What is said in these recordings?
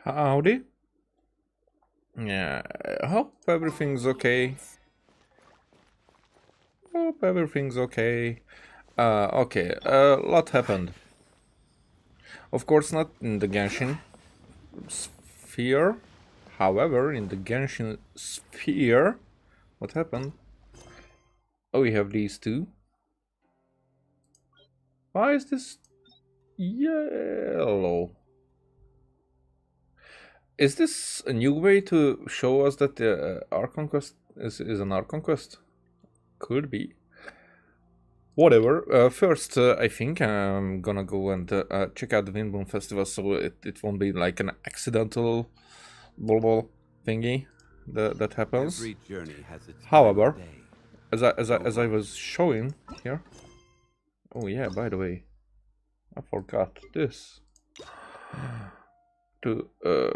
Howdy. Yeah, hope everything's okay. Hope everything's okay. Okay, a lot happened. Of course, not in the Genshin sphere. However, in the Genshin sphere, what happened? Oh, we have these two. Why is this yellow? Is this a new way to show us that the Archon quest is an Archon quest? Could be. Whatever. First, I think I'm gonna go and check out the Windblume Festival, so it won't be like an accidental blah thingy that happens. Every journey has its However, time of day. as I was showing here. Oh yeah, by the way, I forgot this. To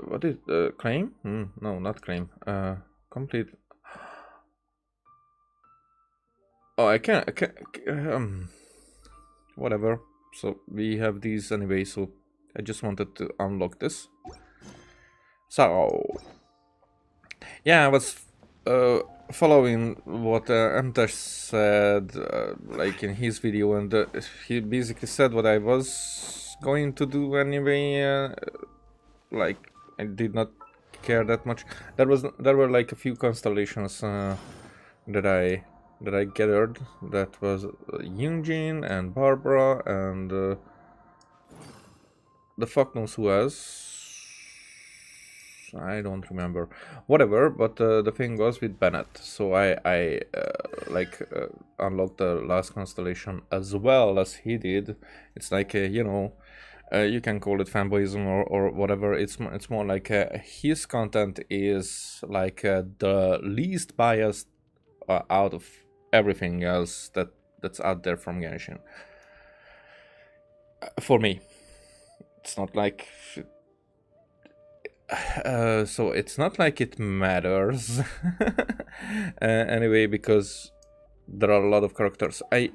what is claim? No, not claim. Complete. Oh, I can't. Whatever. So we have these anyway. So I just wanted to unlock this. So yeah, I was following what Antash said, like in his video, and he basically said what I was going to do anyway. Like I did not care that much. There were like a few constellations that I gathered. That was Yunjin and Barbara and the fuck knows who else. I don't remember. Whatever, but the thing was with Bennett. So I unlocked the last constellation as well as he did. It's like you know. You can call it fanboyism or whatever. It's more like his content is like the least biased out of everything else that's out there from Genshin. For me, it's not like so it's not like it matters anyway, because there are a lot of characters. I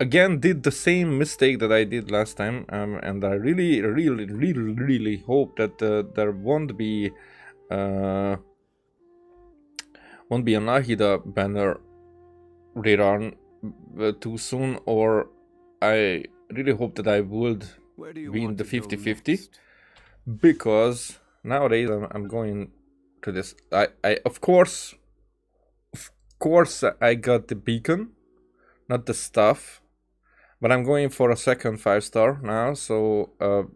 again did the same mistake that I did last time, and I really hope that there won't be an Ahida banner rerun too soon, or I really hope that I would win the 50-50, because nowadays I'm going to this. I of course I got the beacon, not the stuff. But I'm going for a second 5-star now, so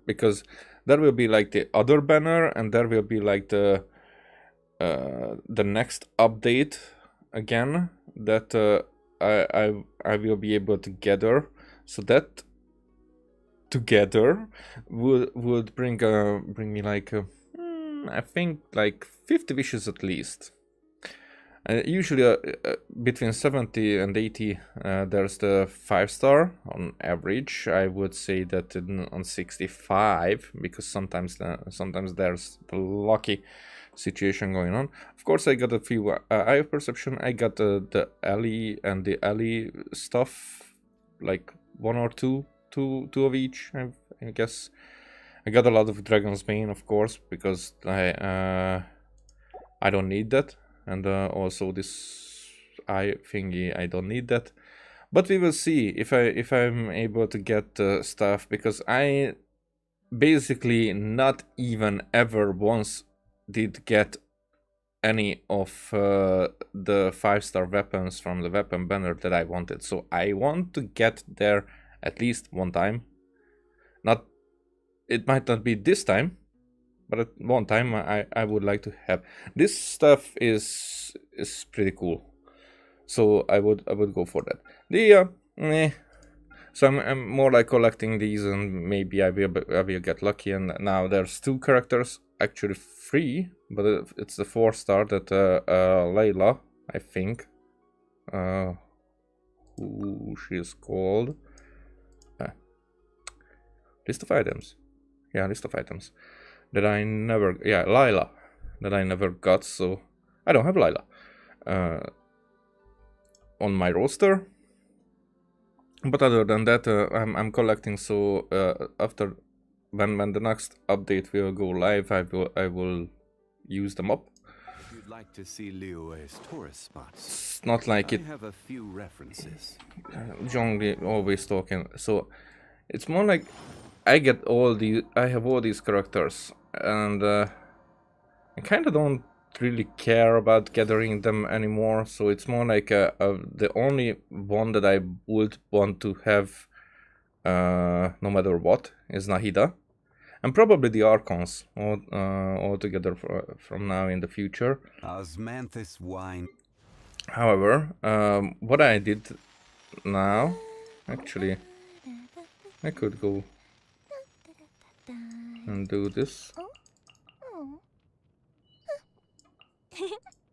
because there will be like the other banner, and there will be like the next update again that I will be able to gather. So that together would bring me like I think like 50 wishes at least. Usually between 70 and 80 there's the 5-star on average. I would say that on 65, because sometimes there's the lucky situation going on. Of course, I got a few eye of perception. I got the alley and the alley stuff, like one or two of each, I guess. I got a lot of Dragon's Bane, of course, because I don't need that. And also this eye thingy, I don't need that. But we will see if I'm able to get stuff, because I basically not even ever once did get any of the 5-star weapons from the weapon banner that I wanted. So I want to get there at least one time. It might not be this time, but at one time I would like to have. This stuff is pretty cool, so I would go for that. So I'm more like collecting these, and maybe I will get lucky. And now there's 2 characters, actually 3, but it's the 4-star that Layla, I think, who she is called. List of items. Yeah, list of items. That I never, Lila, that I never got, so I don't have Lila on my roster. But other than that, I'm collecting. So after when the next update will go live, I will use them up. You'd like to see Liyue's tourist spots. It's not like it. I have a few references. Zhongli always talking, so it's more like I have all these characters, and I kind of don't really care about gathering them anymore. So it's more like the only one that I would want to have, no matter what, is Nahida, and probably the Archons all together from now in the future. Osmanthus wine. However, what I did now, actually, I could go and do this.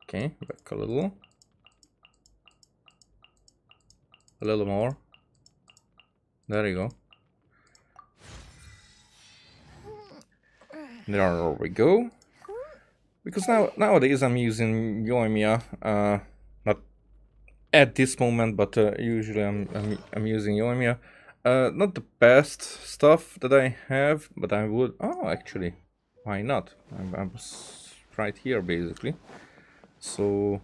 Okay, back a little more. There you go. There we go. Because nowadays I'm using Yoimiya, not at this moment, but usually I'm using Yoimiya. Not the best stuff that I have, but I would. Oh, actually, why not? I was right here basically. So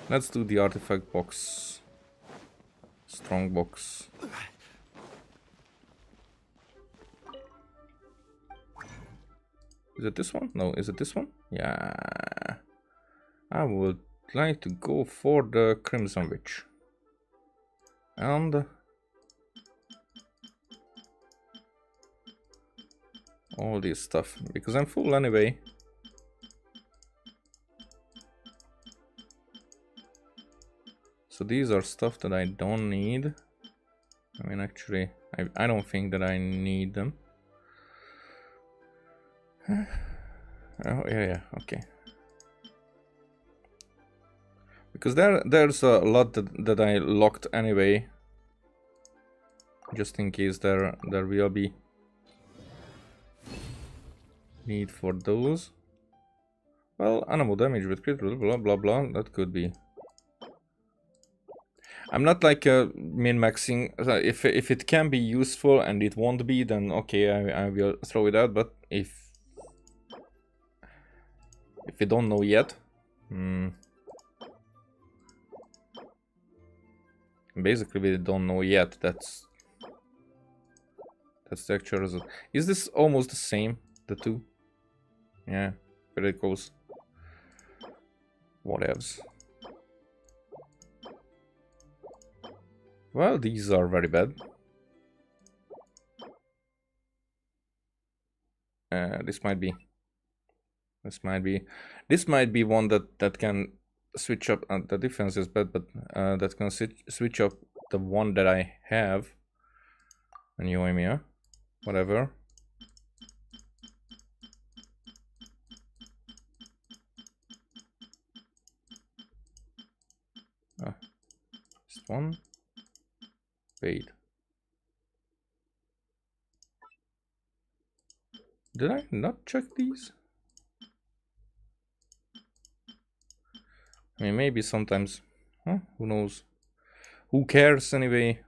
let's do the artifact box, strong box. Is it this one? No, is it this one? Yeah. I would like to go for the Crimson Witch. And all this stuff, because I'm full anyway. So these are stuff that I don't need. I mean, actually, I don't think that I need them. Oh, yeah, okay. Because there's a lot that I locked anyway. Just in case there will be need for those. Well, animal damage with crit, blah blah blah, that could be. I'm not like min-maxing. If it can be useful and it won't be, then okay, I will throw it out. But if we don't know yet, basically we don't know yet. That's the actual result. Is this almost the same, the two? Yeah, but it goes. Whatevs. Well, these are very bad. This might be one that can switch up. The defense is bad, but that can switch up the one that I have. And Yoimiya, whatever. Just one. Wait. Did I not check these? I mean, maybe sometimes. Huh? Who knows? Who cares anyway?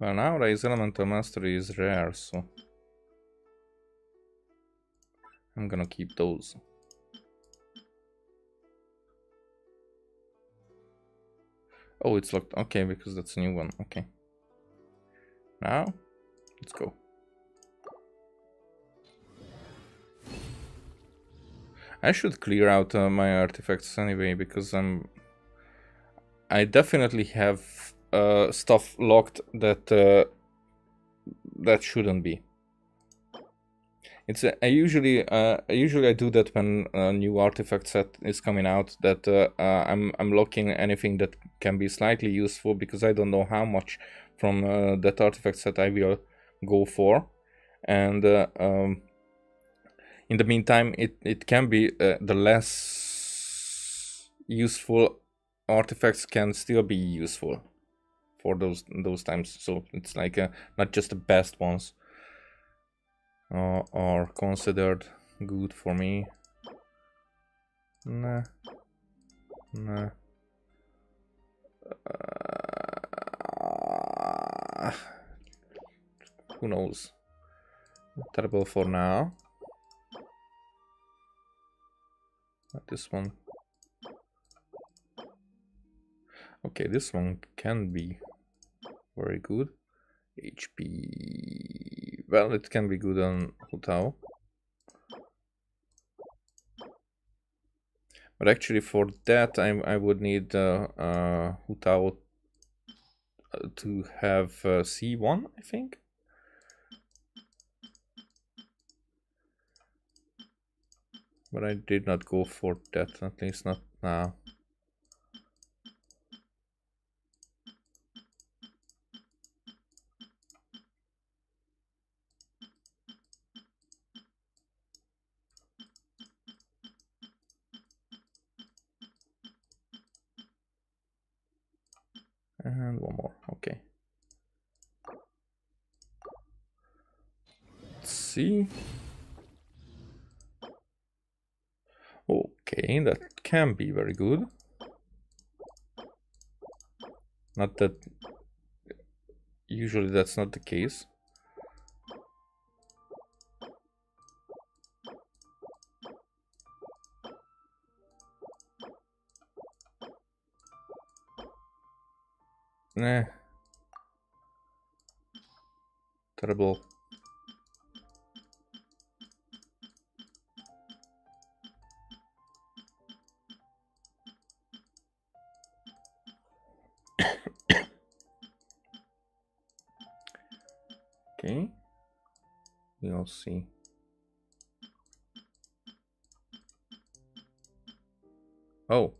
Well, nowadays Elemental Mastery is rare, so I'm gonna keep those. Oh, it's locked. Okay, because that's a new one. Okay. Now, let's go. I should clear out my artifacts anyway, because I definitely have stuff locked that shouldn't be. It's I usually do that when a new artifact set is coming out. That I'm locking anything that can be slightly useful, because I don't know how much from that artifact set I will go for, and in the meantime, it can be the less useful artifacts can still be useful for those times. So it's like not just the best ones are considered good for me. Nah, Nah. Who knows? Terrible for now. But this one. Okay, this one can be very good. HP. Well, it can be good on Hutao. But actually, for that, I would need Hutao to have C1, I think. But I did not go for that, at least not now. And one more, okay. Let's see. Okay, that can be very good. Not that... Usually that's not the case. Nah. Terrible. Okay. We'll see. Oh.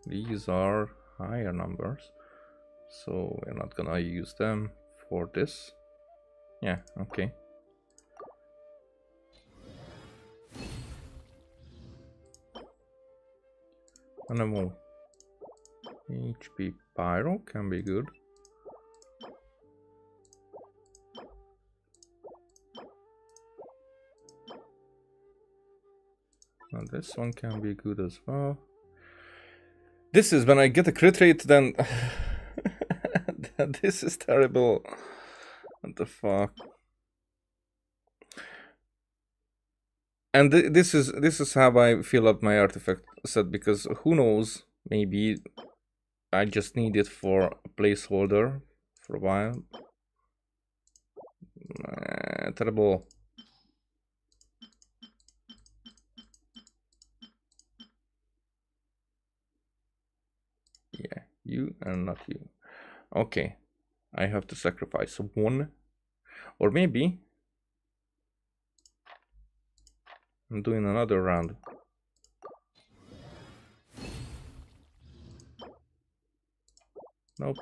These are higher numbers. So we're not gonna use them for this. Yeah, okay. Animal. HP Pyro can be good. And this one can be good as well. This is when I get a crit rate, then this is terrible. What the fuck? And this is how I fill up my artifact set, because who knows, maybe I just need it for a placeholder for a while. Terrible. Yeah, you and not you. Okay, I have to sacrifice one, or maybe I'm doing another round. Nope.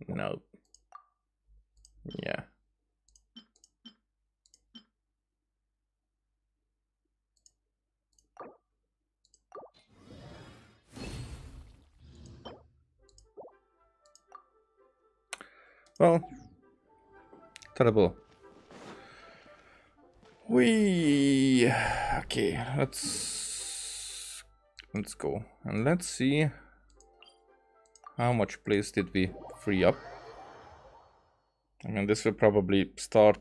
Nope. Yeah. Well, terrible. Okay, let's go and let's see how much place did we free up. I mean, this will probably start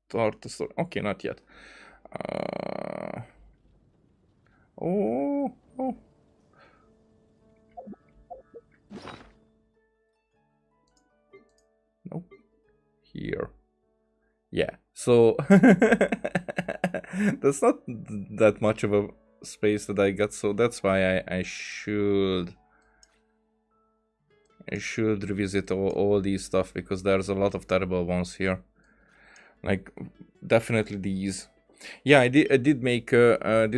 the story. Okay, not yet. Oh. Nope. Here. Yeah, so that's not that much of a space that I got, so that's why I should revisit all these stuff, because there's a lot of terrible ones here. Like, definitely these. Yeah, I did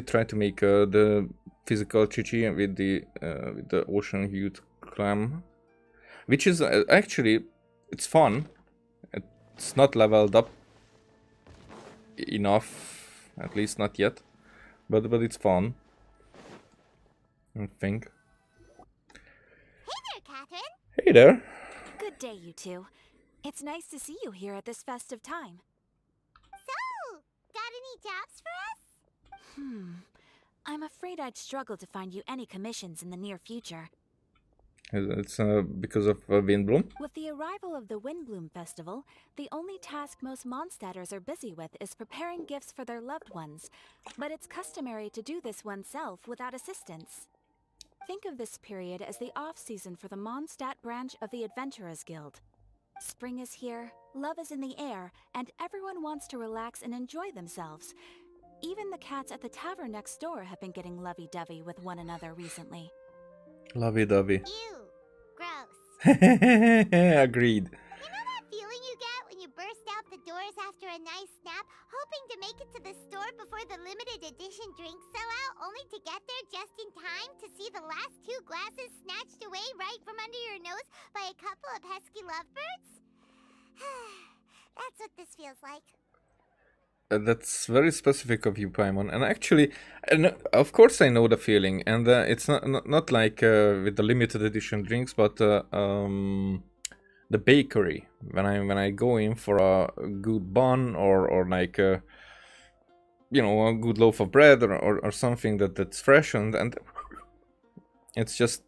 try to make the physical chichi with the ocean hued clam, which is actually, it's fun. It's not leveled up enough, at least not yet, but it's fun, I think. Hey there, Catherine. Hey there. Good day, you two. It's nice to see you here at this festive time. So, got any jobs for us? I'm afraid I'd struggle to find you any commissions in the near future. It's because of Windblume. With the arrival of the Windblume Festival, the only task most Mondstadters are busy with is preparing gifts for their loved ones. But it's customary to do this oneself without assistance. Think of this period as the off-season for the Mondstadt branch of the Adventurers Guild. Spring is here, love is in the air, and everyone wants to relax and enjoy themselves. Even the cats at the tavern next door have been getting lovey-dovey with one another recently. Lovey-dovey. Ew. Gross. Agreed. You know that feeling you get when you burst out the doors after a nice nap, hoping to make it to the store before the limited edition drinks sell out, only to get there just in time to see the last 2 glasses snatched away right from under your nose by a couple of pesky lovebirds? That's what this feels like. That's very specific of you, Paimon. And actually, of course I know the feeling. And it's not like with the limited edition drinks, but the bakery. When I go in for a good bun or like a good loaf of bread or something that's fresh and it's just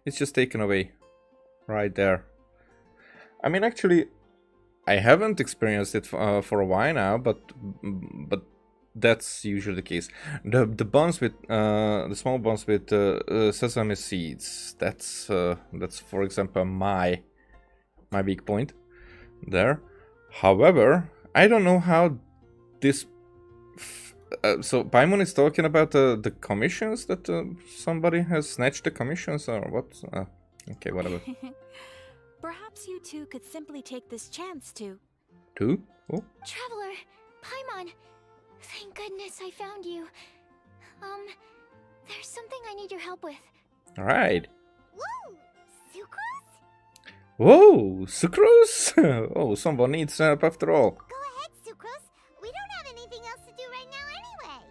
it's just taken away right there. I mean, actually, I haven't experienced it for a while now, but that's usually the case. The buns with the small buns with sesame seeds. That's for example my big point there. However, I don't know how this. So Paimon is talking about the commissions that somebody has snatched the commissions or what? Okay, whatever. Perhaps you two could simply take this chance to... Two? Oh. Traveler, Paimon, thank goodness I found you. There's something I need your help with. Alright. Woo! Sucrose? Whoa! Sucrose? Oh, someone needs help after all. Go ahead, Sucrose. We don't have anything else to do right now anyway.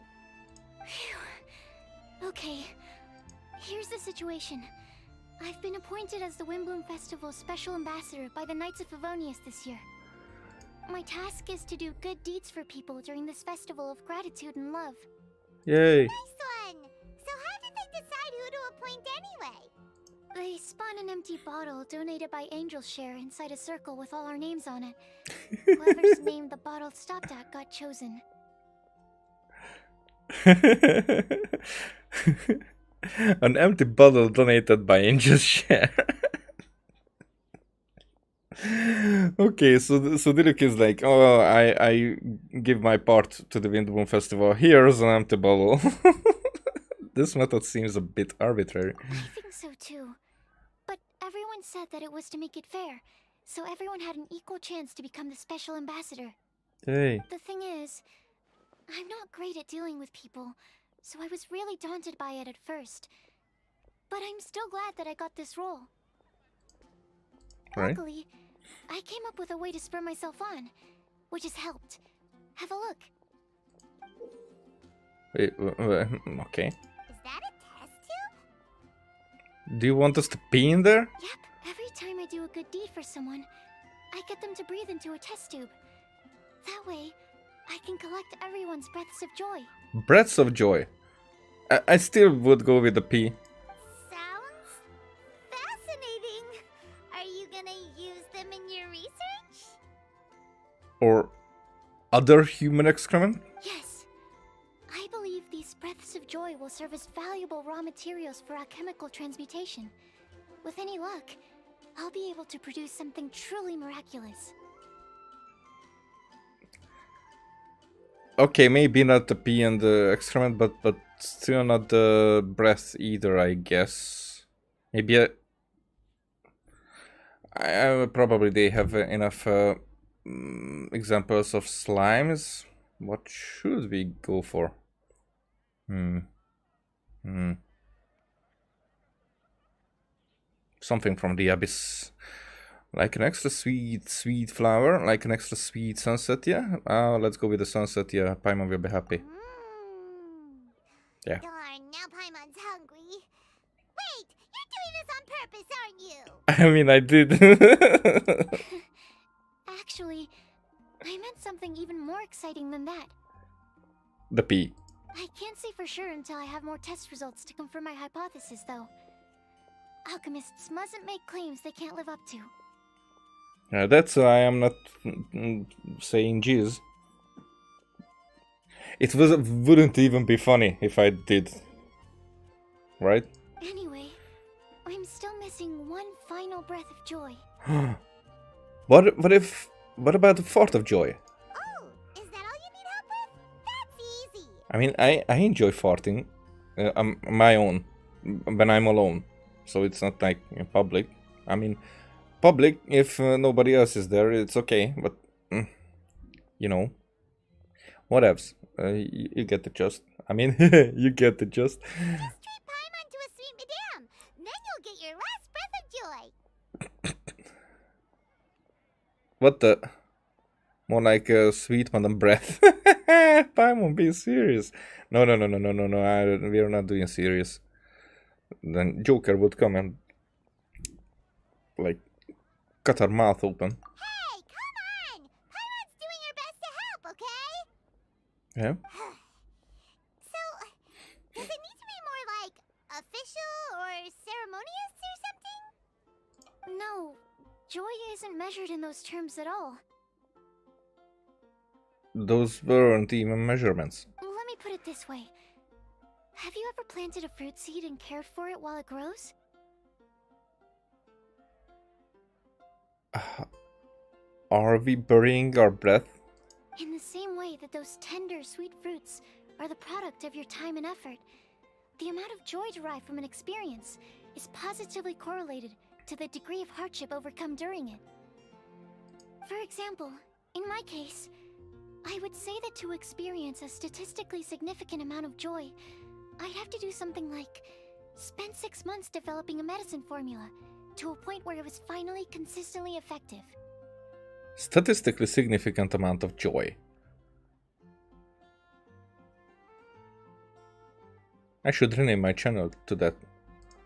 Phew. Okay, here's the situation. I've been appointed as the Windblume Festival's special ambassador by the Knights of Favonius this year. My task is to do good deeds for people during this festival of gratitude and love. Yay. Nice one! So how did they decide who to appoint anyway? They spun an empty bottle donated by Angel's Share inside a circle with all our names on it. Whoever's name the bottle stopped at got chosen. An empty bottle donated by Angel's Share. Okay, so Diluc is like, oh, I give my part to the Windblume Festival. Here's an empty bottle. This method seems a bit arbitrary. I think so too. But everyone said that it was to make it fair, so everyone had an equal chance to become the special ambassador. Hey. The thing is, I'm not great at dealing with people, so I was really daunted by it at first. But I'm still glad that I got this role. Right. Luckily, I came up with a way to spur myself on, which has helped. Have a look. Wait, okay. Is that a test tube? Do you want us to pee in there? Yep, every time I do a good deed for someone, I get them to breathe into a test tube. That way, I can collect everyone's breaths of joy. Breaths of joy. I still would go with the pee. Sounds fascinating. Are you gonna use them in your research? Or other human excrement? Yes. I believe these breaths of joy will serve as valuable raw materials for alchemical transmutation. With any luck, I'll be able to produce something truly miraculous. Okay, maybe not the pee and the excrement, but still not the breath either, I guess. Maybe I probably they have enough examples of slimes. What should we go for? Something from the abyss. Like an extra sweet flower, like an extra sweet sunset, yeah? Let's go with the sunset, yeah. Paimon will be happy. Yeah. Darn, now Paimon's hungry. Wait, you're doing this on purpose, aren't you? I mean, I did. Actually, I meant something even more exciting than that. The pee. I can't say for sure until I have more test results to confirm my hypothesis, though. Alchemists mustn't make claims they can't live up to. That's why I'm not saying jizz. It wouldn't even be funny if I did. Right? Anyway, I'm still missing one final breath of joy. What about the 4th of joy? Oh, is that all you need help with? That's easy. I mean, I enjoy farting my own when I'm alone, so it's not like in public. I mean, public if nobody else is there, it's okay, but you know, whatevs. You get the gist. I mean, you get the gist. Just treat Paimon to a sweet madame. Then you'll get your last breath of joy. What the? More like a sweet madam breath. Paimon, be serious. No. We are not doing serious. Then Joker would come and like cut her mouth open. Hey, come on! Paimon's doing her best to help, okay? Yeah. So, does it need to be more like official or ceremonious or something? No, joy isn't measured in those terms at all. Those weren't even measurements. Let me put it this way. Have you ever planted a fruit seed and cared for it while it grows? Are we burying our breath? In the same way that those tender, sweet fruits are the product of your time and effort, the amount of joy derived from an experience is positively correlated to the degree of hardship overcome during it. For example, in my case, I would say that to experience a statistically significant amount of joy, I'd have to do something like spend 6 months developing a medicine formula to a point where it was finally consistently effective. Statistically significant amount of joy. I should rename my channel to that.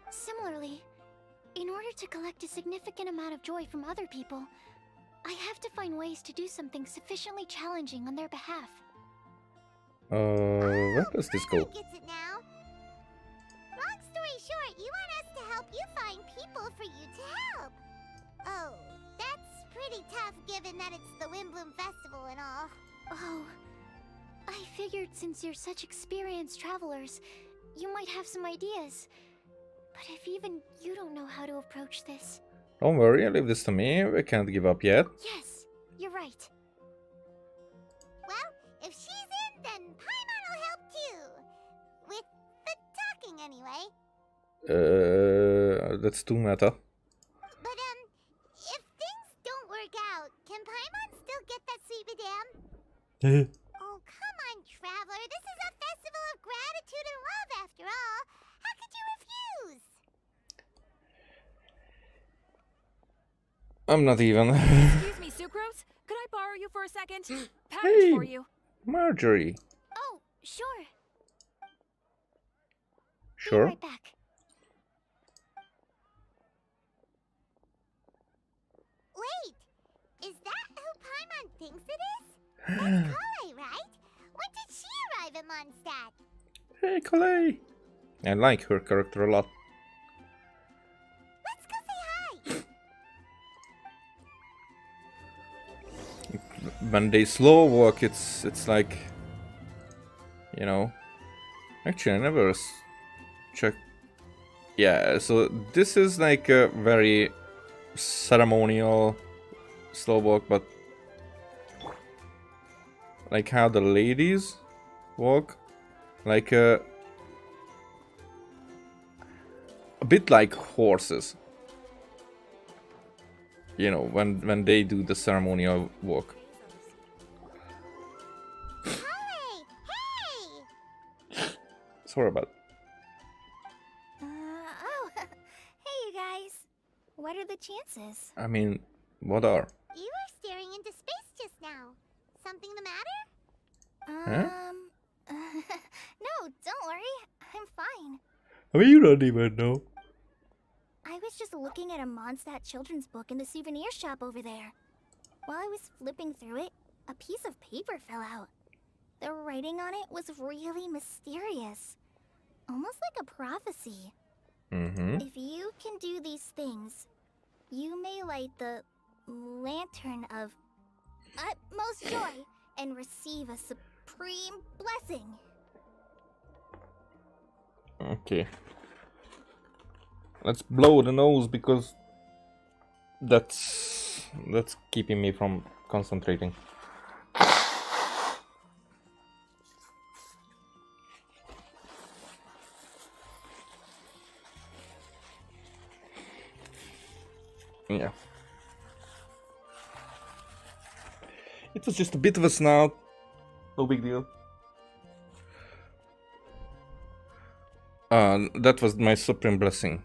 Similarly, in order to collect a significant amount of joy from other people, I have to find ways to do something sufficiently challenging on their behalf. Where does this go? Everyone gets it now. Long story short, you want us to help you find people for you to help. Oh, that's pretty tough given that it's the Windblume Festival and all. Oh, I figured since you're such experienced travelers, you might have some ideas. But if even you don't know how to approach this... Don't worry, leave this to me. We can't give up yet. Yes, you're right. Well, if she's in, then Paimon will help too. With the talking, anyway. That's too meta. But, if things don't work out, can Paimon still get that sweet madame? Oh, come on, Traveler. This is a festival of gratitude and love, after all. How could you refuse? I'm not even. Excuse me, Sucrose? Could I borrow you for a second? Package Hey. for you. Marjorie. Oh, sure. Be Sure. right back. Wait, is that who Paimon thinks it is? That's Kale, right? When did she arrive at Mondstadt? Hey, Coley. I like her character a lot. Let's go say hi. When they slow walk, it's like, you know. Actually, I never checked. Yeah, so this is like a very ceremonial slow walk, but like how the ladies walk, like a bit like horses. You know, when they do the ceremonial walk. Kale, hey! Sorry about. Oh, hey you guys. What are the chances? I mean, what are? You were staring into space just now. Something the matter? No, don't worry. I'm fine. I mean, you don't even know. I was just looking at a Mondstadt children's book in the souvenir shop over there. While I was flipping through it, a piece of paper fell out. The writing on it was really mysterious. Almost like a prophecy. Mm-hmm. If you can do these things, you may light the lantern of utmost joy and receive a supreme blessing. Okay. Let's blow the nose because that's keeping me from concentrating. Yeah. It was just a bit of a snout. No big deal. That was my supreme blessing.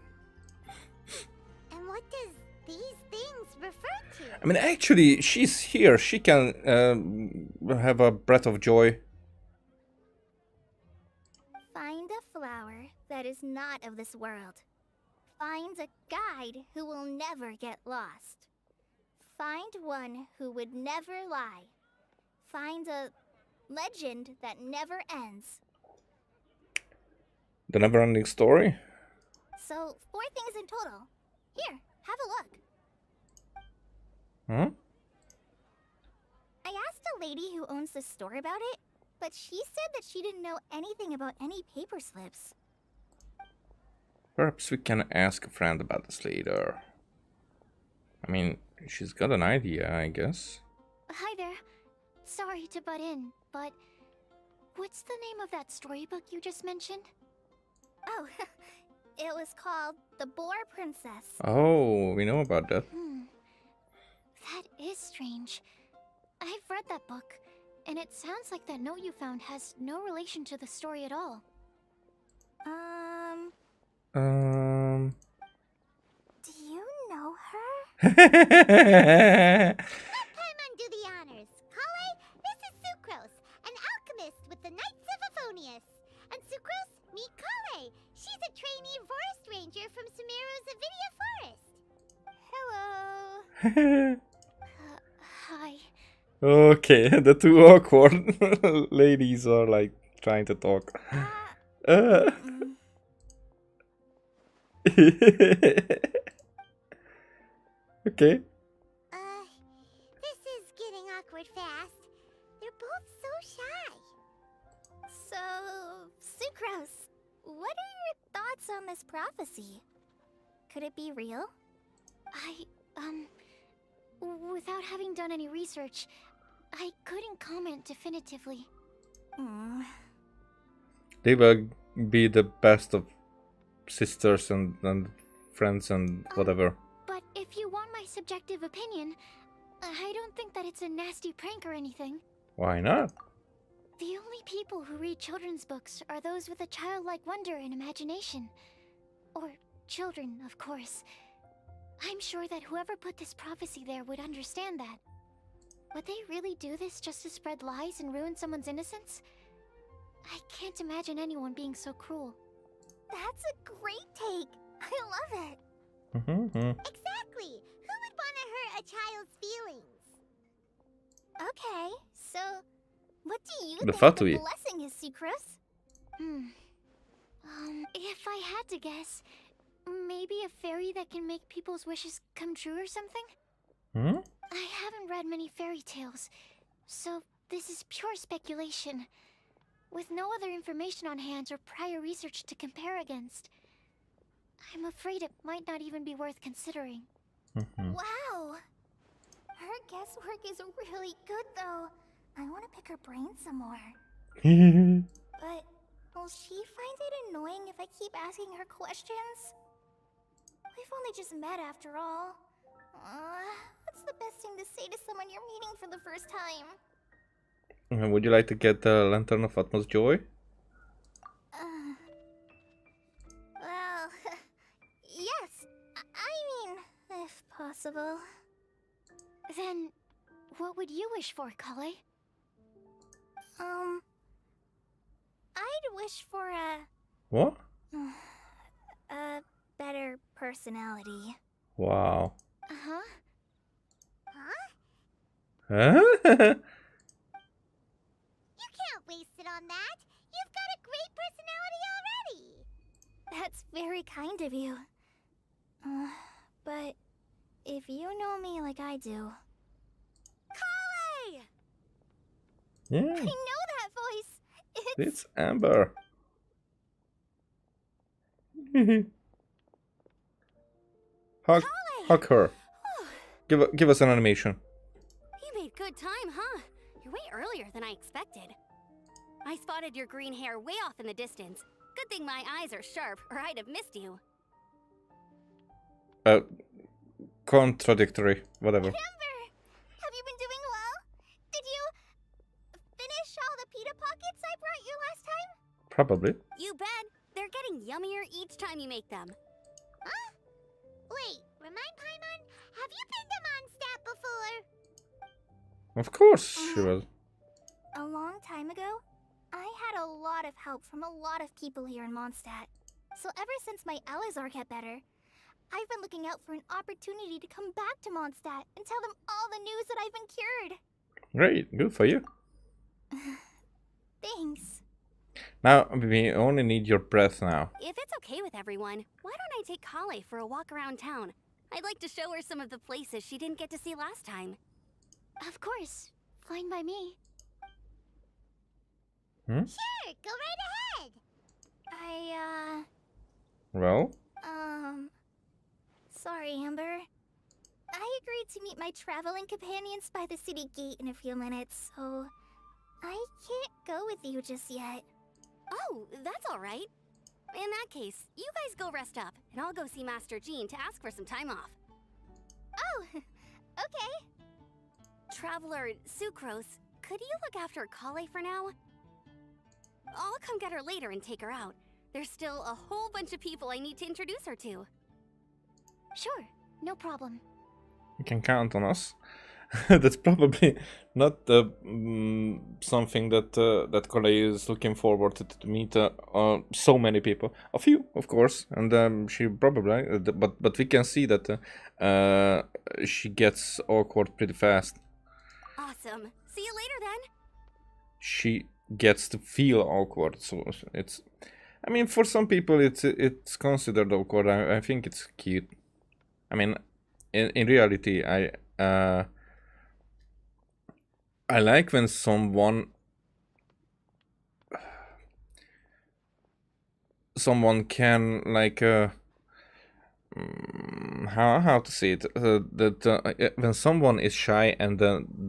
And what does these things refer to? I mean, actually, she's here. She can have a breath of joy. Find a flower that is not of this world. Find a guide who will never get lost. Find one who would never lie. Find a legend that never ends. The never-ending story? So, 4 things in total. Here, have a look. Huh? I asked a lady who owns the store about it, but she said that she didn't know anything about any paper slips. Perhaps we can ask a friend about this later. I mean, she's got an idea, I guess. Hi there. Sorry to butt in, but what's the name of that storybook you just mentioned? Oh, it was called The Boar Princess. Oh, we know about that. That is strange. I've read that book, and it sounds like that note you found has no relation to the story at all. Do you know her? Time undo the honors. Kale, this is Sucrose, an alchemist with the Knights of Aphonius. And Sucrose, meet Kale. She's a trainee forest ranger from Sumeru's Avidia Forest. Hello. Hi. Okay, the two awkward ladies are like trying to talk. Okay. This is getting awkward fast. They're both so shy. So, Sucrose, what are your thoughts on this prophecy? Could it be real? Without having done any research, I couldn't comment definitively. They will be the best of sisters and friends and whatever. But if you want my subjective opinion, I don't think that it's a nasty prank or anything. Why not? The only people who read children's books are those with a childlike wonder and imagination. Or children, of course. I'm sure that whoever put this prophecy there would understand that. Would they really do this just to spread lies and ruin someone's innocence? I can't imagine anyone being so cruel. That's a great take. I love it. Exactly. Who would want to hurt a child's feelings? Okay, so what do you think Fatui. the blessing is, Sucrose? If I had to guess, maybe a fairy that can make people's wishes come true or something? I haven't read many fairy tales, so this is pure speculation. With no other information on hand or prior research to compare against, I'm afraid it might not even be worth considering. Wow. Her guesswork is really good, though. I want to pick her brain some more. But will she find it annoying if I keep asking her questions? We've only just met after all. What's the best thing to say to someone you're meeting for the first time? Would you like to get the Lantern of Utmost Joy? Well, yes. I mean, if possible. Then, what would you wish for, Kale? I'd wish for What? a better personality. Wow. Uh-huh. Huh? Huh? You can't than that. You've got a great personality already. That's very kind of you. But if you know me like I do... Kale! Yeah, I know that voice! it's Amber. Hug her. Give us an animation. You made good time, huh? You're way earlier than I expected. I spotted your green hair way off in the distance. Good thing my eyes are sharp, or I'd have missed you. Contradictory, whatever. Amber! Have you been doing well? Did you... finish all the pita pockets I brought you last time? Probably. You bet. They're getting yummier each time you make them. Huh? Wait, remind Paimon, have you been to Mondstadt before? Of course she was. A long time ago, I had a lot of help from a lot of people here in Mondstadt. So ever since my Elazar got better, I've been looking out for an opportunity to come back to Mondstadt and tell them all the news that I've been cured. Great, good for you. Thanks. Now we only need your breath now. If it's okay with everyone, why don't I take Kale for a walk around town? I'd like to show her some of the places she didn't get to see last time. Of course. Fine by me. Sure, go right ahead. Well, Sorry, Amber. I agreed to meet my traveling companions by the city gate in a few minutes, so I can't go with you just yet. Oh, that's all right. In that case, you guys go rest up, and I'll go see Master Jean to ask for some time off. Oh, okay. Traveler Sucrose, could you look after Kale for now? I'll come get her later and take her out. There's still a whole bunch of people I need to introduce her to. Sure, no problem. you can count on us. That's probably not something that that Kale is looking forward to meet so many people. A few, of course, and she probably, but we can see that she gets awkward pretty fast. Awesome. See you later then. She gets to feel awkward, so it's. I mean, for some people, it's considered awkward. I think it's cute. I mean, in reality, I like when someone can like how to say it that when someone is shy and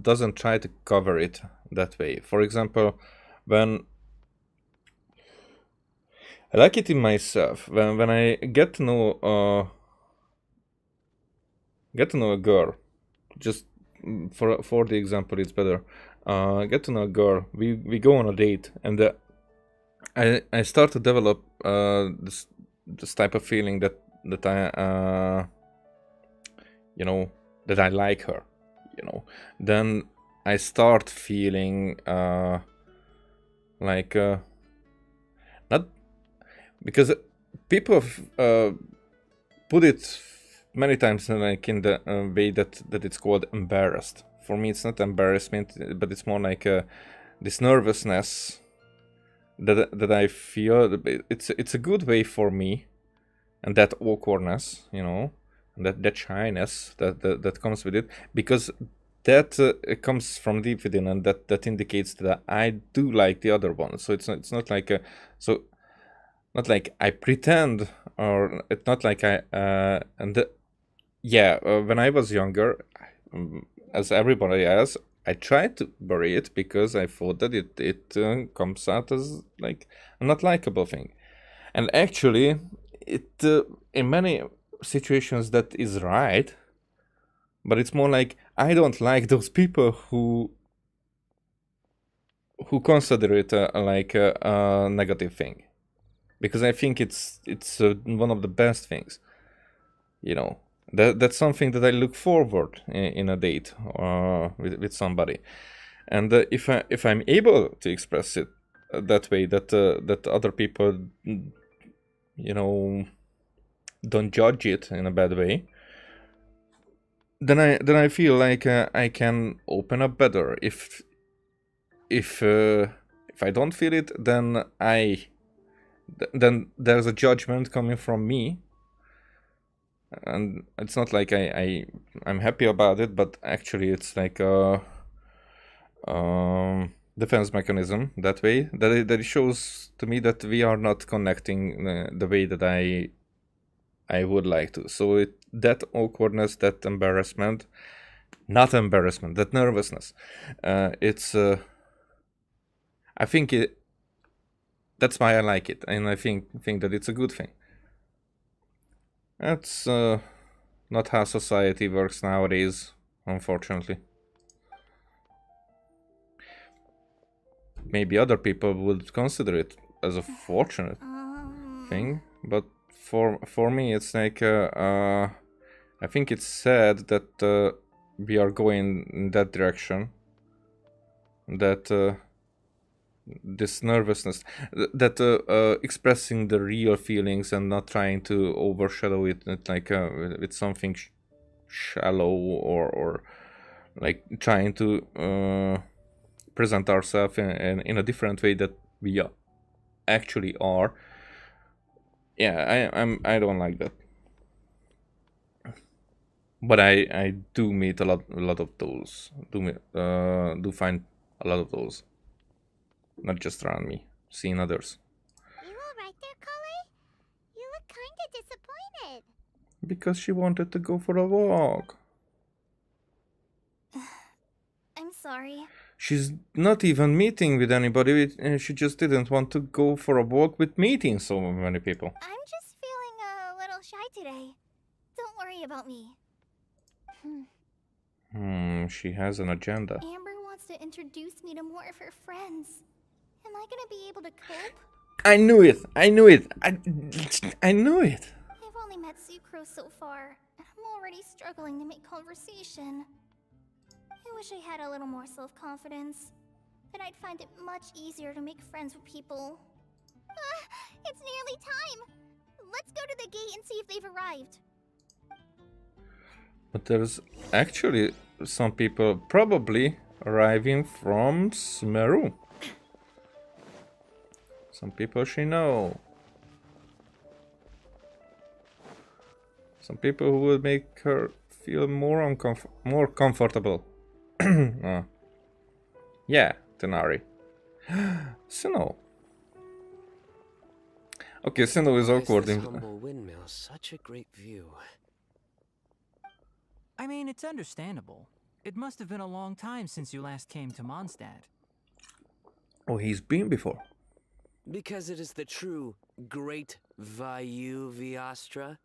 doesn't try to cover it that way. For example, when I like it in myself when I get to know a girl, just for the example it's better, get to know a girl, we go on a date, and I start to develop this type of feeling that I that I like her, then I start feeling like not because people put it many times like in the way that it's called embarrassed. For me, it's not embarrassment, but it's more like this nervousness that I feel. It's a good way for me, and that awkwardness, and that shyness that comes with it, because that comes from deep within, and that indicates that I do like the other one. So it's not like not like I pretend, or it's not like I when I was younger, as everybody else, I tried to bury it because I thought that it comes out as like a not likable thing, and actually, it in many situations that is right, but it's more like I don't like those people who consider it like a negative thing, because I think it's one of the best things, That's something that I look forward in a date with somebody, and if I'm able to express it that way, that other people, don't judge it in a bad way, then I feel like I can open up better if If I don't feel it, then then there's a judgment coming from me, and it's not like I'm happy about it, but actually it's like a defense mechanism that way, that it shows to me that we are not connecting the way that I would like to. So that awkwardness, that embarrassment, not embarrassment, that nervousness, it's I think that's why I like it, and I think that it's a good thing. That's not how society works nowadays, unfortunately. Maybe other people would consider it as a fortunate thing, but for me it's like I think it's sad that we are going in that direction, that this nervousness, that expressing the real feelings and not trying to overshadow it like with something shallow, or like trying to present ourselves in a different way that we actually are. Yeah, I don't like that. But I do meet a lot of those. Do find a lot of those. Not just around me, seeing others. You alright there, Kale? You look kinda disappointed. Because she wanted to go for a walk. I'm sorry. She's not even meeting with anybody. She just didn't want to go for a walk with meeting so many people. I'm just feeling a little shy today. Don't worry about me. She has an agenda. Amber wants to introduce me to more of her friends. Am I gonna be able to cope? I knew it! I knew it! I knew it! I've only met Sucrose so far, and I'm already struggling to make conversation. I wish I had a little more self-confidence. Then I'd find it much easier to make friends with people. It's nearly time! Let's go to the gate and see if they've arrived. But there's actually some people probably arriving from Smeru. Some people she know. Some people who will make her feel more comfortable. Yeah, Tenari. Sinnoh. Okay, Sinnoh is awkward. This humble windmill, such a great view. I mean, it's understandable. It must have been a long time since you last came to Mondstadt. Oh, he's been before. Because it is the true great Vayu Viastra.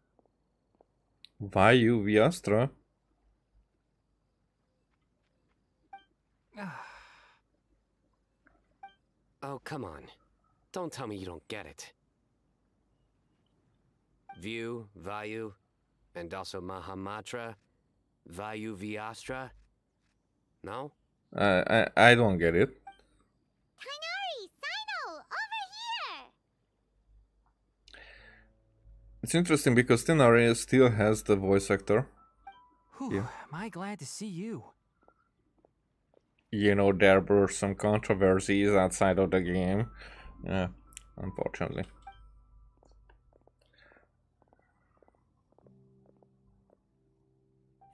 Vayu Viastra? Oh, come on. Don't tell me you don't get it. View, Vayu, and also Mahamatra, Vayu Viastra? No? I don't get it. Kainari, Sino, over here! It's interesting because Tenari still has the voice actor. Whew, Yeah. am I glad to see you. You know, there were some controversies outside of the game. Yeah, unfortunately.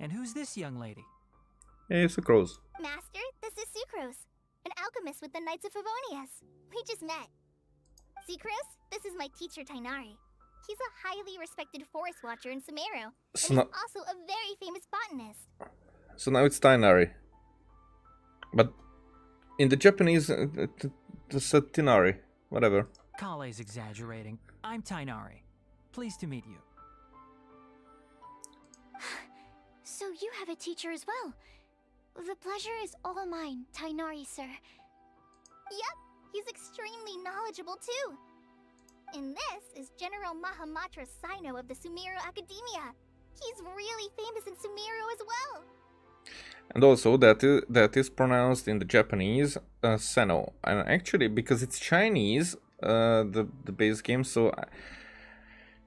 And who's this young lady? Hey, Sucrose. Master, this is Sucrose, an alchemist with the Knights of Favonius. We just met. Sucrose, this is my teacher Tainari. He's a highly respected forest watcher in Sumeru, and So he's now, also a very famous botanist. so now it's Tainari. But in the Japanese, it said Tinari. Whatever. Kale's exaggerating. I'm Tainari. Pleased to meet you. So you have a teacher as well. The pleasure is all mine, Tainari, sir. Yep, he's extremely knowledgeable too. And this is General Mahamatra Sino of the Sumeru Academia. He's really famous in Sumeru as well. And also that is pronounced in the Japanese Seno. And actually, because it's Chinese, the base game, so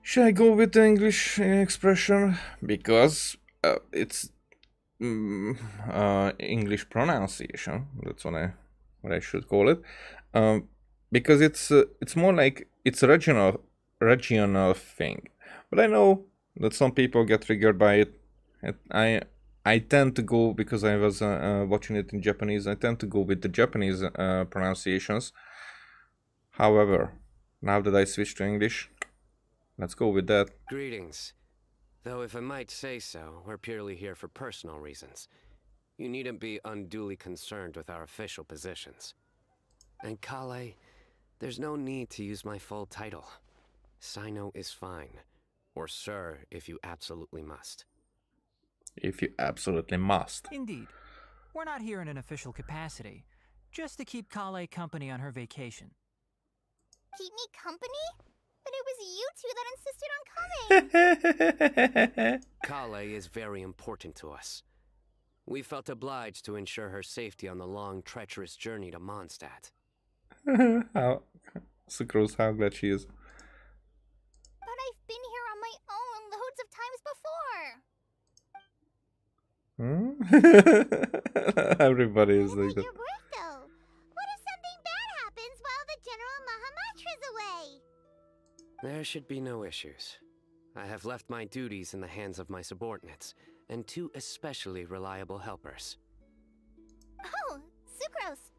should I go with the English expression? Because it's English pronunciation. That's what I should call it. because it's more like it's a regional thing. But I know that some people get triggered by it. I tend to go, because I was watching it in Japanese, I tend to go with the Japanese pronunciations. However, now that I switched to English, let's go with that. Greetings. Though if I might say so, we're purely here for personal reasons. You needn't be unduly concerned with our official positions. And Kale, there's no need to use my full title. Sino is fine. Or sir, if you absolutely must. If you absolutely must. Indeed. We're not here in an official capacity, just to keep Kale company on her vacation. Keep me company? But it was you two that insisted on coming. Kale is very important to us. We felt obliged to ensure her safety on the long, treacherous journey to Mondstadt. How Sucrose, how glad she is. But I've been here on my own loads of times before. Everybody is What like about that. your work, though? What if something bad happens while the General Mahamatra's away? There should be no issues. I have left my duties in the hands of my subordinates, and 2 especially reliable helpers. Oh, Sucrose.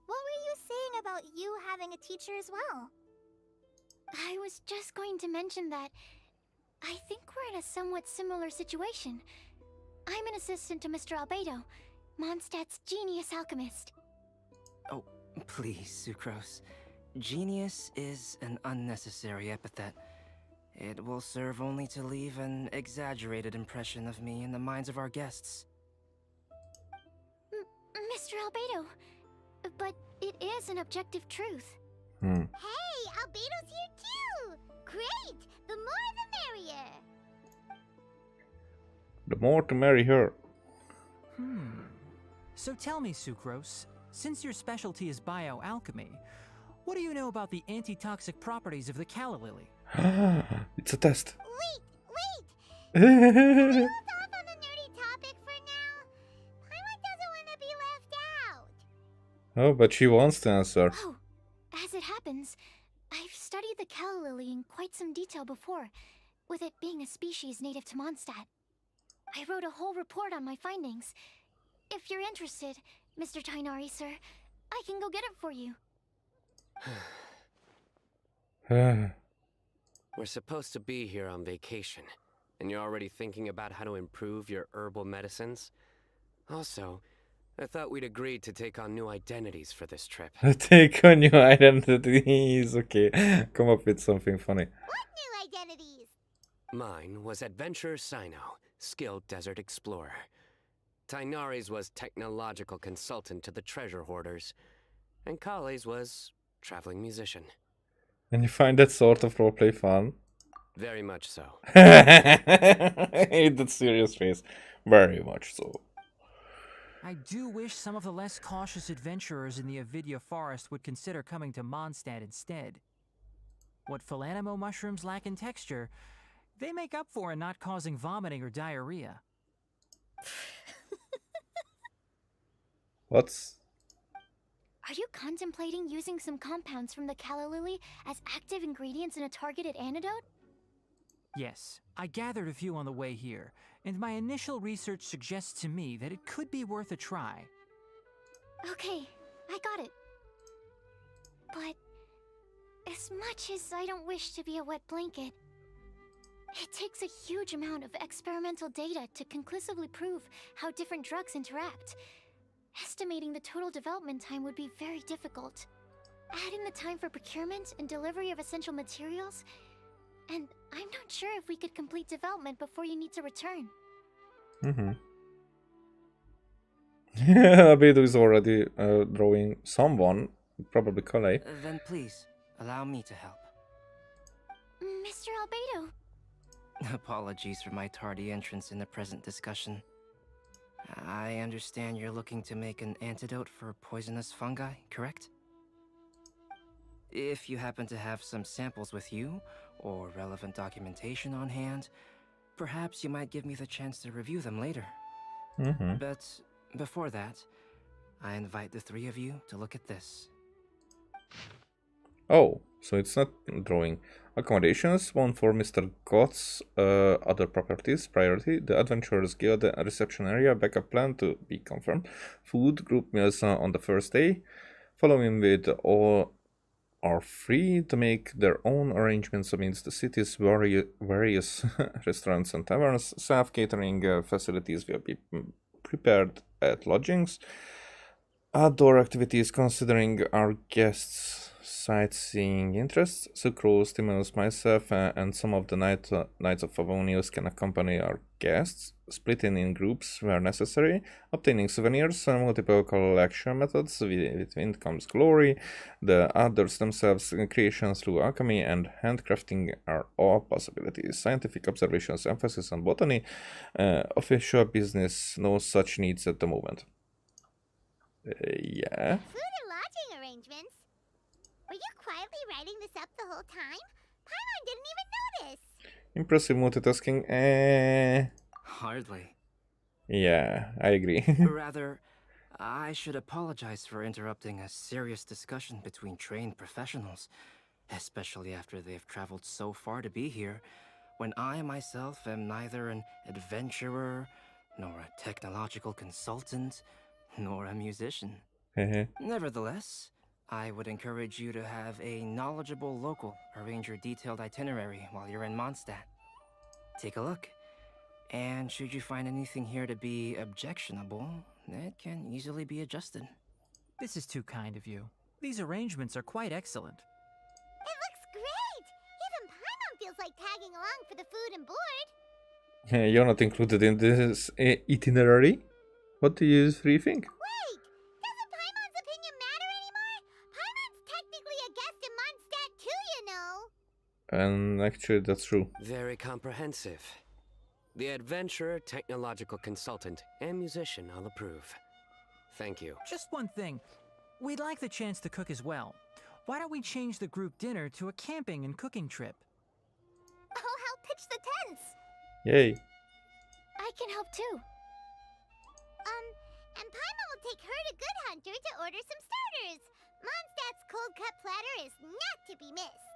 What were you saying about you having a teacher as well? I was just going to mention that I think we're in a somewhat similar situation. I'm an assistant to Mr. Albedo, Mondstadt's genius alchemist. Oh, please, Sucrose. Genius is an unnecessary epithet. It will serve only to leave an exaggerated impression of me in the minds of our guests. Mr. Albedo, but it is an objective truth. Hey, Albedo's here too! Great! The more the merrier! The more to marry her. So tell me, Sucrose, since your specialty is bioalchemy, what do you know about the antitoxic properties of the calla lily? It's a test. Wait! Hold off on the nerdy topic for now. Paimon doesn't want to be left out. Oh, but she wants to answer. Oh, as it happens, I've studied the calla lily in quite some detail before, with it being a species native to Mondstadt. I wrote a whole report on my findings. If you're interested, Mr. Tainari, sir, I can go get it for you. We're supposed to be here on vacation, and you're already thinking about how to improve your herbal medicines? Also, I thought we'd agreed to take on new identities for this trip. Take on new identities. Okay, come up with something funny. What new identities? Mine was Adventurer Sino, skilled desert explorer. Tainari's was technological consultant to the treasure hoarders. And Kale's was traveling musician. And you find that sort of roleplay fun? Very much so. I hate that serious face. Very much so. I do wish some of the less cautious adventurers in the Avidya forest would consider coming to Mondstadt instead. What Philanimo mushrooms lack in texture, they make up for in not causing vomiting or diarrhea. What's... Are you contemplating using some compounds from the calla lily as active ingredients in a targeted antidote? Yes, I gathered a few on the way here, and my initial research suggests to me that it could be worth a try. Okay, I got it. But as much as I don't wish to be a wet blanket, it takes a huge amount of experimental data to conclusively prove how different drugs interact. Estimating the total development time would be very difficult. Add in the time for procurement and delivery of essential materials, and I'm not sure if we could complete development before you need to return. Abedo is already drawing someone, probably Kale. Then please, allow me to help. Mr. Albedo. Apologies for my tardy entrance in the present discussion. I understand you're looking to make an antidote for poisonous fungi, correct? If you happen to have some samples with you, or relevant documentation on hand, perhaps you might give me the chance to review them later. But before that, I invite the 3 of you to look at this. Oh, so it's not drawing. Accommodations, one for Mr. Goth's other properties, priority, the Adventurers Guild reception area, backup plan to be confirmed, food, group meals on the first day, following with all are free to make their own arrangements amidst the city's various restaurants and taverns, self-catering facilities will be prepared at lodgings, outdoor activities considering our guests' sightseeing interests. Sucro stimulates myself and some of the Knights of Favonius can accompany our guests, splitting in groups where necessary, obtaining souvenirs, multiple collection methods, with wind comes glory, the outdoors themselves, creations through alchemy and handcrafting are all possibilities. Scientific observations, emphasis on botany, official business, no such needs at the moment. Yeah. Food and lodging arrangements? Were you quietly writing this up the whole time? Paimon didn't even notice. Impressive multitasking. Hardly. Yeah, I agree. Rather, I should apologize for interrupting a serious discussion between trained professionals, especially after they've traveled so far to be here, when I myself am neither an adventurer, nor a technological consultant, nor a musician. Nevertheless, I would encourage you to have a knowledgeable local arrange your detailed itinerary while you're in Mondstadt. Take a look, and should you find anything here to be objectionable, it can easily be adjusted. This is too kind of you. These arrangements are quite excellent. It looks great! Even Paimon feels like tagging along for the food and board. You're not included in this itinerary? What do you three think? Wait! Doesn't Paimon's opinion matter anymore? Paimon's technically a guest in Mondstadt too, you know. And actually, that's true. Very comprehensive. The adventurer, technological consultant, and musician all approve. Thank you. Just one thing. We'd like the chance to cook as well. Why don't we change the group dinner to a camping and cooking trip? I'll help pitch the tents. Yay. I can help too. And Paimon will take her to Good Hunter to order some starters. Mondstadt's cold cut platter is not to be missed.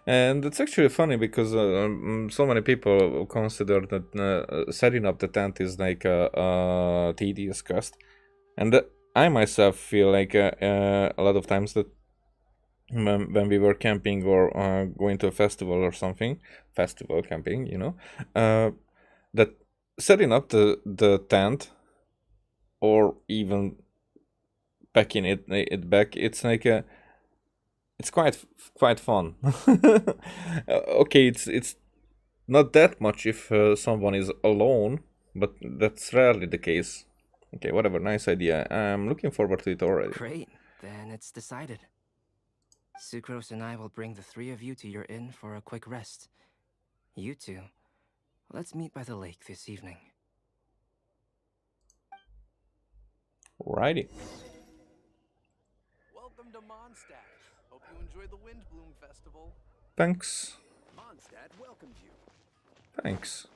And it's actually funny because so many people consider that setting up the tent is like a tedious quest. And I myself feel like a lot of times that when we were camping or going to a festival or something, festival camping, you know, that setting up the tent or even packing it back, it's like it's quite fun. Okay, it's not that much if someone is alone, but that's rarely the case. Okay, whatever, nice idea. I'm looking forward to it already. Great, then it's decided. Sucrose and I will bring the three of you to your inn for a quick rest. You two, let's meet by the lake this evening. Alrighty. Welcome to Mondstadt. Hope you enjoy the Windblume Festival. Thanks. Mondstadt welcomes you. Thanks.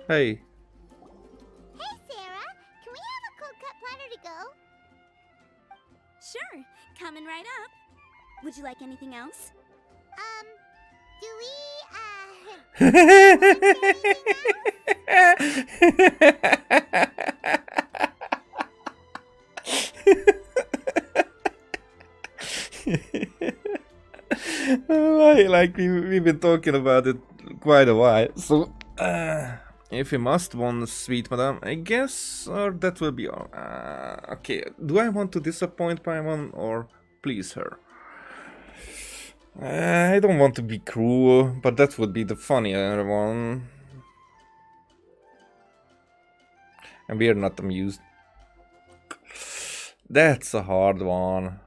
Hey. Hey, Sarah. Can we have a cold cut platter to go? Sure, coming right up. Would you like anything else? Do we, like we've been talking about it quite a while. So, if we must one sweet madam, I guess, or that will be all. Okay, do I want to disappoint Paimon or please her? I don't want to be cruel, but that would be the funnier one. And we are not amused. That's a hard one.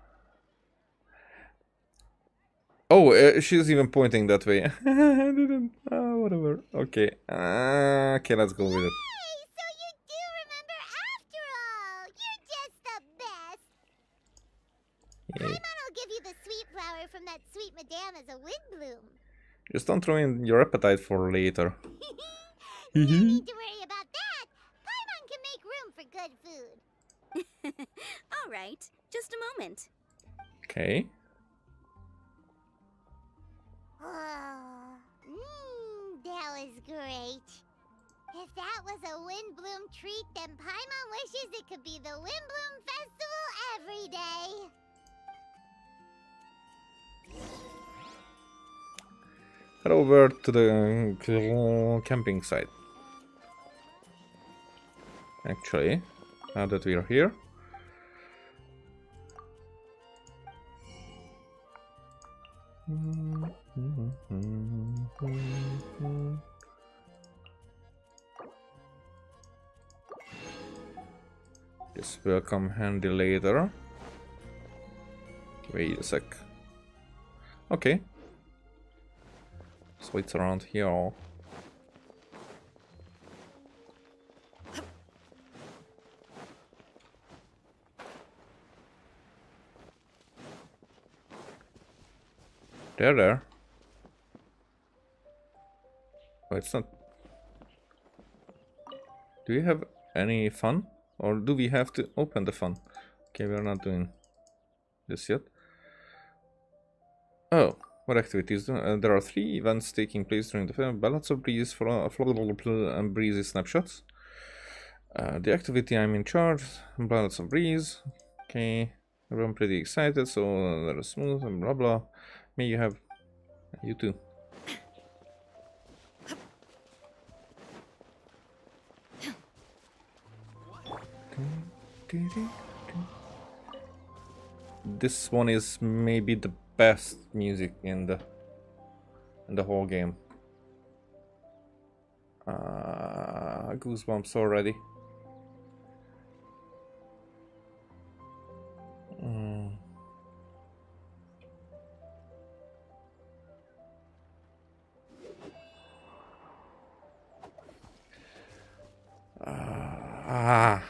Oh, she's even pointing that way. I didn't. Whatever. Okay. Okay, let's go with it. Hey, so you do remember after all. You're just the best. Yay. Paimon will give you the sweet flower from that sweet madame as a Windblume. Just don't ruin your appetite for later. No need to worry about that. Paimon can make room for good food. All right, just a moment. Okay. That was great. If that was a Windblume treat, then Paimon wishes it could be the Windblume Festival every day. Head over to the camping site. Actually, now that we are here. This will come handy later. Wait a sec. Okay. So it's around here. There. Oh, it's not. Do we have any fun? Or do we have to open the fun? Okay, we're not doing this yet. Oh, what activities? There are 3 events taking place during the film. Ballads of Breeze, and Breezy Snapshots. The activity I'm in charge, Ballads of Breeze. Okay, everyone pretty excited, so they're smooth and blah blah. May you have... You too. This one is maybe the best music in the whole game. Goosebumps already.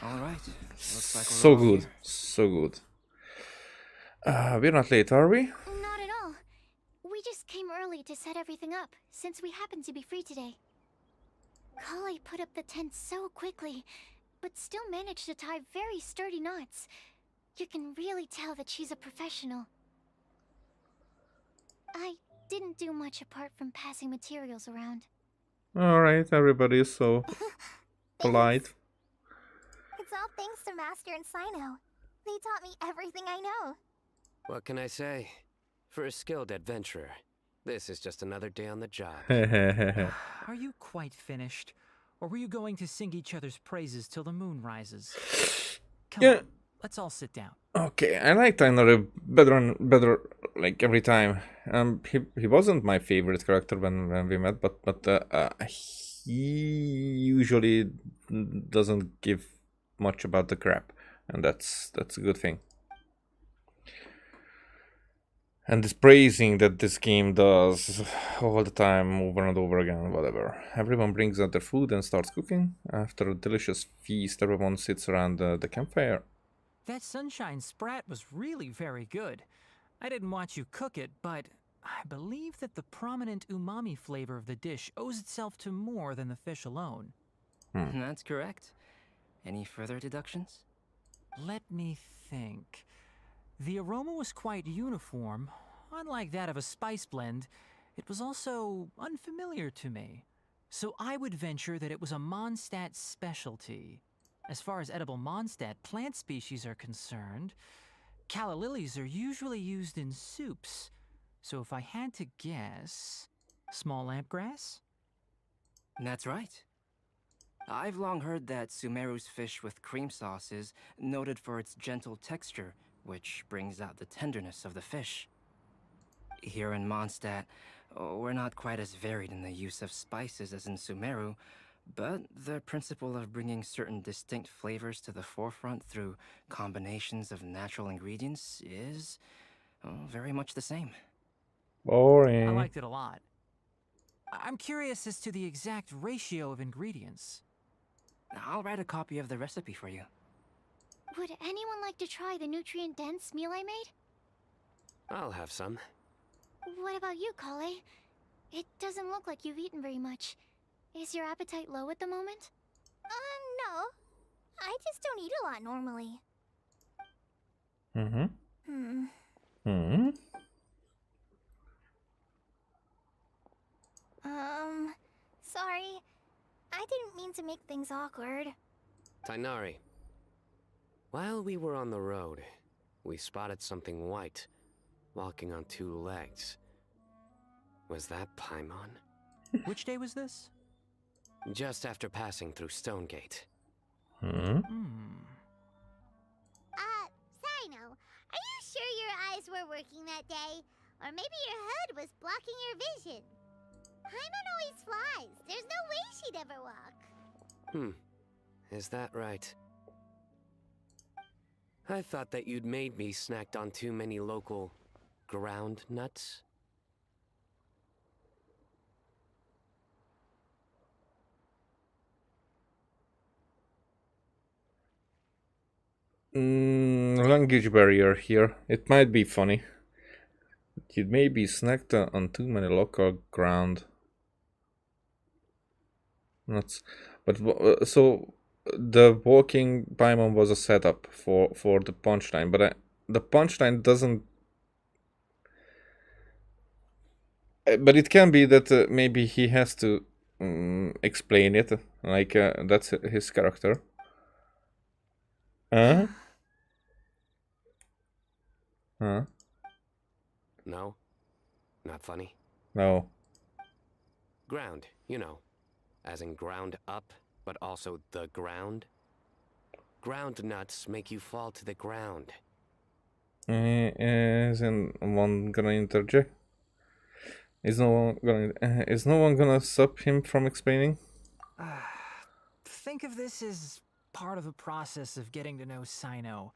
All right. Looks like we're So all good, here. so good. We're not late, are we? Not at all. We just came early to set everything up, since we happen to be free today. Kale put up the tent so quickly, but still managed to tie very sturdy knots. You can really tell that she's a professional. I didn't do much apart from passing materials around. Alright, everybody is so polite. It's all thanks to Master and Sino. They taught me everything I know. What can I say? For a skilled adventurer, this is just another day on the job. Are you quite finished? Or were you going to sing each other's praises till the moon rises? Come Yeah. on, let's all sit down. Okay, I like Tyler better and better, like every time. He wasn't my favorite character when we met, but he usually doesn't give much about the crap, and that's a good thing. And this praising that this game does all the time, over and over again, whatever. Everyone brings out their food and starts cooking. After a delicious feast, everyone sits around the campfire. That sunshine sprat was really very good. I didn't watch you cook it, but I believe that the prominent umami flavor of the dish owes itself to more than the fish alone. That's correct. Any further deductions? Let me think. The aroma was quite uniform. Unlike that of a spice blend, it was also unfamiliar to me. So I would venture that it was a Mondstadt specialty. As far as edible Mondstadt plant species are concerned, calla lilies are usually used in soups. So if I had to guess, small lampgrass? That's right. I've long heard that Sumeru's fish with cream sauce is noted for its gentle texture, which brings out the tenderness of the fish. Here in Mondstadt, we're not quite as varied in the use of spices as in Sumeru, but the principle of bringing certain distinct flavors to the forefront through combinations of natural ingredients is very much the same. Boring. I liked it a lot. I'm curious as to the exact ratio of ingredients. I'll write a copy of the recipe for you. Would anyone like to try the nutrient-dense meal I made? I'll have some. What about you, Kale? It doesn't look like you've eaten very much. Is your appetite low at the moment? No. I just don't eat a lot normally. Sorry. I didn't mean to make things awkward. Tainari, while we were on the road, we spotted something white, walking on two legs. Was that Paimon? Which day was this? Just after passing through Stonegate. Sino, are you sure your eyes were working that day? Or maybe your hood was blocking your vision? Paimon always flies. There's no way she'd ever walk. Is that right? I thought that you'd made me snacked on too many local ground nuts. Language barrier here. It might be funny. You may be snacked on too many local ground nuts. But so the walking Paimon was a setup for the punchline, but the punchline doesn't. But it can be that maybe he has to explain it, like that's his character. Huh? No? Not funny? No. Ground, you know. As in ground up, but also the ground. Ground nuts make you fall to the ground. Isn't one gonna interject? Is no one gonna stop him from explaining? Think of this as part of the process of getting to know Sino.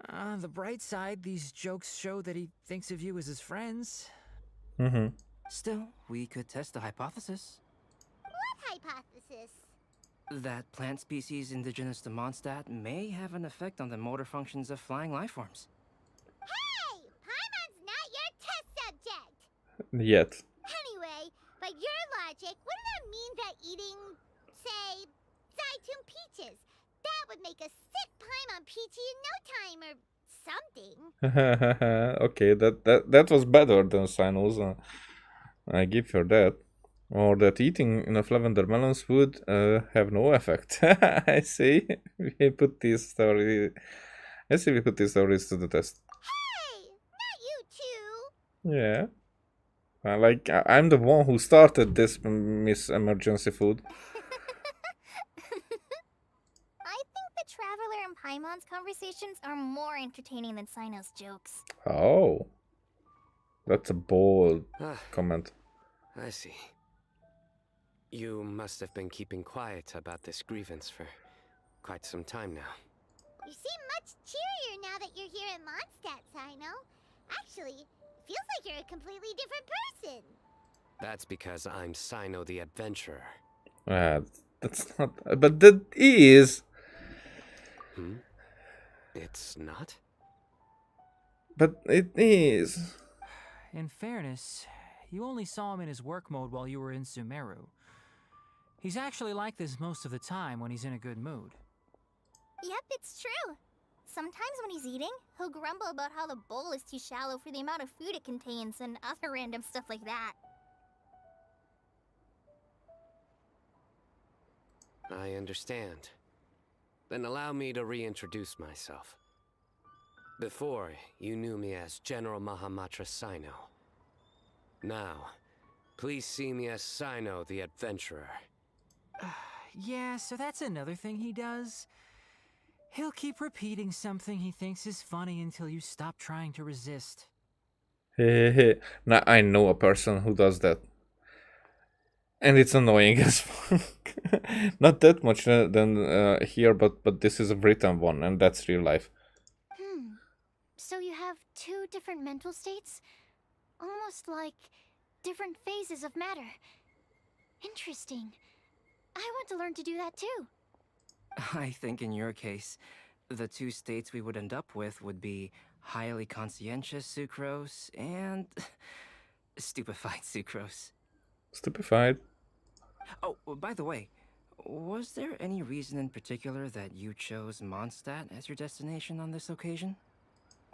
On the bright side, these jokes show that he thinks of you as his friends. Still, we could test the hypothesis. What hypothesis? That plant species indigenous to Mondstadt may have an effect on the motor functions of flying life forms. Hey! Paimon's not your test subject! Yet. Anyway, by your logic, wouldn't that mean that eating, say, Zaitun peaches, that would make a sick Paimon peachy in no time or something? Okay, that was better than Sino's. I give her that. Or that eating enough lavender melons would have no effect. I see. We put these stories. I see. We put these stories to the test. Hey, not you two. Yeah. Like I'm the one who started this Miss Emergency Food. I think the Traveler and Paimon's conversations are more entertaining than Sino's jokes. Oh, that's a bold comment. I see. You must have been keeping quiet about this grievance for quite some time now. You seem much cheerier now that you're here in Mondstadt, Sino. Actually, it feels like you're a completely different person. That's because I'm Sino the Adventurer. That's not. But that is. It's not? But it is. In fairness, you only saw him in his work mode while you were in Sumeru. He's actually like this most of the time when he's in a good mood. Yep, it's true. Sometimes when he's eating, he'll grumble about how the bowl is too shallow for the amount of food it contains and other random stuff like that. I understand. Then allow me to reintroduce myself. Before, you knew me as General Mahamatra Sino. Now, please see me as Sino the Adventurer. Yeah, so that's another thing he does. He'll keep repeating something he thinks is funny until you stop trying to resist. Now I know a person who does that. And it's annoying as fuck. Not that much than here, but this is a written one, and that's real life. So you have two different mental states? Almost like different phases of matter. Interesting. I want to learn to do that too. I think in your case, the two states we would end up with would be highly conscientious sucrose and stupefied, Sucrose. Stupefied. Oh, by the way, was there any reason in particular that you chose Mondstadt as your destination on this occasion?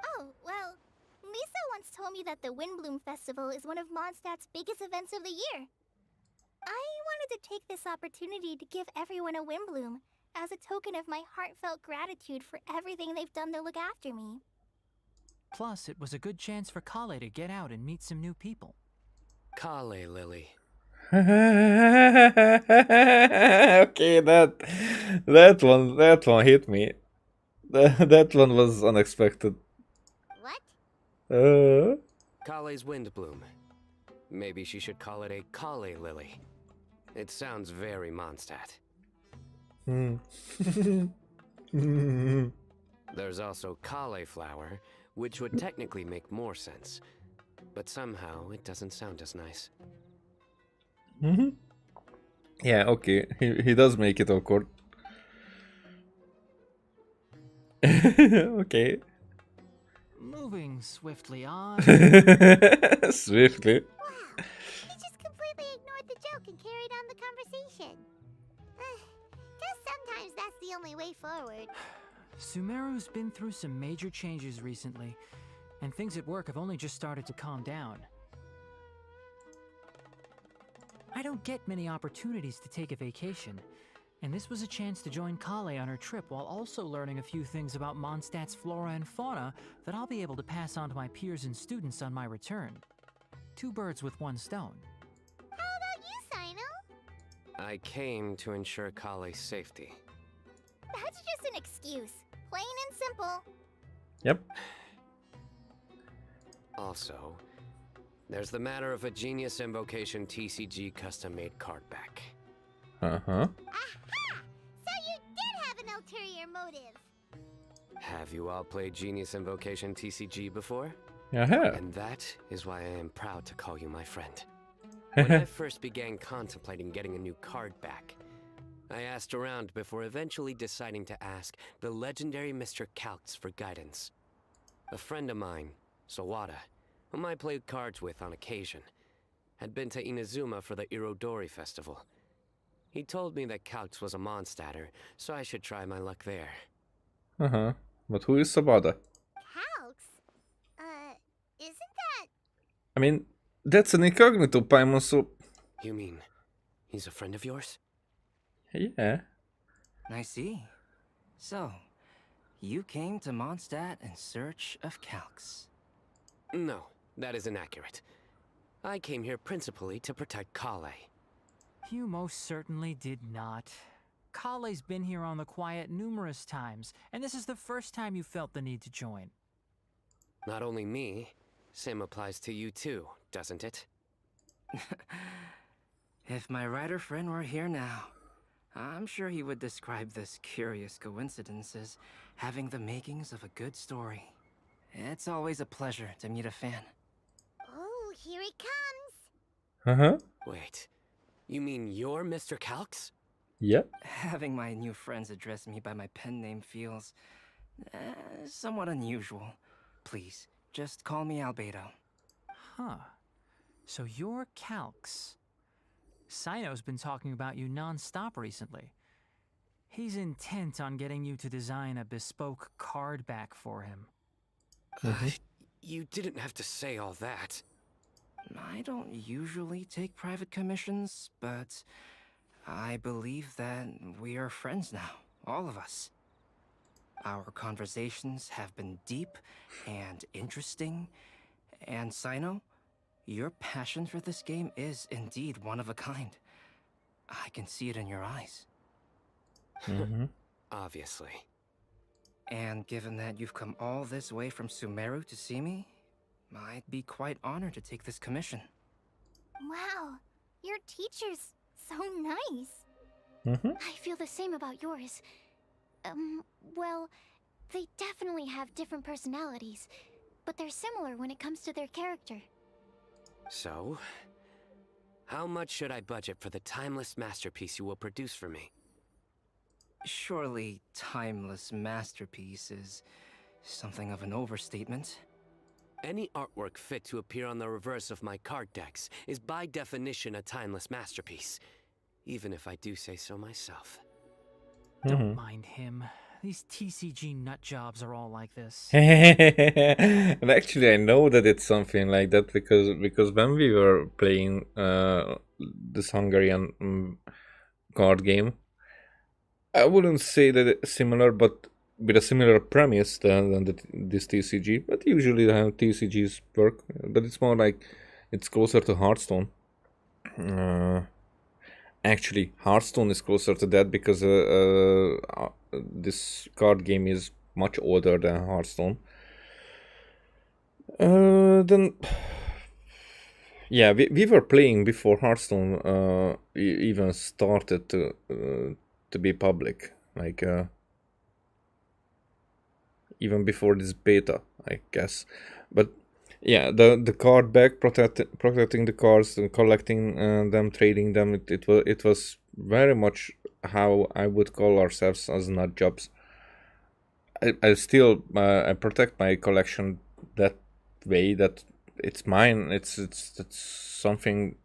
Oh, well, Lisa once told me that the Windblume Festival is one of Mondstadt's biggest events of the year. I wanted to take this opportunity to give everyone a Windblume as a token of my heartfelt gratitude for everything they've done to look after me. Plus, it was a good chance for Kale to get out and meet some new people. Kale, Lily. Okay, that one hit me. That one was unexpected. What? Kale's Windblume. Maybe she should call it a Kale Lily. It sounds very Mondstadt. There's also cauliflower, which would technically make more sense. But somehow, it doesn't sound as nice. Yeah, okay. He does make it awkward. Okay. Moving swiftly on. Swiftly. Wow, he just completely ignored the joke and carried on the conversation. Guess sometimes that's the only way forward. Sumeru's been through some major changes recently, and things at work have only just started to calm down. I don't get many opportunities to take a vacation, and this was a chance to join Kale on her trip while also learning a few things about Mondstadt's flora and fauna that I'll be able to pass on to my peers and students on my return. 2 birds with 1 stone. How about you, Sino? I came to ensure Kale's safety. That's just an excuse. Plain and simple. Yep. Also, there's the matter of a Genius Invocation TCG custom-made card back. Uh-huh. Aha! So you did have an ulterior motive. Have you all played Genius Invocation TCG before? Yeah. And that is why I am proud to call you my friend. When I first began contemplating getting a new card back, I asked around before eventually deciding to ask the legendary Mr. Calx for guidance. A friend of mine, Sawada, whom I played cards with on occasion, had been to Inazuma for the Irodori Festival. He told me that Calx was a Mondstadter, so I should try my luck there. Uh-huh. But who is Sabada? Calx? Isn't that... I mean, that's an incognito Paimon, so... You mean, he's a friend of yours? Yeah. I see. So, you came to Mondstadt in search of Calx. No, that is inaccurate. I came here principally to protect Kale. You most certainly did not. Kale's been here on the quiet numerous times, and this is the first time you felt the need to join. Not only me, same applies to you too, doesn't it? If my writer friend were here now, I'm sure he would describe this curious coincidence as having the makings of a good story. It's always a pleasure to meet a fan. Oh, here it comes. Uh-huh. Wait, you mean you're Mr. Calx? Yep. Having my new friends address me by my pen name feels somewhat unusual. Please, just call me Albedo. Huh. So you're Calx. Sino's been talking about you non-stop recently. He's intent on getting you to design a bespoke card back for him. You didn't have to say all that. I don't usually take private commissions, but I believe that we are friends now, all of us. Our conversations have been deep and interesting, and Sino, your passion for this game is indeed one of a kind. I can see it in your eyes. Obviously. And given that you've come all this way from Sumeru to see me, I'd be quite honored to take this commission. Wow, your teacher's so nice. I feel the same about yours. Well, they definitely have different personalities, but they're similar when it comes to their character. So, how much should I budget for the timeless masterpiece you will produce for me? Surely, timeless masterpiece is something of an overstatement. Any artwork fit to appear on the reverse of my card decks is by definition a timeless masterpiece, even if I do say so myself. Don't mind him. These TCG nut jobs are all like this. And actually, I know that it's something like that because when we were playing this Hungarian card game, I wouldn't say that it's similar, but with a similar premise than this TCG. But usually how TCGs work, but it's more like it's closer to Hearthstone. Actually, Hearthstone is closer to that because this card game is much older than Hearthstone. Then, yeah, we were playing before Hearthstone even started to be public, like even before this beta, I guess. But yeah, the card back, protecting the cards and collecting them, trading them, it was very much how I would call ourselves as nut jobs. I still I protect my collection that way, that it's mine. It's something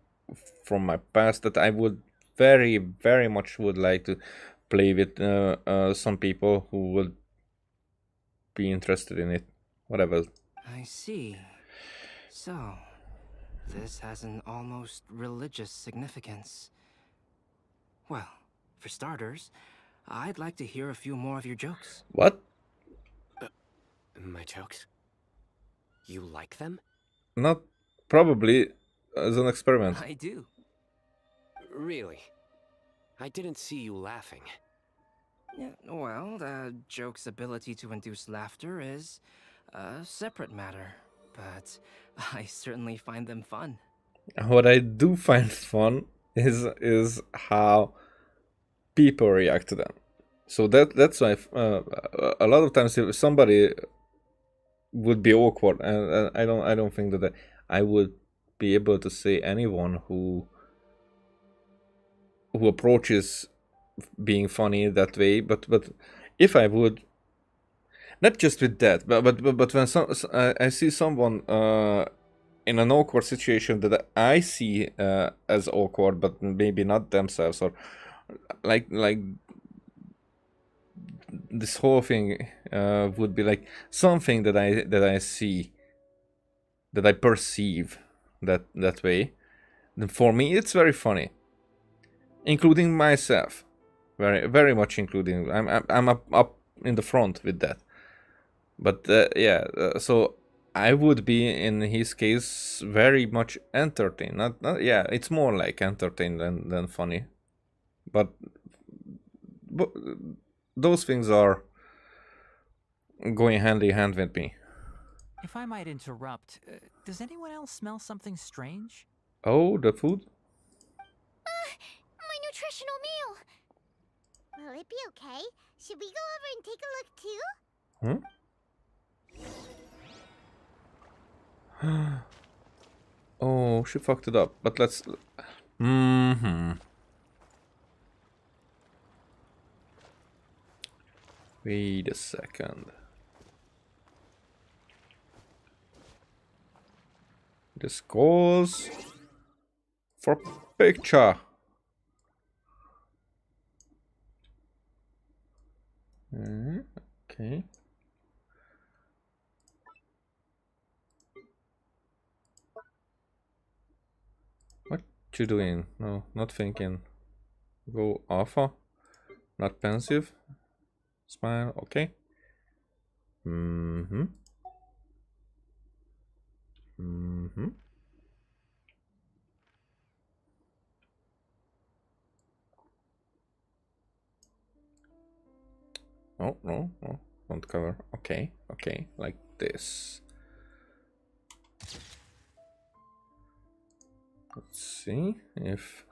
from my past that I would very much would like to play with some people who would be interested in it. Whatever. I see. So, this has an almost religious significance. Well, for starters, I'd like to hear a few more of your jokes. What? My jokes? You like them? Not probably as an experiment. I do. Really? I didn't see you laughing. Yeah, well, the joke's ability to induce laughter is a separate matter, but I certainly find them fun. What I do find fun is how people react to them. So that's why a lot of times if somebody would be awkward, and I don't think that I would be able to say anyone who approaches being funny that way, but if I would, not just with that, but when I see someone in an awkward situation that I see as awkward, but maybe not themselves, or like this whole thing would be like something that I see, that I perceive that way, then for me it's very funny, including myself. Very much including. I'm up in the front with that. But yeah, so I would be in his case very much entertained. Not yeah, it's more like entertained than funny. But those things are going hand in hand with me. If I might interrupt, does anyone else smell something strange? Oh, the food? My nutritional meal! Will it be okay? Should we go over and take a look too? Oh, she fucked it up. But let's. Wait a second. This calls for picture. Okay. What you doing? No, not thinking. Go alpha. Not pensive. Smile. Okay. Oh, no, don't cover. Okay, like this. Let's see if...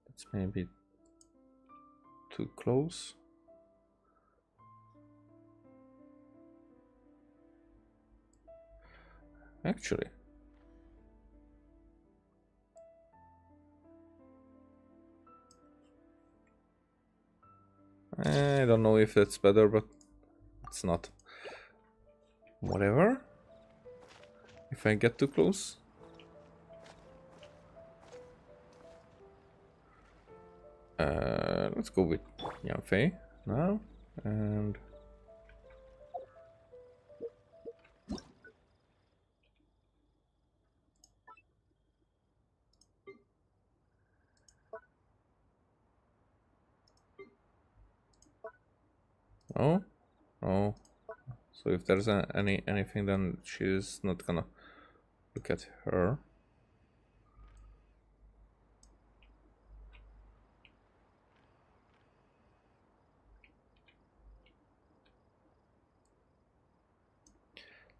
That's maybe too close. Actually... don't know if that's better, but it's not. Whatever. If I get too close. Let's go with Yanfei now, and oh, oh. So if there's anything, then she's not gonna look at her.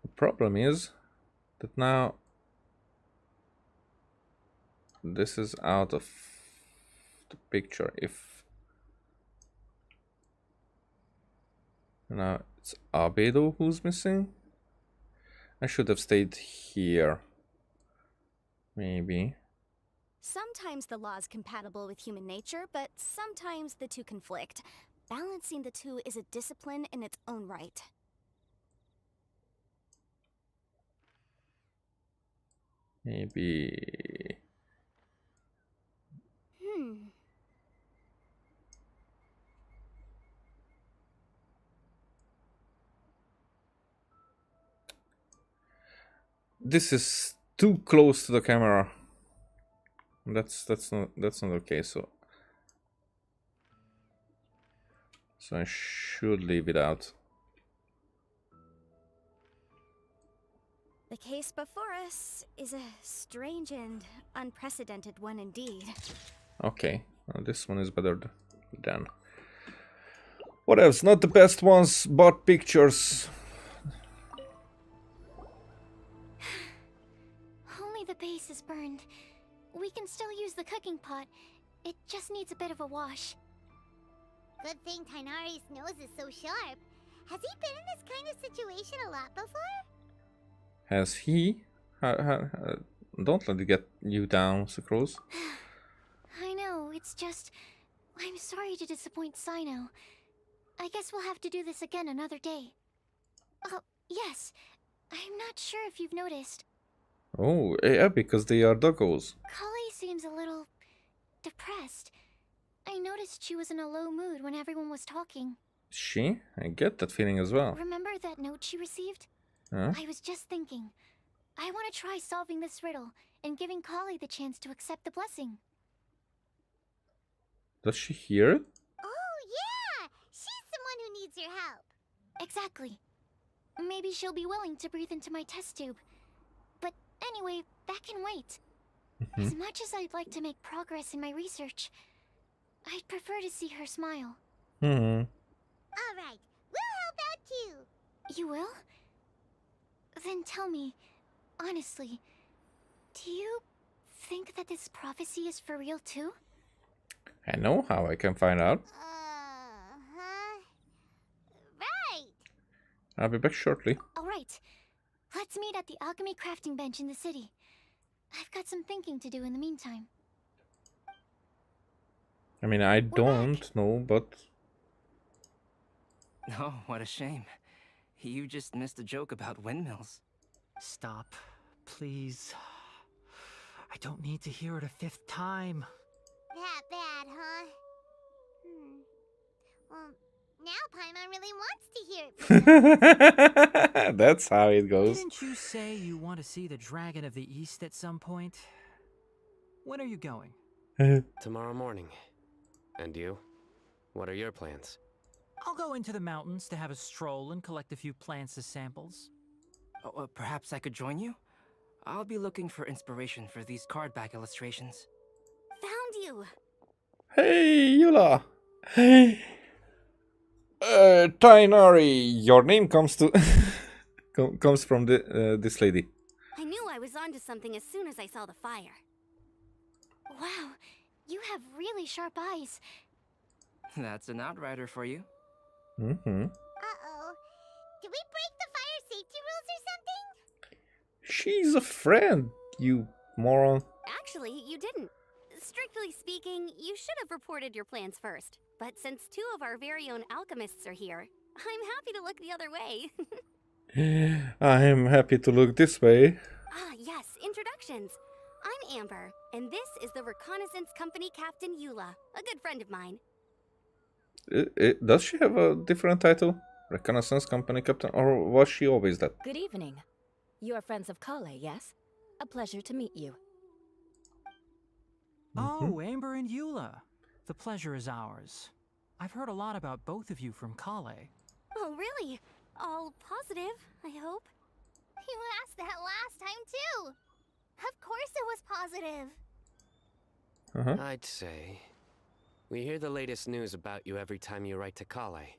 The problem is that now this is out of the picture. If now it's Albedo who's missing, I should have stayed here. Maybe. Sometimes the law's compatible with human nature, but sometimes the two conflict. Balancing the two is a discipline in its own right. Maybe. This is too close to the camera. That's not okay. So I should leave it out. The case before us is a strange and unprecedented one indeed. Okay, well, this one is better than. What else? Not the best ones, but pictures. Only the base is burned. We can still use the cooking pot. It just needs a bit of a wash. Good thing Tainari's nose is so sharp. Has he been in this kind of situation a lot before? Has he? Don't let it get you down, Sucrose. I know, it's just... I'm sorry to disappoint Sino. I guess we'll have to do this again another day. Oh, yes. I'm not sure if you've noticed. Oh, yeah, because they are doggos. Kali seems a little... depressed. I noticed she was in a low mood when everyone was talking. She? I get that feeling as well. Remember that note she received? Huh? I was just thinking. I want to try solving this riddle and giving Kali the chance to accept the blessing. Does she hear it? Oh, yeah! She's someone who needs your help. Exactly. Maybe she'll be willing to breathe into my test tube. But anyway, that can wait. As much as I'd like to make progress in my research, I'd prefer to see her smile. Hmm. All right, we'll help out too. You will? Then tell me, honestly, do you think that this prophecy is for real too? I know how I can find out. Right. I'll be back shortly. All right. Let's meet at the alchemy crafting bench in the city. I've got some thinking to do in the meantime. I mean, I don't know, but... Oh, what a shame. You just missed a joke about windmills. Stop, please. I don't need to hear it a fifth time. That bad, huh? Well, now Paimon really wants to hear it. That's how it goes. Didn't you say you want to see the Dragon of the East at some point? When are you going? Tomorrow morning. And you? What are your plans? I'll go into the mountains to have a stroll and collect a few plants as samples. Oh, perhaps I could join you? I'll be looking for inspiration for these card back illustrations. Found you! Hey, Yula! Hey! Tainari, your name comes to... comes from this lady. I knew I was onto something as soon as I saw the fire. Wow, you have really sharp eyes. That's an outrider for you. Mm-hmm. Uh-oh. Did we break the fire safety rules or something? She's a friend, you moron. Actually, you didn't. Strictly speaking, you should have reported your plans first. But since two of our very own alchemists are here, I'm happy to look the other way. I am happy to look this way. Ah, yes, introductions. I'm Amber, and this is the Reconnaissance Company Captain Eula, a good friend of mine. Does she have a different title? Reconnaissance Company Captain, or was she always that? Good evening. You are friends of Kale, yes? A pleasure to meet you. Oh, Amber and Eula. The pleasure is ours. I've heard a lot about both of you from Kale. Oh, really? All positive, I hope. You asked that last time, too. Of course it was positive. I'd say. We hear the latest news about you every time you write to Kale.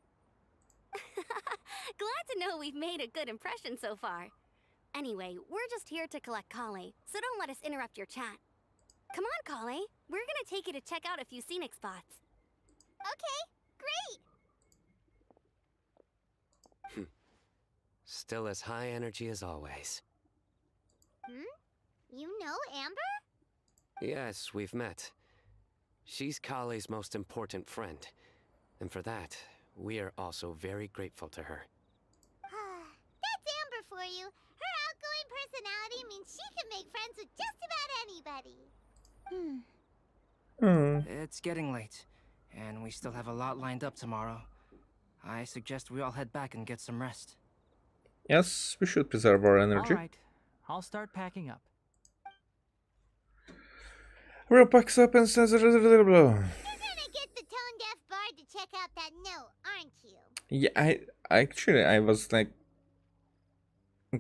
Glad to know we've made a good impression so far. Anyway, we're just here to collect Kale, so don't let us interrupt your chat. Come on, Kale. We're gonna take you to check out a few scenic spots. Okay, great. Still as high energy as always. You know Amber? Yes, we've met. She's Kale's most important friend. And for that, we are also very grateful to her. That's Amber for you. Her outgoing personality means she can make friends with just about anybody. It's getting late, and we still have a lot lined up tomorrow. I suggest we all head back and get some rest. Yes, we should preserve our energy. All right, I'll start packing up. Real packs up and says You're gonna get the tone-deaf bard to check out that note, aren't you? Yeah, I was like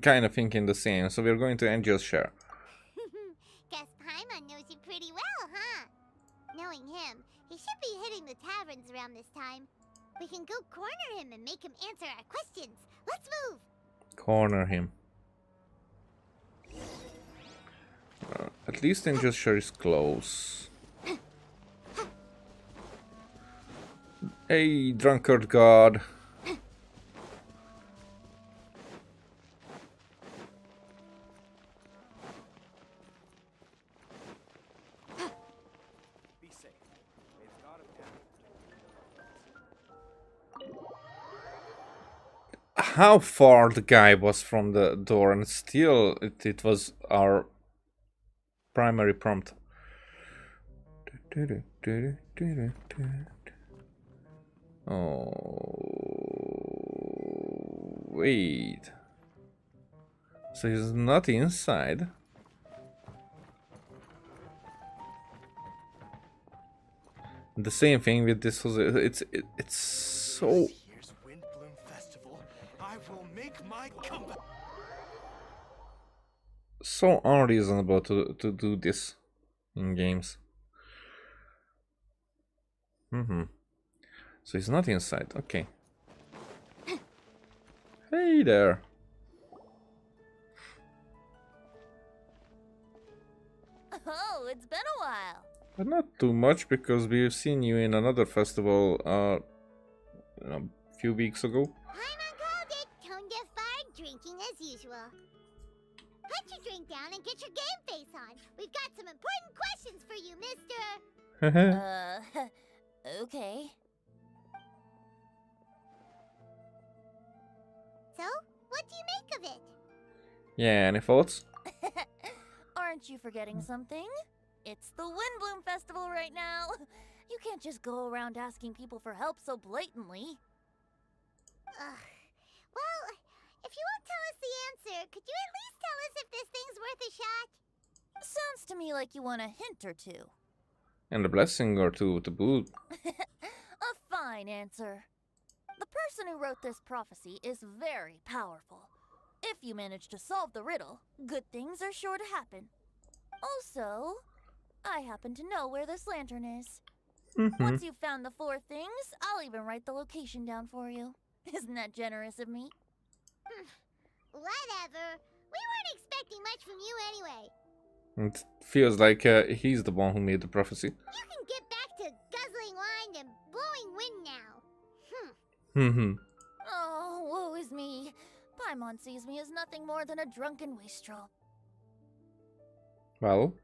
kind of thinking the same. So we're going to Angel's share. Guess Paimon knows you pretty well, huh? Knowing him, he should be hitting the taverns around this time. We can go corner him and make him answer our questions. Let's move! Corner him. At least Angel's share is close. Hey, drunkard god. Be safe. It's not a How far the guy was from the door, and still it was our primary prompt. Oh, wait. So he's not inside. The same thing with this. It's so. Here's Windblume Festival. I will make my comeback. So unreasonable to do this in games. So he's not inside. Okay. Hey there. Oh, it's been a while. But not too much, because we've seen you in another festival a few weeks ago. Paimon called it! Tone-deaf bard drinking as usual. Put your drink down and get your game face on. We've got some important questions for you, mister. Okay. So, what do you make of it? Yeah, any thoughts? Aren't you forgetting something? It's the Windblume Festival right now. You can't just go around asking people for help so blatantly. Well, if you won't tell us the answer, could you at least tell us if this thing's worth a shot? Sounds to me like you want a hint or two. And a blessing or two to boot. A fine answer. The person who wrote this prophecy is very powerful. If you manage to solve the riddle, good things are sure to happen. Also, I happen to know where this lantern is. Once you've found the 4 things, I'll even write the location down for you. Isn't that generous of me? Whatever. We weren't expecting much from you anyway. It feels like he's the one who made the prophecy. You can get back to guzzling wine and blowing wind now. Oh, woe is me. Paimon sees me as nothing more than a drunken wastrel. Well,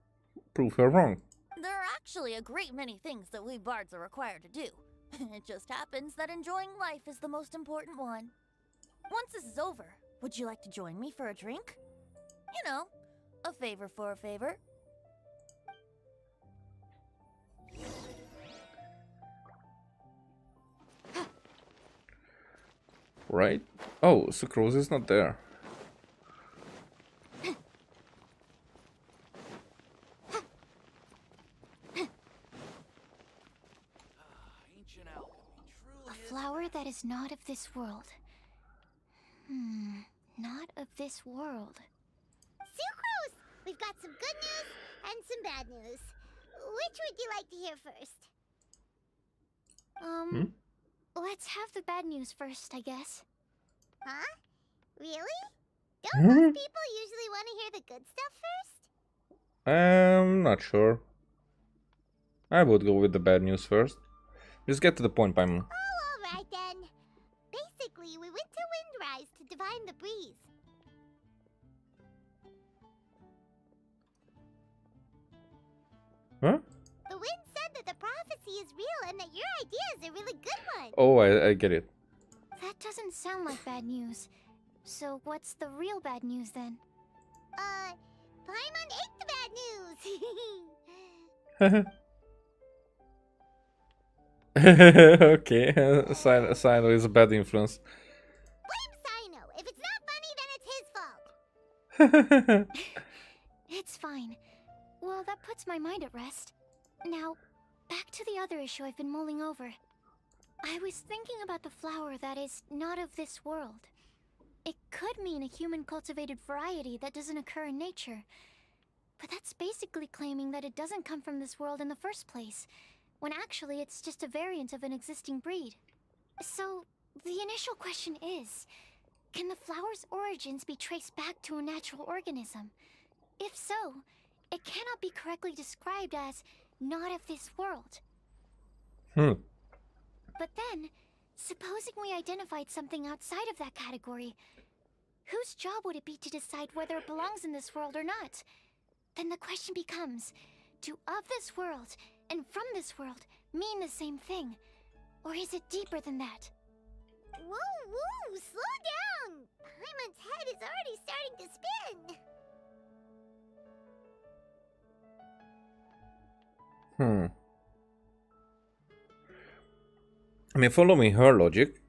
prove her wrong. There are actually a great many things that we bards are required to do. It just happens that enjoying life is the most important one. Once this is over, would you like to join me for a drink? You know, a favor for a favor. Right? Oh, Sucrose is not there. Ancient alchemy truly A is flower that is not of this world. Not of this world. Sucrose! We've got some good news and some bad news. Which would you like to hear first? Let's have the bad news first, I guess. Huh? Really? Don't most people usually want to hear the good stuff first? I'm not sure. I would go with the bad news first. Just get to the point, Paimon. Oh, alright then. Basically, we went to Windrise to divine the breeze. Huh? The wind said that the prophecy is real and that your idea is a really good one. Oh, I get it. That doesn't sound like bad news. So what's the real bad news then? Paimon ate the bad news. Okay, Sino is a bad influence. Blame Sino. If it's not funny, then it's his fault. It's fine. Well, that puts my mind at rest. Now, back to the other issue I've been mulling over. I was thinking about the flower that is not of this world. It could mean a human-cultivated variety that doesn't occur in nature. But that's basically claiming that it doesn't come from this world in the first place, when actually it's just a variant of an existing breed. So, the initial question is, can the flower's origins be traced back to a natural organism? If so, it cannot be correctly described as not of this world. But then, supposing we identified something outside of that category, whose job would it be to decide whether it belongs in this world or not? Then the question becomes, do of this world and from this world mean the same thing? Or is it deeper than that? Whoa, whoa, slow down! Paimon's head is already starting to spin. I mean, following her logic,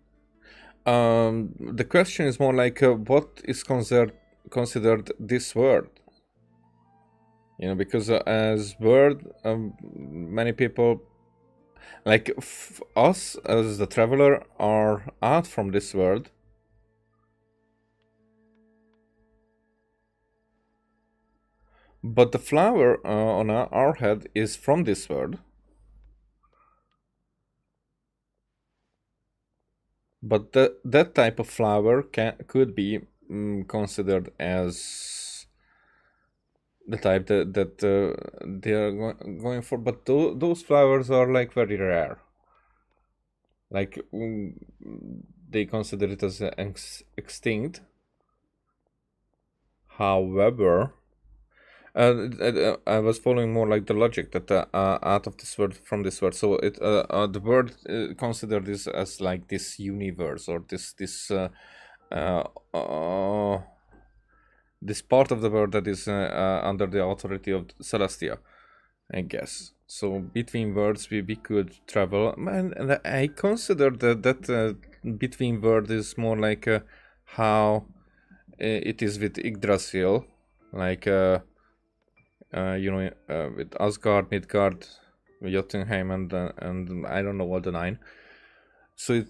the question is more like what is considered this word? You know, because as word, many people, like us as the traveler, are out from this world. But the flower on our head is from this world. But that type of flower could be considered as the type that they are going for. But those flowers are like very rare. Like they consider it as extinct. However, I was following more like the logic that out of this word, from this word. So it the word considered this as like this universe, or this part of the world that is under the authority of Celestia, I guess. So between worlds we could travel, and I consider that between world is more like how it is with Yggdrasil, like you know, with Asgard, Midgard, Jotunheim, and I don't know what the 9. So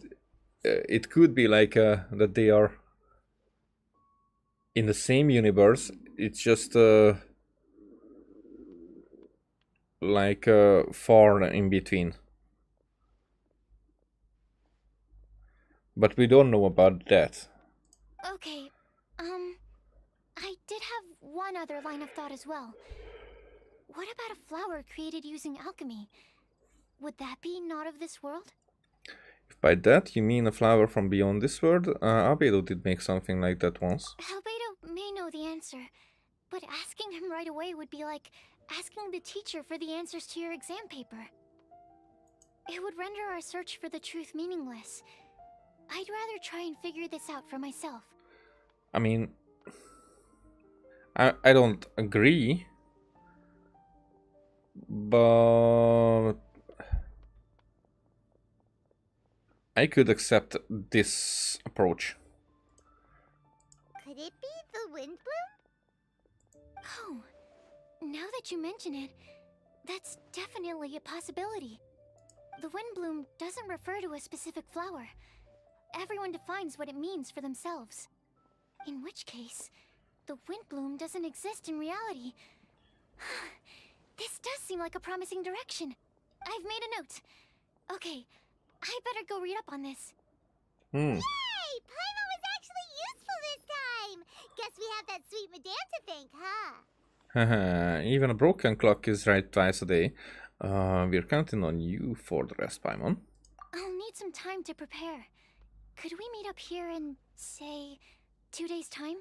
it could be like that they are in the same universe. It's just like far in between. But we don't know about that. Okay, I did have one other line of thought as well. What about a flower created using alchemy? Would that be not of this world? If by that you mean a flower from beyond this world, Albedo did make something like that once. Albedo may know the answer, but asking him right away would be like asking the teacher for the answers to your exam paper. It would render our search for the truth meaningless. I'd rather try and figure this out for myself. I mean, I don't agree, but I could accept this approach. Could it be the Windblume? Oh, now that you mention it, that's definitely a possibility. The Windblume doesn't refer to a specific flower. Everyone defines what it means for themselves. In which case, the Windblume doesn't exist in reality. This does seem like a promising direction. I've made a note. Okay, I better go read up on this. Hmm. Yay! Paimon was actually useful this time! Guess we have that sweet madame to thank, huh? Haha, even a broken clock is right twice a day. We're counting on you for the rest, Paimon. I'll need some time to prepare. Could we meet up here in, say, 2 days' time?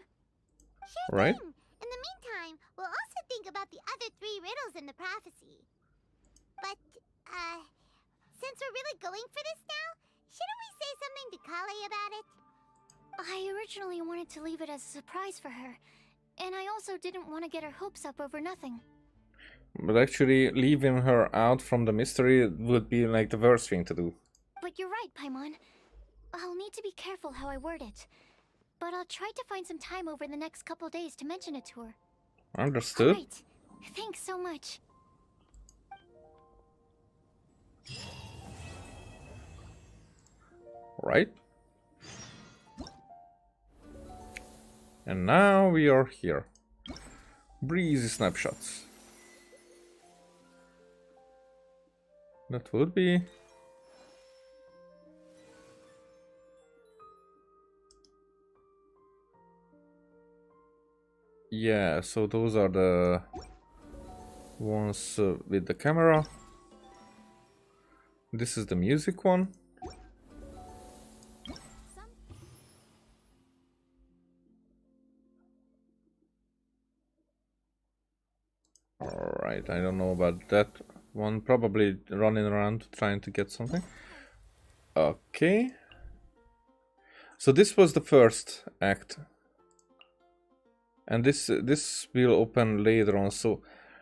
Sure Right. thing. In the meantime, we'll also think about the other 3 riddles in the prophecy. But, since we're really going for this now, shouldn't we say something to Kale about it? I originally wanted to leave it as a surprise for her, and I also didn't want to get her hopes up over nothing. But actually, leaving her out from the mystery would be like the worst thing to do. But you're right, Paimon. I'll need to be careful how I word it. But I'll try to find some time over the next couple days to mention it to her. Understood. Right. Thanks so much. Right. And now we are here. Breezy snapshots. That would be... Yeah, so those are the ones with the camera. This is the music one. Alright, I don't know about that one. Probably running around trying to get something. Okay. So this was the first act. And this will open later on. So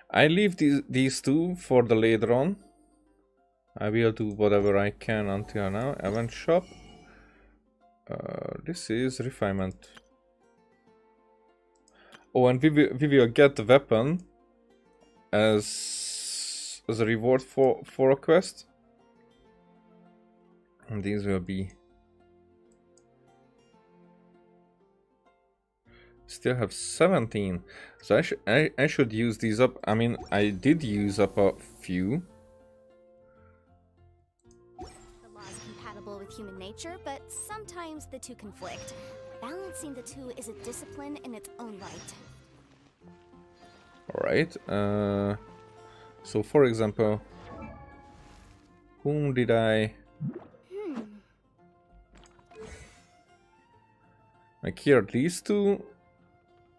I leave these two for the later on. I will do whatever I can until now. Event shop. This is refinement. Oh, and we will get the weapon as a reward for a quest. And these will be... Still have 17. So I should use these up. I mean, I did use up a few. The law is compatible with human nature, but sometimes the two conflict. Balancing the two is a discipline in its own right. Alright. So for example, whom did I... Like here, these two...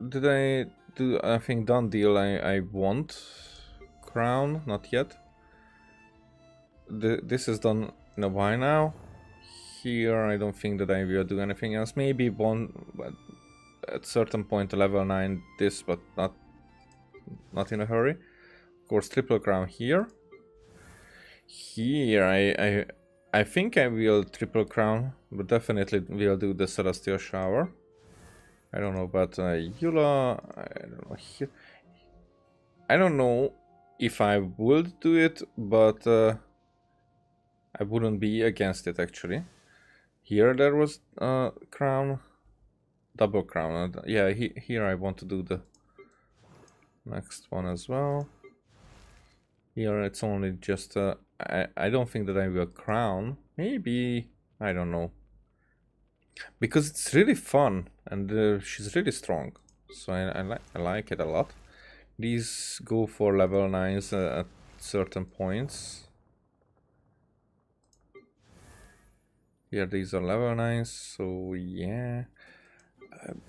Did I do, I think done deal, I want crown, not yet. This is done in a while now. Here I don't think that I will do anything else. Maybe one at certain point level 9 this, but not in a hurry. Of course, triple crown here. Here I think I will triple crown, but definitely will do the celestial shower. I don't know about Eula. I don't know here. I don't know if I would do it, but I wouldn't be against it actually. Here there was crown, double crown. Yeah, here I want to do the next one as well. Here it's only just I don't think that I will crown. Maybe, I don't know. Because it's really fun and she's really strong, so I like it a lot. These go for level 9s at certain points. Here these are level 9s, so yeah.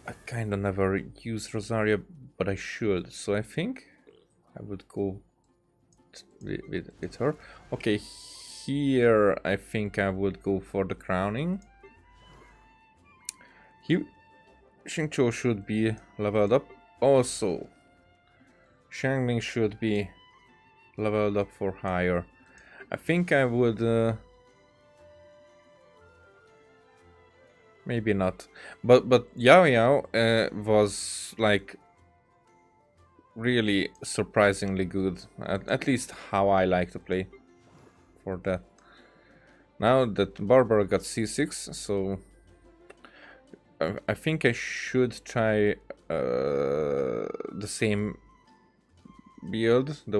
I kind of never use Rosaria, but I should, so I think I would go with her. Okay, here I think I would go for the crowning. Xingqiu should be leveled up. Also, Xiangling should be leveled up for higher. I think I would... maybe not. But Yao Yao was like really surprisingly good. At least how I like to play for that. Now that Barbara got C6, so I think I should try the same build, the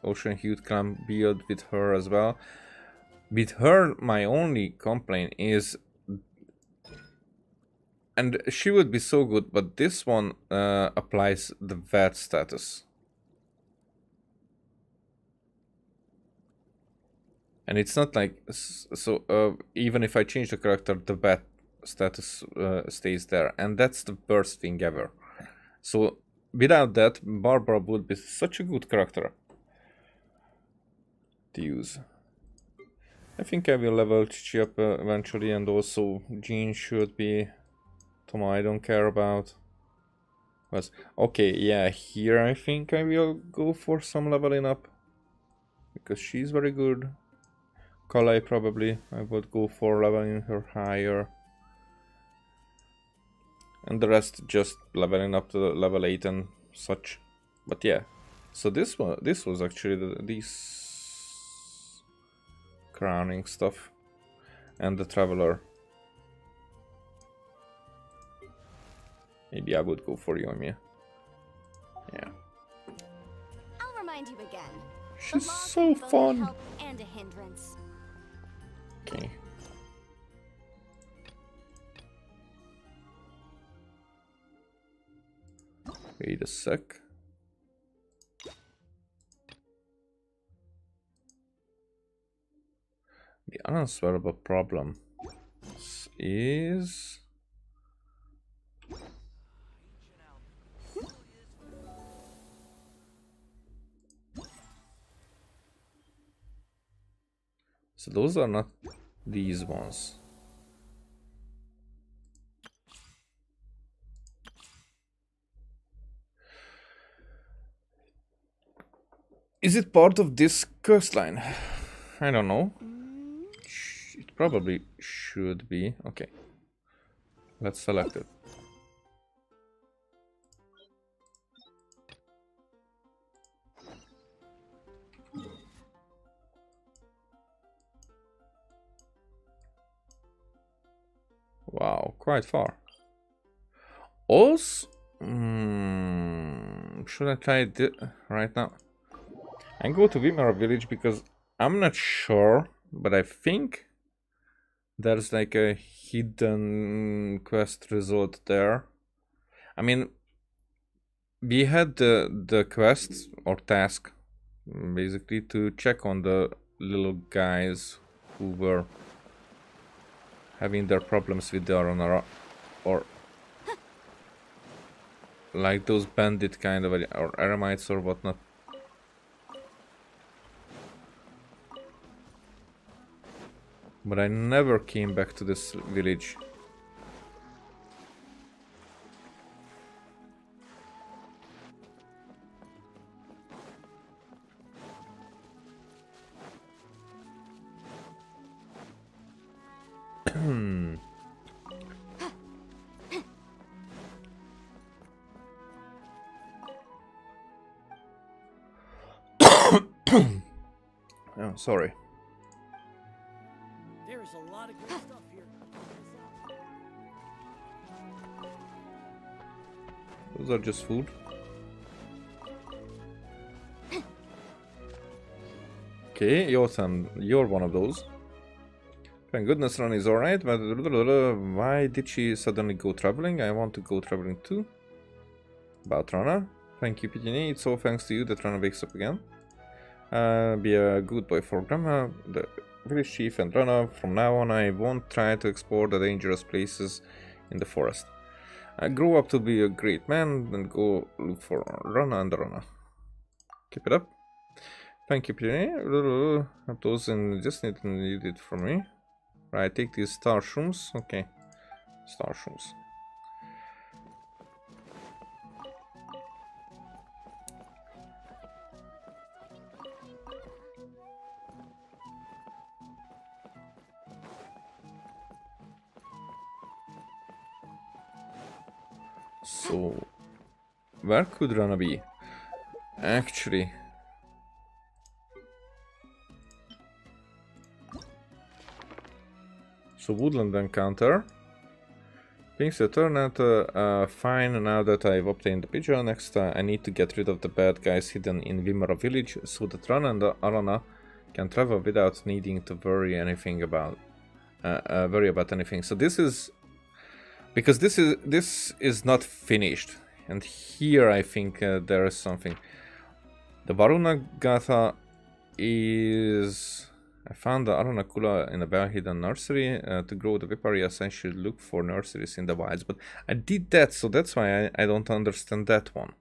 Ocean Hued Clam build with her as well. With her, my only complaint is, and she would be so good, but this one applies the VAT status. And it's not like, so even if I change the character, the VAT status stays there. And that's the worst thing ever. So without that, Barbara would be such a good character to use. I think I will level Chichi up eventually, and also Jean should be... Toma, I don't care about. Was okay, yeah, here I think I will go for some leveling up. Because she's very good. Kalei probably, I would go for leveling her higher. And the rest just leveling up to level 8 and such. But yeah, so this was actually these crowning stuff. And the Traveler. Maybe I would go for Yoimiya. Yeah. I'll remind you again. She's so fun. And a hindrance. Okay. Wait a sec. The unanswerable problem is... So those are not these ones. Is it part of this coastline? I don't know. It probably should be. Okay. Let's select it. Wow, quite far. Also, should I try it right now? And go to Vimera village because I'm not sure, but I think there's like a hidden quest result there. I mean, we had the quest or task basically to check on the little guys who were having their problems with the Aronara, or like those bandit kind of, or Eremites or whatnot. But I never came back to this village. Oh, sorry. There is a lot of great stuff here. Those are just food. Okay, your turn. You're one of those. Thank goodness Run is alright, but why did she suddenly go traveling? I want to go traveling too. About Rana. Thank you, Pithew. It's all thanks to you that Rana wakes up again. Be a good boy for Grandma, the village chief, and Rana. From now on, I won't try to explore the dangerous places in the forest. I grow up to be a great man and go look for Rana and Rana. Keep it up. Thank you, Pithew. Those in just need it for me. Right, take these star shrooms. Okay, star shrooms. So, where could Rana be? Actually, so woodland encounter. Things turn out fine now that I've obtained the pigeon. Next, I need to get rid of the bad guys hidden in Vimara village, so that Rana and Arana can travel without needing to worry anything about anything. So this is because this is not finished, and here I think there is something. The Varuna Gatha is. I found the Arunacula in a well-hidden nursery. To grow the Viparias, I should look for nurseries in the wilds. But I did that, so that's why I don't understand that one.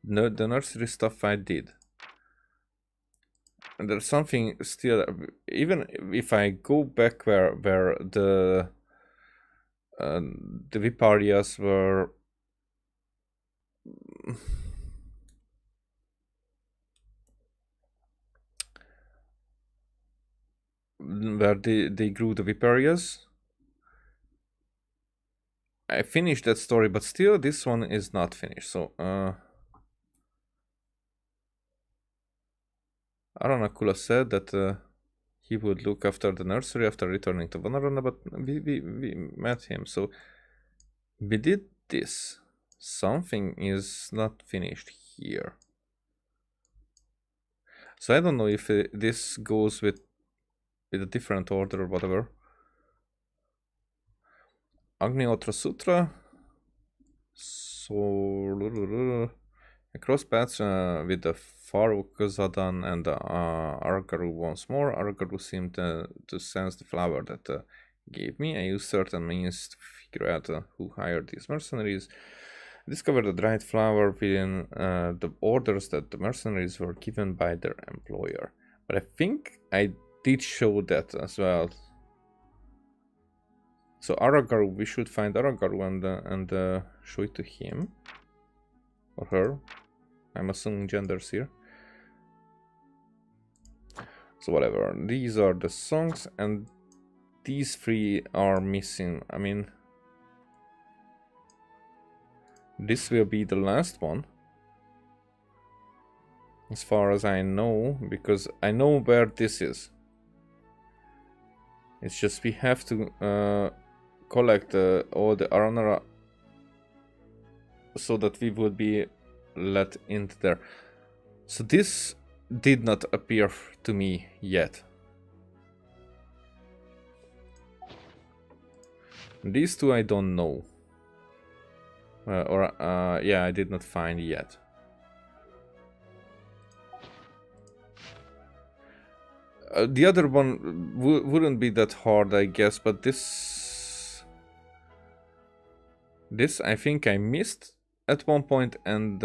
No, the nursery stuff I did. And there's something still, even if I go back where the Viparias were... where they grew the Viparias. I finished that story, but still this one is not finished. So Aranakula said that he would look after the nursery after returning to Vanarana, but we met him, so we did this. Something is not finished here. So I don't know if this goes with a different order or whatever. Agnihotra Sutra. So across paths with the Farukazadan and the Argaru once more. Argaru seemed to sense the flower that gave me. I used certain means to figure out who hired these mercenaries. I discovered the dried flower within the orders that the mercenaries were given by their employer. But I think I did show that as well. So Aragaru, we should find Aragaru and show it to him or her. I'm assuming genders here. So whatever. These are the songs, and these three are missing. I mean, this will be the last one, as far as I know, because I know where this is. It's just we have to collect all the Aranara so that we would be let into there. So this did not appear to me yet. These two I don't know. Yeah, I did not find yet. The other one wouldn't be that hard, I guess, but this I think I missed at one point, and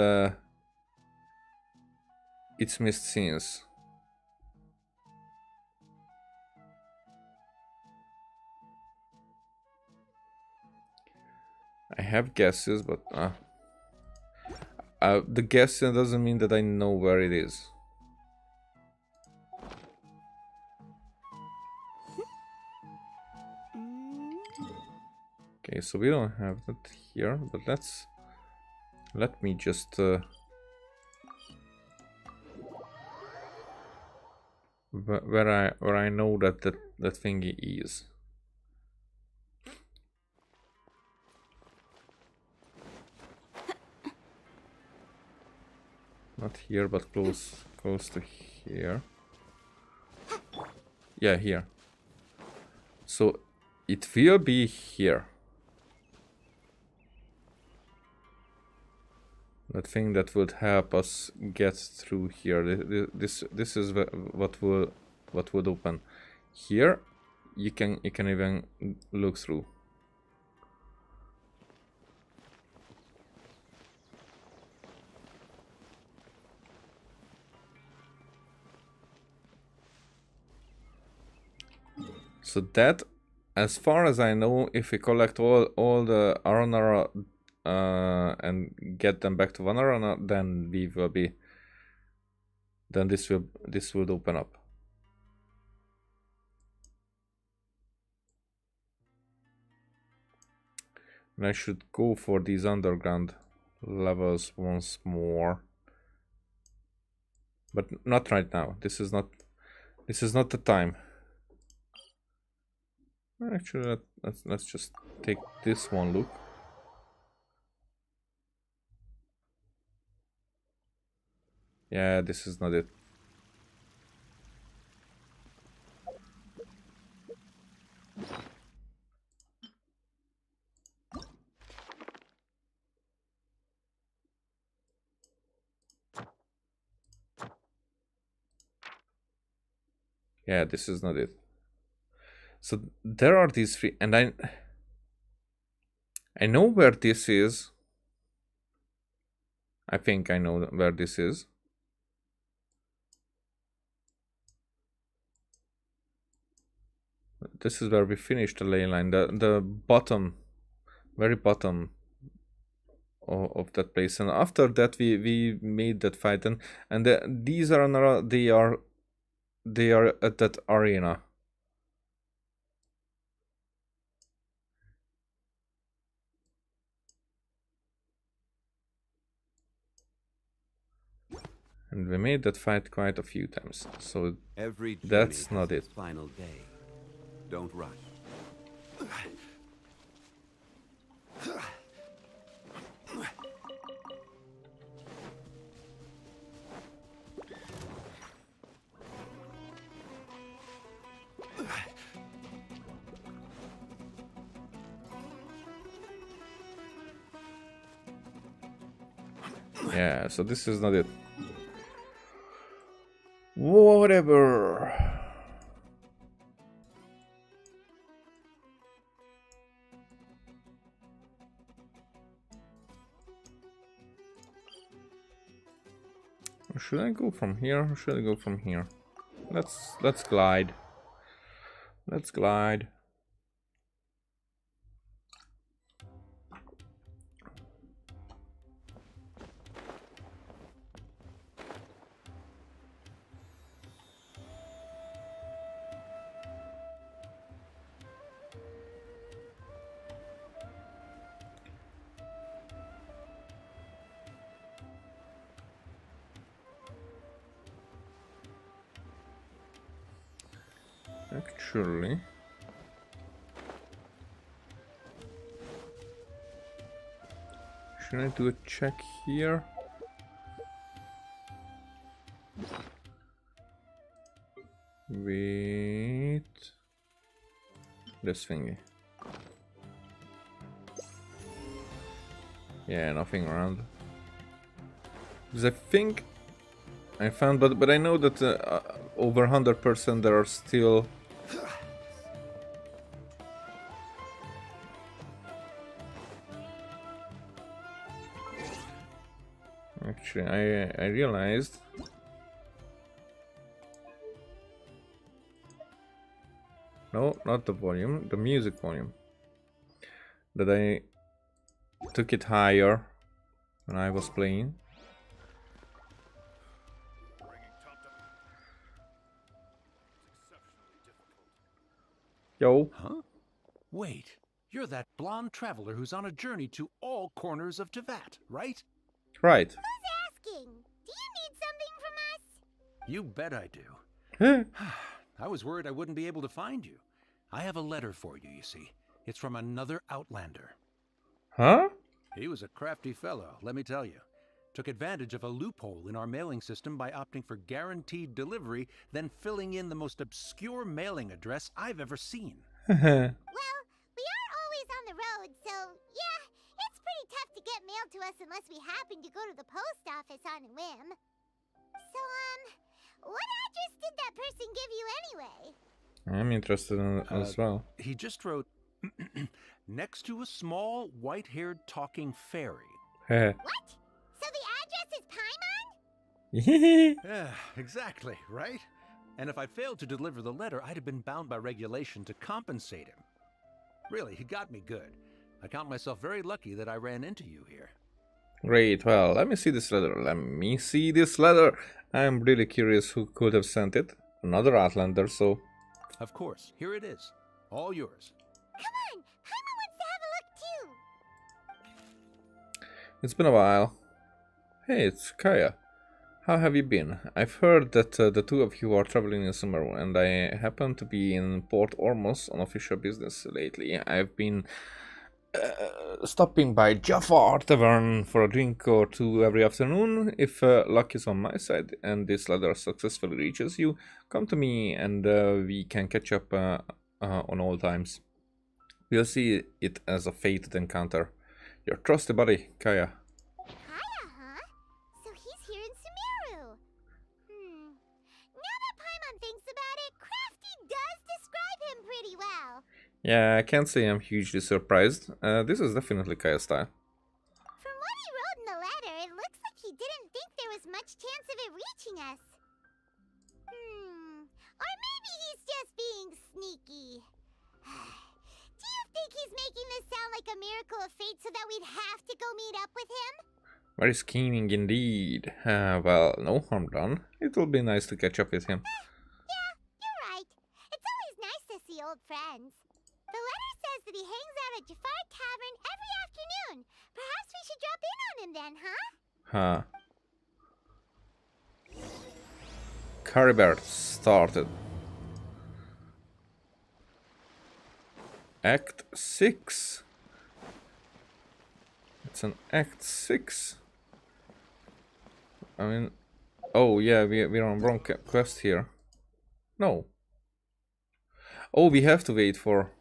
it's missed since. I have guesses, but the guess doesn't mean that I know where it is. Okay, so we don't have that here, but let me just where I know that thingy is. Not here, but close to here. Yeah, here. So it will be here. The thing that would help us get through here. This is what would open. Here you can even look through. So that, as far as I know, if we collect all the Aranara and get them back to Vanarana, then we will be. Then this would open up. And I should go for these underground levels once more. But not right now. This is not the time. Actually, let's just take this one look. Yeah, this is not it. Yeah, this is not it. So there are these three, and I know where this is. I think I know where this is. This is where we finished the ley line, the bottom, very bottom of that place, and after that we made that fight, and these are another, they are at that arena. And we made that fight quite a few times, so that's not it. Final day. Don't rush. Yeah, so this is not it. Whatever. Should I go from here or should I go from here? Let's glide. Let's glide. Actually, should I do a check here? Wait, this thingy. Yeah, nothing around. Because I think I found, but I know that over 100% there are still. Actually, I realized no, not the volume, the music volume, that I took it higher when I was playing. Yo. Huh? Wait, you're that blonde traveler who's on a journey to all corners of Tevat, right? Right. Who's asking? Do you need something from us? You bet I do. I was worried I wouldn't be able to find you. I have a letter for you, you see. It's from another Outlander. Huh? He was a crafty fellow, let me tell you. Took advantage of a loophole in our mailing system by opting for guaranteed delivery, then filling in the most obscure mailing address I've ever seen. Well, we are always on the road, so yeah, it's pretty tough to get mail to us unless we happen to go to the post office on a whim. So, what address did that person give you anyway? I'm interested in it as well. He just wrote, next to a small, white-haired talking fairy. What? So the address is Paimon? Yeah, exactly, right? And if I failed to deliver the letter, I'd have been bound by regulation to compensate him. Really, he got me good. I count myself very lucky that I ran into you here. Great, well, let me see this letter. Let me see this letter. I'm really curious who could have sent it. Another Outlander, so... Of course, here it is. All yours. Come on, Paimon wants to have a look too. It's been a while. Hey, it's Kaya. How have you been? I've heard that the two of you are traveling in summer, and I happen to be in Port Ormuz on official business lately. I've been stopping by Jafar Tavern for a drink or two every afternoon. If luck is on my side and this letter successfully reaches you, come to me and we can catch up on all times. We'll see it as a fated encounter. Your trusty buddy, Kaya. Kaya, huh? So he's here in Sumeru. Now that Paimon thinks about it, Crafty does describe him pretty well. Yeah, I can't say I'm hugely surprised. This is definitely Kaya's style. From what he wrote in the letter, it looks like he didn't think there was much chance of it reaching us. Or maybe he's just being sneaky. Do you think he's making this sound like a miracle of fate so that we'd have to go meet up with him? Very scheming indeed. Well, no harm done. It will be nice to catch up with him. Yeah, you're right. It's always nice to see old friends. The letter says that he hangs out at Jafar Tavern every afternoon. Perhaps we should drop in on him then, huh? Caribert started. Act 6. It's an Act 6. I mean... Oh yeah, we're on wrong quest here. No. Oh, we have to wait for...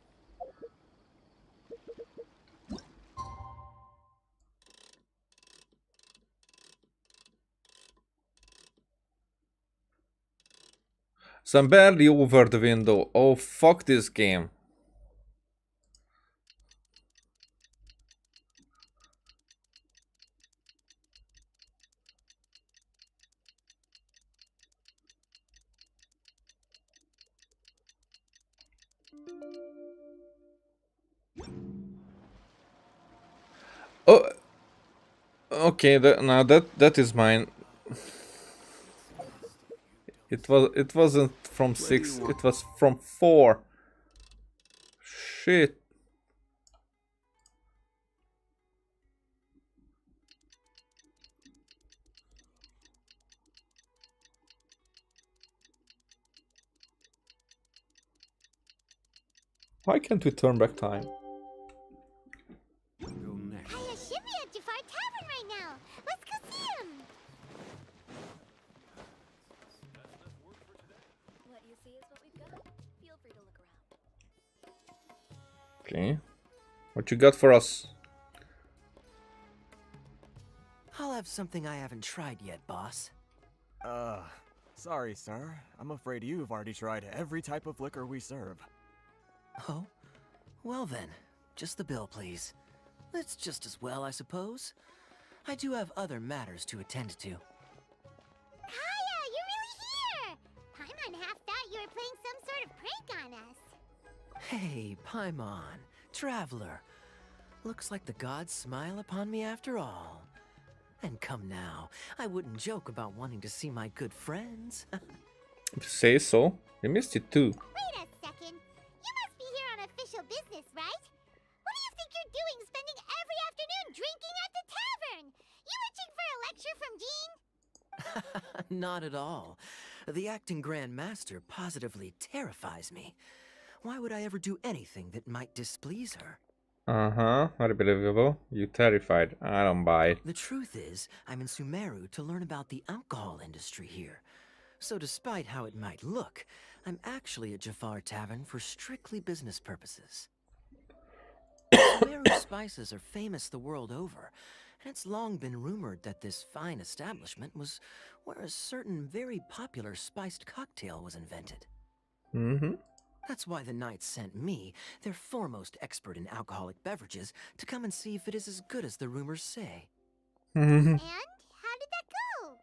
So I'm barely over the window. Oh, fuck this game. Oh, okay. Now that is mine. It wasn't from 6. It was from 4. Shit. Why can't we turn back time? Kaya should be at Jafar Tavern right now. Let's go see him. What you see is what we've got. Feel free to look around. Okay. What you got for us? I'll have something I haven't tried yet, boss. Sorry, sir. I'm afraid you've already tried every type of liquor we serve. Oh? Well then, just the bill, please. That's just as well, I suppose. I do have other matters to attend to. Kaya, you're really here! Paimon half thought you were playing some sort of prank on us. Hey, Paimon, traveler. Looks like the gods smile upon me after all. And come now, I wouldn't joke about wanting to see my good friends. If you say so. We missed it too. Wait a second. You must be here on official business, right? What do you think you're doing spending every afternoon drinking at the tavern? You itching for a lecture from Jean? Not at all. The acting Grand Master positively terrifies me. Why would I ever do anything that might displease her? Uh-huh, very believable. You terrified. I don't buy it. The truth is, I'm in Sumeru to learn about the alcohol industry here. So despite how it might look, I'm actually at Jafar Tavern for strictly business purposes. Sumeru spices are famous the world over, and it's long been rumored that this fine establishment was where a certain very popular spiced cocktail was invented. Mm-hmm. That's why the Knights sent me, their foremost expert in alcoholic beverages, to come and see if it is as good as the rumors say. Mm-hmm. And how did that go?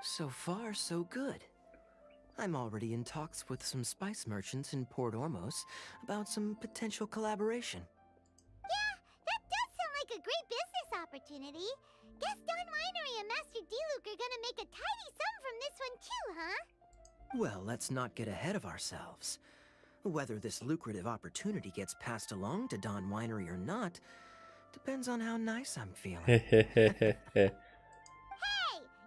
So far, so good. I'm already in talks with some spice merchants in Port Ormos about some potential collaboration. Yeah, that does sound like a great business opportunity. Guess Don Winery and Master D-Luke are gonna make a tidy sum from this one too, huh? Well, let's not get ahead of ourselves. Whether this lucrative opportunity gets passed along to Don Winery or not depends on how nice I'm feeling. Hey,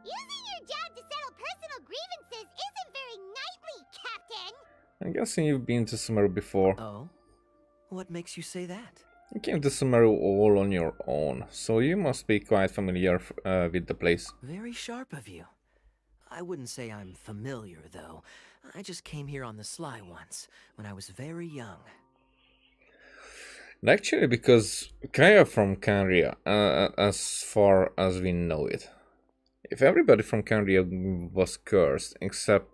using your job to settle personal grievances isn't very knightly, Captain! I'm guessing you've been to Sumeru before. Oh? What makes you say that? You came to Sumeru all on your own, so you must be quite familiar with the place. Very sharp of you. I wouldn't say I'm familiar, though. I just came here on the sly once, when I was very young. Actually, because Kaya from Canria, as far as we know it. If everybody from Canria was cursed, except,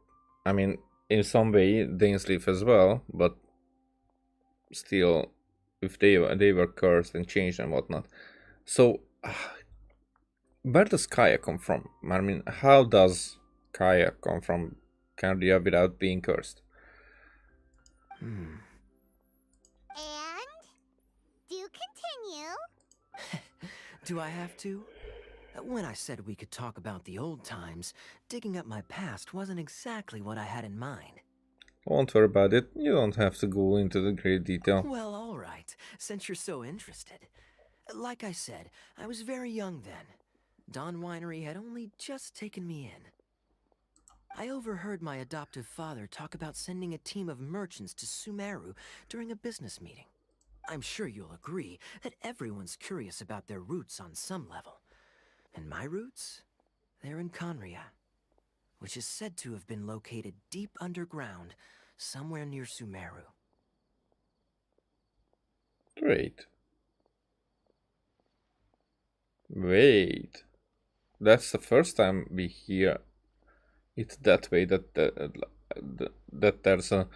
I mean, in some way, Dainsleif as well, but still, if they were cursed and changed and whatnot. So, where does Kaya come from? I mean, how does Kaya come from Canria without being cursed? And? Do continue. Do I have to? When I said we could talk about the old times, digging up my past wasn't exactly what I had in mind. Don't worry about it. You don't have to go into the great detail. Well, all right, since you're so interested. Like I said, I was very young then. Don Winery had only just taken me in. I overheard my adoptive father talk about sending a team of merchants to Sumeru during a business meeting. I'm sure you'll agree that everyone's curious about their roots on some level. And my roots? They're in Canria, which is said to have been located deep underground, somewhere near Sumeru. Great. Wait. That's the first time we hear it that way, that there's an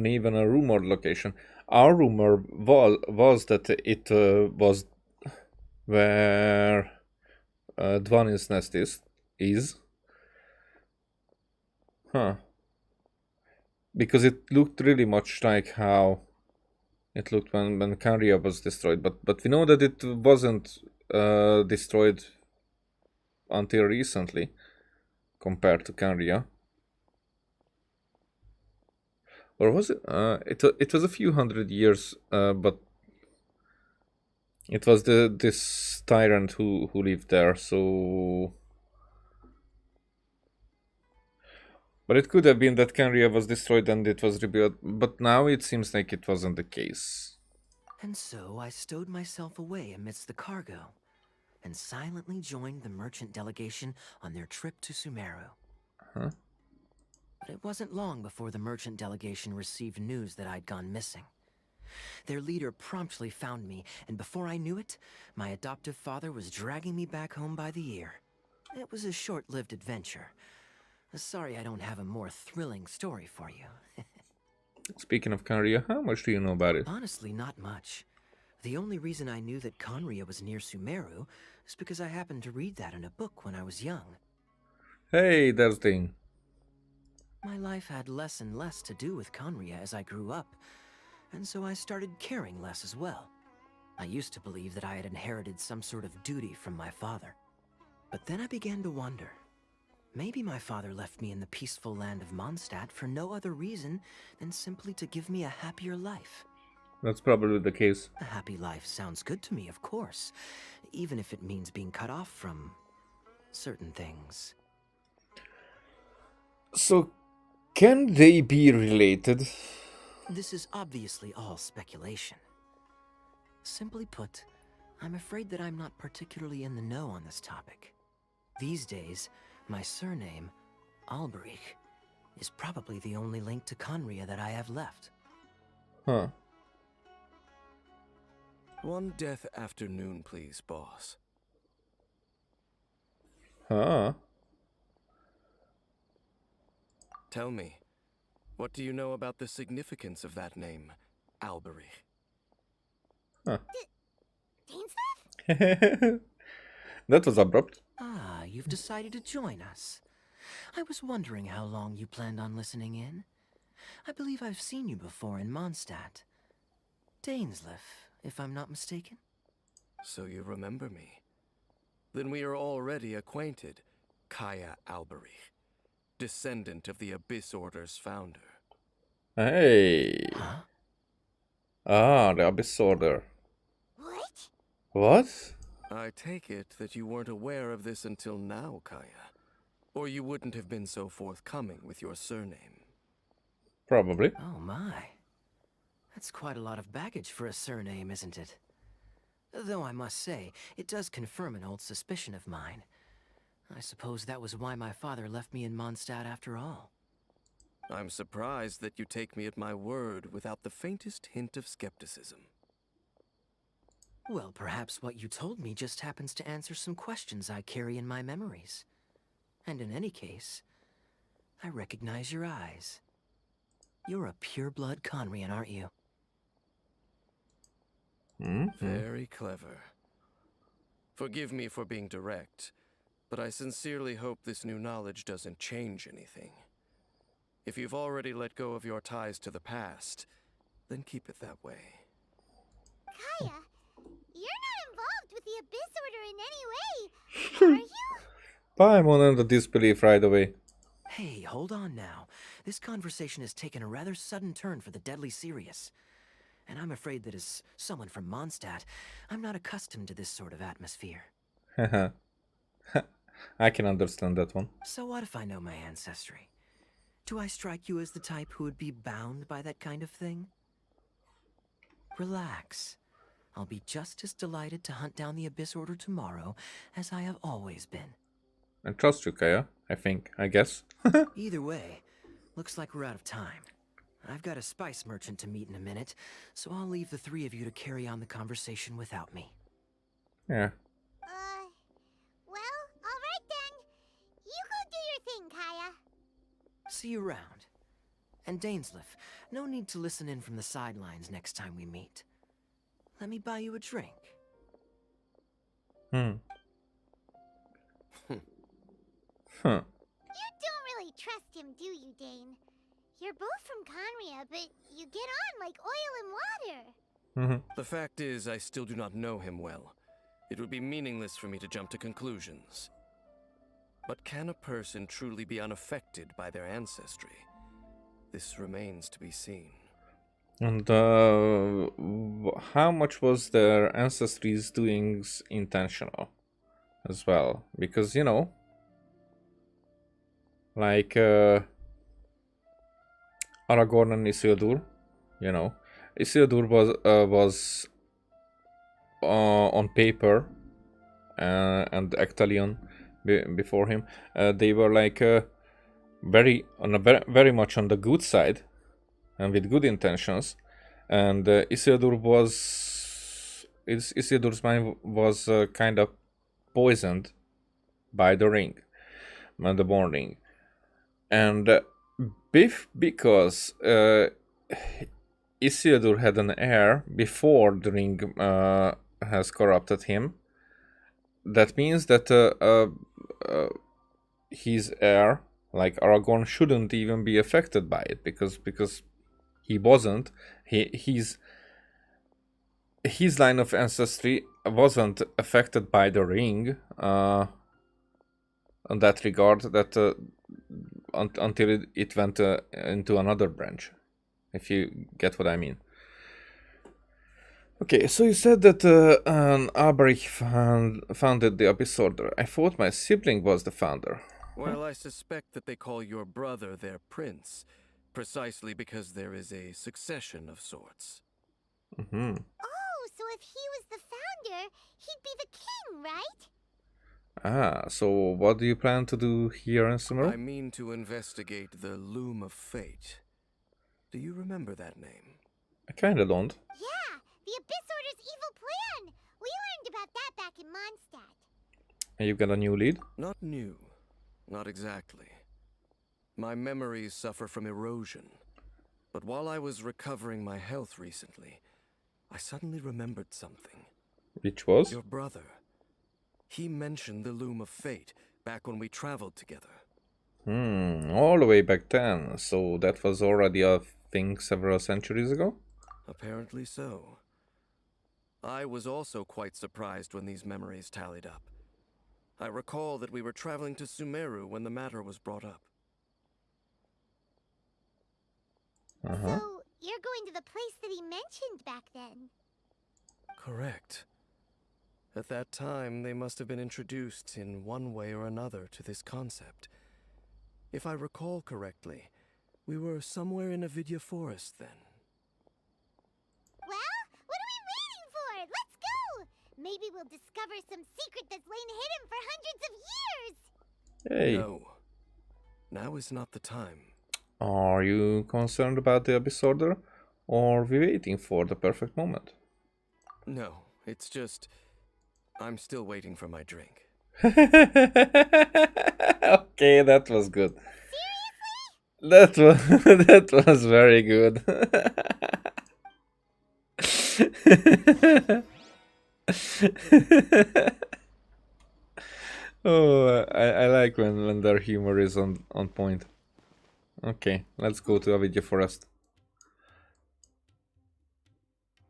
even a rumored location. Our rumor was that it was where Dwanin's nest is. Huh. Because it looked really much like how it looked when Canria was destroyed, but we know that it wasn't destroyed until recently compared to Canria. Or was it? It was a few hundred years, but it was this tyrant who lived there. So, but it could have been that Canria was destroyed and it was rebuilt. But now it seems like it wasn't the case. And so I stowed myself away amidst the cargo, and silently joined the merchant delegation on their trip to Sumeru. Huh? But it wasn't long before the merchant delegation received news that I'd gone missing. Their leader promptly found me, and before I knew it, my adoptive father was dragging me back home by the ear. It was a short-lived adventure. Sorry I don't have a more thrilling story for you. Speaking of Canria, how much do you know about it? Honestly, not much. The only reason I knew that Canria was near Sumeru is because I happened to read that in a book when I was young. Hey, there's Dane. My life had less and less to do with Canria as I grew up, and so I started caring less as well. I used to believe that I had inherited some sort of duty from my father. But then I began to wonder. Maybe my father left me in the peaceful land of Mondstadt for no other reason than simply to give me a happier life. That's probably the case. A happy life sounds good to me, of course, even if it means being cut off from certain things. So, can they be related? This is obviously all speculation. Simply put, I'm afraid that I'm not particularly in the know on this topic. These days, my surname, Alberich, is probably the only link to Canria that I have left. Huh. One death afternoon, please, boss. Huh. Tell me, what do you know about the significance of that name, Alberich? Huh. Dainsleif? That was abrupt. Ah, you've decided to join us. I was wondering how long you planned on listening in. I believe I've seen you before in Mondstadt. Dainsleif, if I'm not mistaken. So you remember me. Then we are already acquainted, Kaya Alberich, descendant of the Abyss Order's founder. Hey. Huh? Ah, the Abyss Order. What? What? I take it that you weren't aware of this until now, Kaya. Or you wouldn't have been so forthcoming with your surname. Probably. Oh my. That's quite a lot of baggage for a surname, isn't it? Though I must say, it does confirm an old suspicion of mine. I suppose that was why my father left me in Mondstadt after all. I'm surprised that you take me at my word without the faintest hint of skepticism. Well, perhaps what you told me just happens to answer some questions I carry in my memories. And in any case, I recognize your eyes. You're a pure-blood Conrian, aren't you? Very clever. Forgive me for being direct, but I sincerely hope this new knowledge doesn't change anything. If you've already let go of your ties to the past, then keep it that way. Kaya, you're not involved with the Abyss Order in any way, are you? Paimon under disbelief right away. Hey, hold on now. This conversation has taken a rather sudden turn for the deadly serious. And I'm afraid that as someone from Mondstadt, I'm not accustomed to this sort of atmosphere. I can understand that one. So what if I know my ancestry? Do I strike you as the type who would be bound by that kind of thing? Relax. I'll be just as delighted to hunt down the Abyss Order tomorrow as I have always been. I trust you, Kaya. I guess. Either way, looks like we're out of time. I've got a spice merchant to meet in a minute, so I'll leave the three of you to carry on the conversation without me. Yeah. Well, alright then. You go do your thing, Kaya. See you around. And Dainsleif, no need to listen in from the sidelines next time we meet. Let me buy you a drink. Huh. You don't really trust him, do you, Dane? You're both from Conria, but you get on like oil and water. The fact is, I still do not know him well. It would be meaningless for me to jump to conclusions. But can a person truly be unaffected by their ancestry? This remains to be seen. And how much was their ancestry's doings intentional as well? Because, you know, like Aragorn and Isildur, you know, Isildur was on paper, and Ectalion before him, they were like very much on the good side and with good intentions, and Isildur's mind was kind of poisoned by the ring and the Born Ring, and because Isildur had an heir before the ring has corrupted him, that means that his heir, like Aragorn, shouldn't even be affected by it, because he wasn't. His line of ancestry wasn't affected by the ring on that regard, that until it went into another branch, if you get what I mean. Okay, so you said that an Alberich founded the Abyss Order. I thought my sibling was the founder. Well, I suspect that they call your brother their prince, precisely because there is a succession of sorts. Mm-hmm. Oh, so if he was the founder, he'd be the king, right? Ah, so what do you plan to do here in Sumeru? I mean to investigate the Loom of Fate. Do you remember that name? I kinda don't. Yeah, the Abyss Order's evil plan! We learned about that back in Mondstadt. And you got a new lead? Not new. Not exactly. My memories suffer from erosion. But while I was recovering my health recently, I suddenly remembered something. Which was? Your brother. He mentioned the Loom of Fate back when we traveled together. All the way back then. So that was already, I think, several centuries ago? Apparently so. I was also quite surprised when these memories tallied up. I recall that we were traveling to Sumeru when the matter was brought up. So, you're going to the place that he mentioned back then? Correct. At that time, they must have been introduced in one way or another to this concept. If I recall correctly, we were somewhere in Avidya Forest then. Well, what are we waiting for? Let's go! Maybe we'll discover some secret that's lain hidden for hundreds of years! Hey. No. Now is not the time. Are you concerned about the Abyss Order? Or are we waiting for the perfect moment? No, it's just... I'm still waiting for my drink. Okay, that was good. That was that was very good. Oh, I like when their humor is on point. Okay, let's go to Avidya Forest.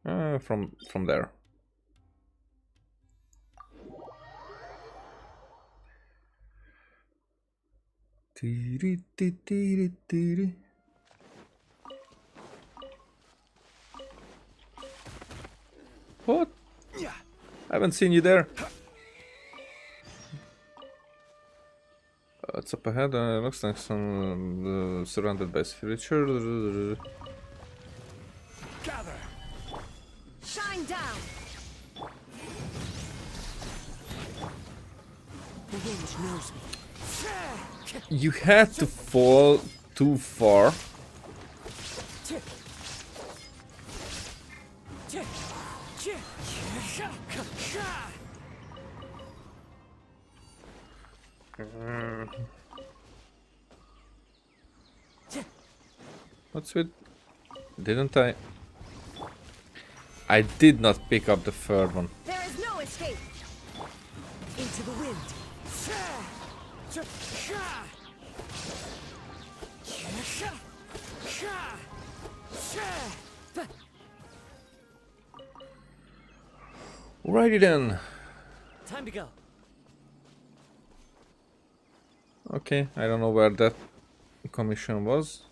From there. What? I haven't seen you there. It's up ahead. Looks like some surrounded by spiritual. Gather. Shine down! The wind knows me. You had to fall too far. What's with... Didn't I? I did not pick up the third one. There is no escape! Into the wind. Righty then. Time to go. Okay, I don't know where that commission was.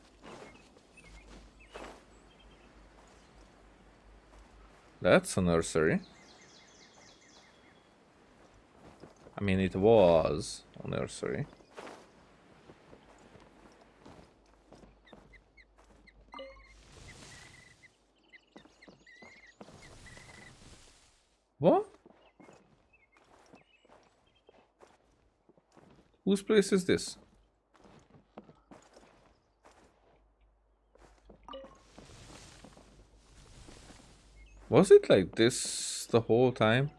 That's a nursery. I mean, it was a nursery. What? Whose place is this? Was it like this the whole time?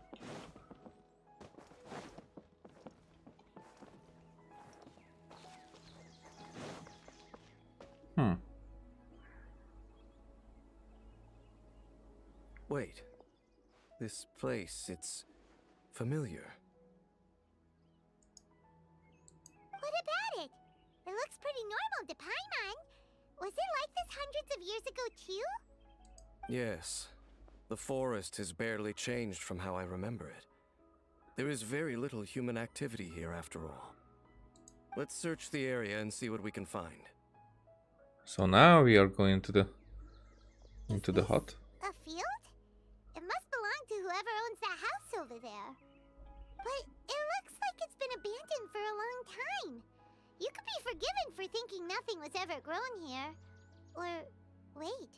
Wait. This place, it's familiar. What about it? It looks pretty normal to Paimon. Was it like this hundreds of years ago too? Yes. The forest has barely changed from how I remember it. There is very little human activity here after all. Let's search the area and see what we can find. So now we are going to the into the hut. A field? It must belong to whoever owns that house over there. But it looks like it's been abandoned for a long time. You could be forgiven for thinking nothing was ever grown here. Or, wait,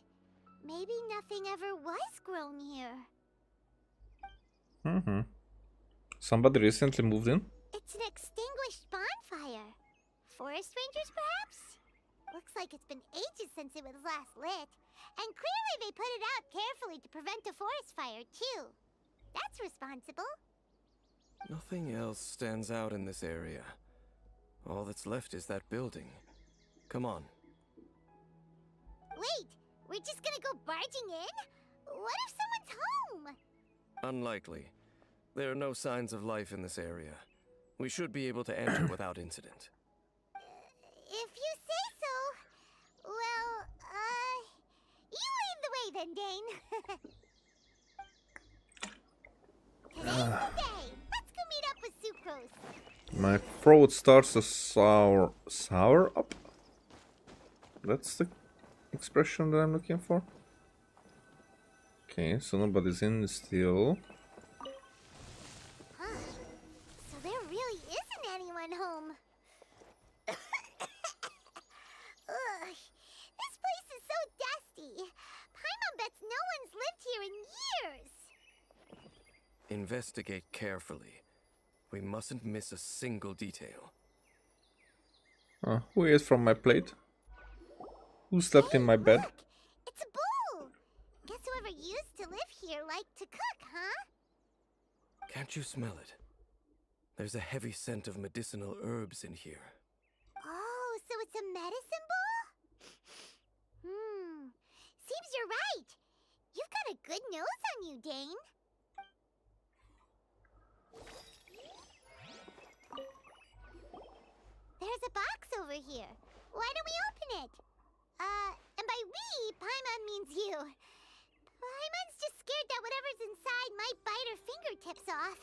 maybe nothing ever was grown here. Somebody recently moved in? It's an extinguished bonfire. Forest rangers, perhaps? Looks like it's been ages since it was last lit. And clearly they put it out carefully to prevent a forest fire, too. That's responsible. Nothing else stands out in this area. All that's left is that building. Come on. Wait, we're just gonna go barging in? What if someone's home? Unlikely. There are no signs of life in this area. We should be able to enter without incident. If you say so. Well, you lead the way then, Dane. Today's the day. Let's go meet up with Sucrose. My throat starts to sour up. That's the expression that I'm looking for. Okay, so nobody's in still. Huh. So there really isn't anyone home. Ugh. This place is so dusty. Paimon bets no one's lived here in years. Investigate carefully. We mustn't miss a single detail. Who ate from my plate? Who slept in my bed? Look, it's a bull. Guess whoever used to live here liked to cook, huh? Can't you smell it? There's a heavy scent of medicinal herbs in here. Oh, so it's a medicine bull? Seems you're right. You've got a good nose on you, Dane. There's a box over here. Why don't we open it? And by we, Paimon means you. Paimon's just scared that whatever's inside might bite her fingertips off.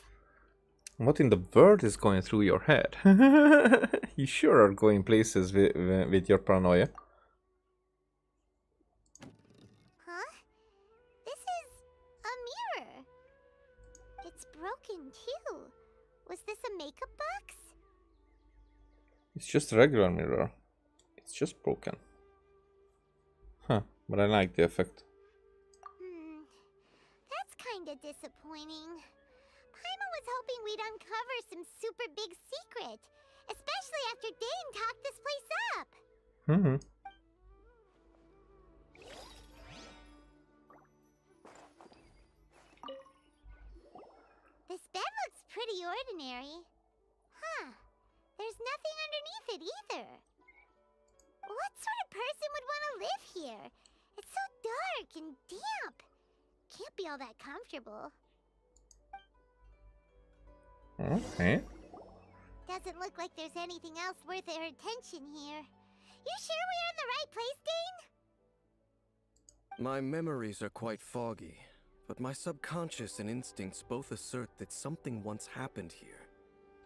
What in the world is going through your head? You sure are going places with your paranoia. Huh? This is a mirror. It's broken too. Was this a makeup box? It's just a regular mirror. It's just broken. Huh, but I like the effect. That's kinda disappointing. Paimon was hoping we'd uncover some super big secret. Especially after Dane talked this place up. This bed looks pretty ordinary. Huh. There's nothing underneath it either. What sort of person would want to live here? It's so dark and damp. Can't be all that comfortable. Okay. Doesn't look like there's anything else worth our attention here. You sure we're in the right place, Dane? My memories are quite foggy, but my subconscious and instincts both assert that something once happened here.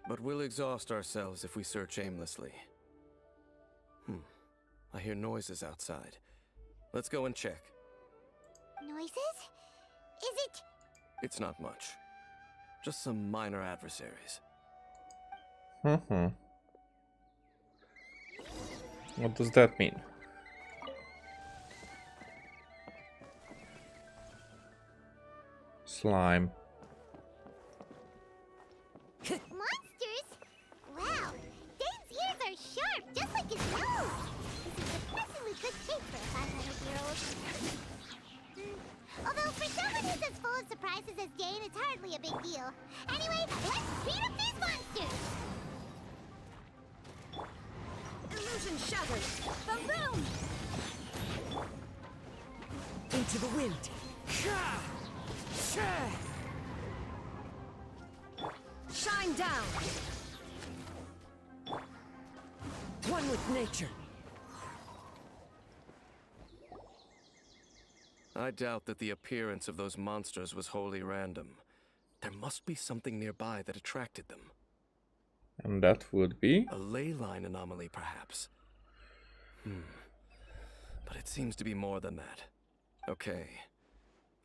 But we'll exhaust ourselves if we search aimlessly. I hear noises outside. Let's go and check. Noises? Is it? It's not much. Just some minor adversaries. What does that mean? Slime. Monsters? Wow, Dane's ears are sharp, just like his nose. This is depressingly good shape for a 500-year-old. Although for someone who's as full of surprises as Dane, it's hardly a big deal. Anyway, let's beat up these monsters! Illusion shattered. Boom! Into the wind. Shine down. One with nature. I doubt that the appearance of those monsters was wholly random. There must be something nearby that attracted them. And that would be? A ley line anomaly, perhaps. But it seems to be more than that. Okay.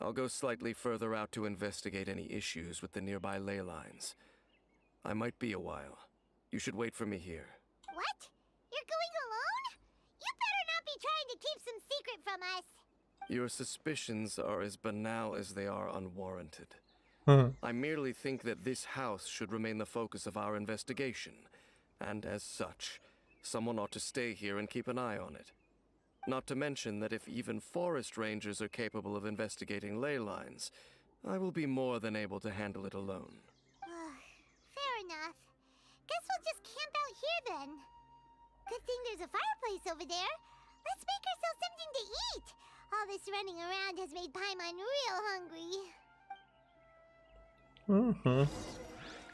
I'll go slightly further out to investigate any issues with the nearby ley lines. I might be a while. You should wait for me here. What? You're going alone? You better not be trying to keep some secret from us. Your suspicions are as banal as they are unwarranted. I merely think that this house should remain the focus of our investigation, and as such, someone ought to stay here and keep an eye on it. Not to mention that if even forest rangers are capable of investigating ley lines, I will be more than able to handle it alone. Fair enough. Guess we'll just camp out here then. Good thing there's a fireplace over there. Let's make ourselves something to eat. All this running around has made Paimon real hungry.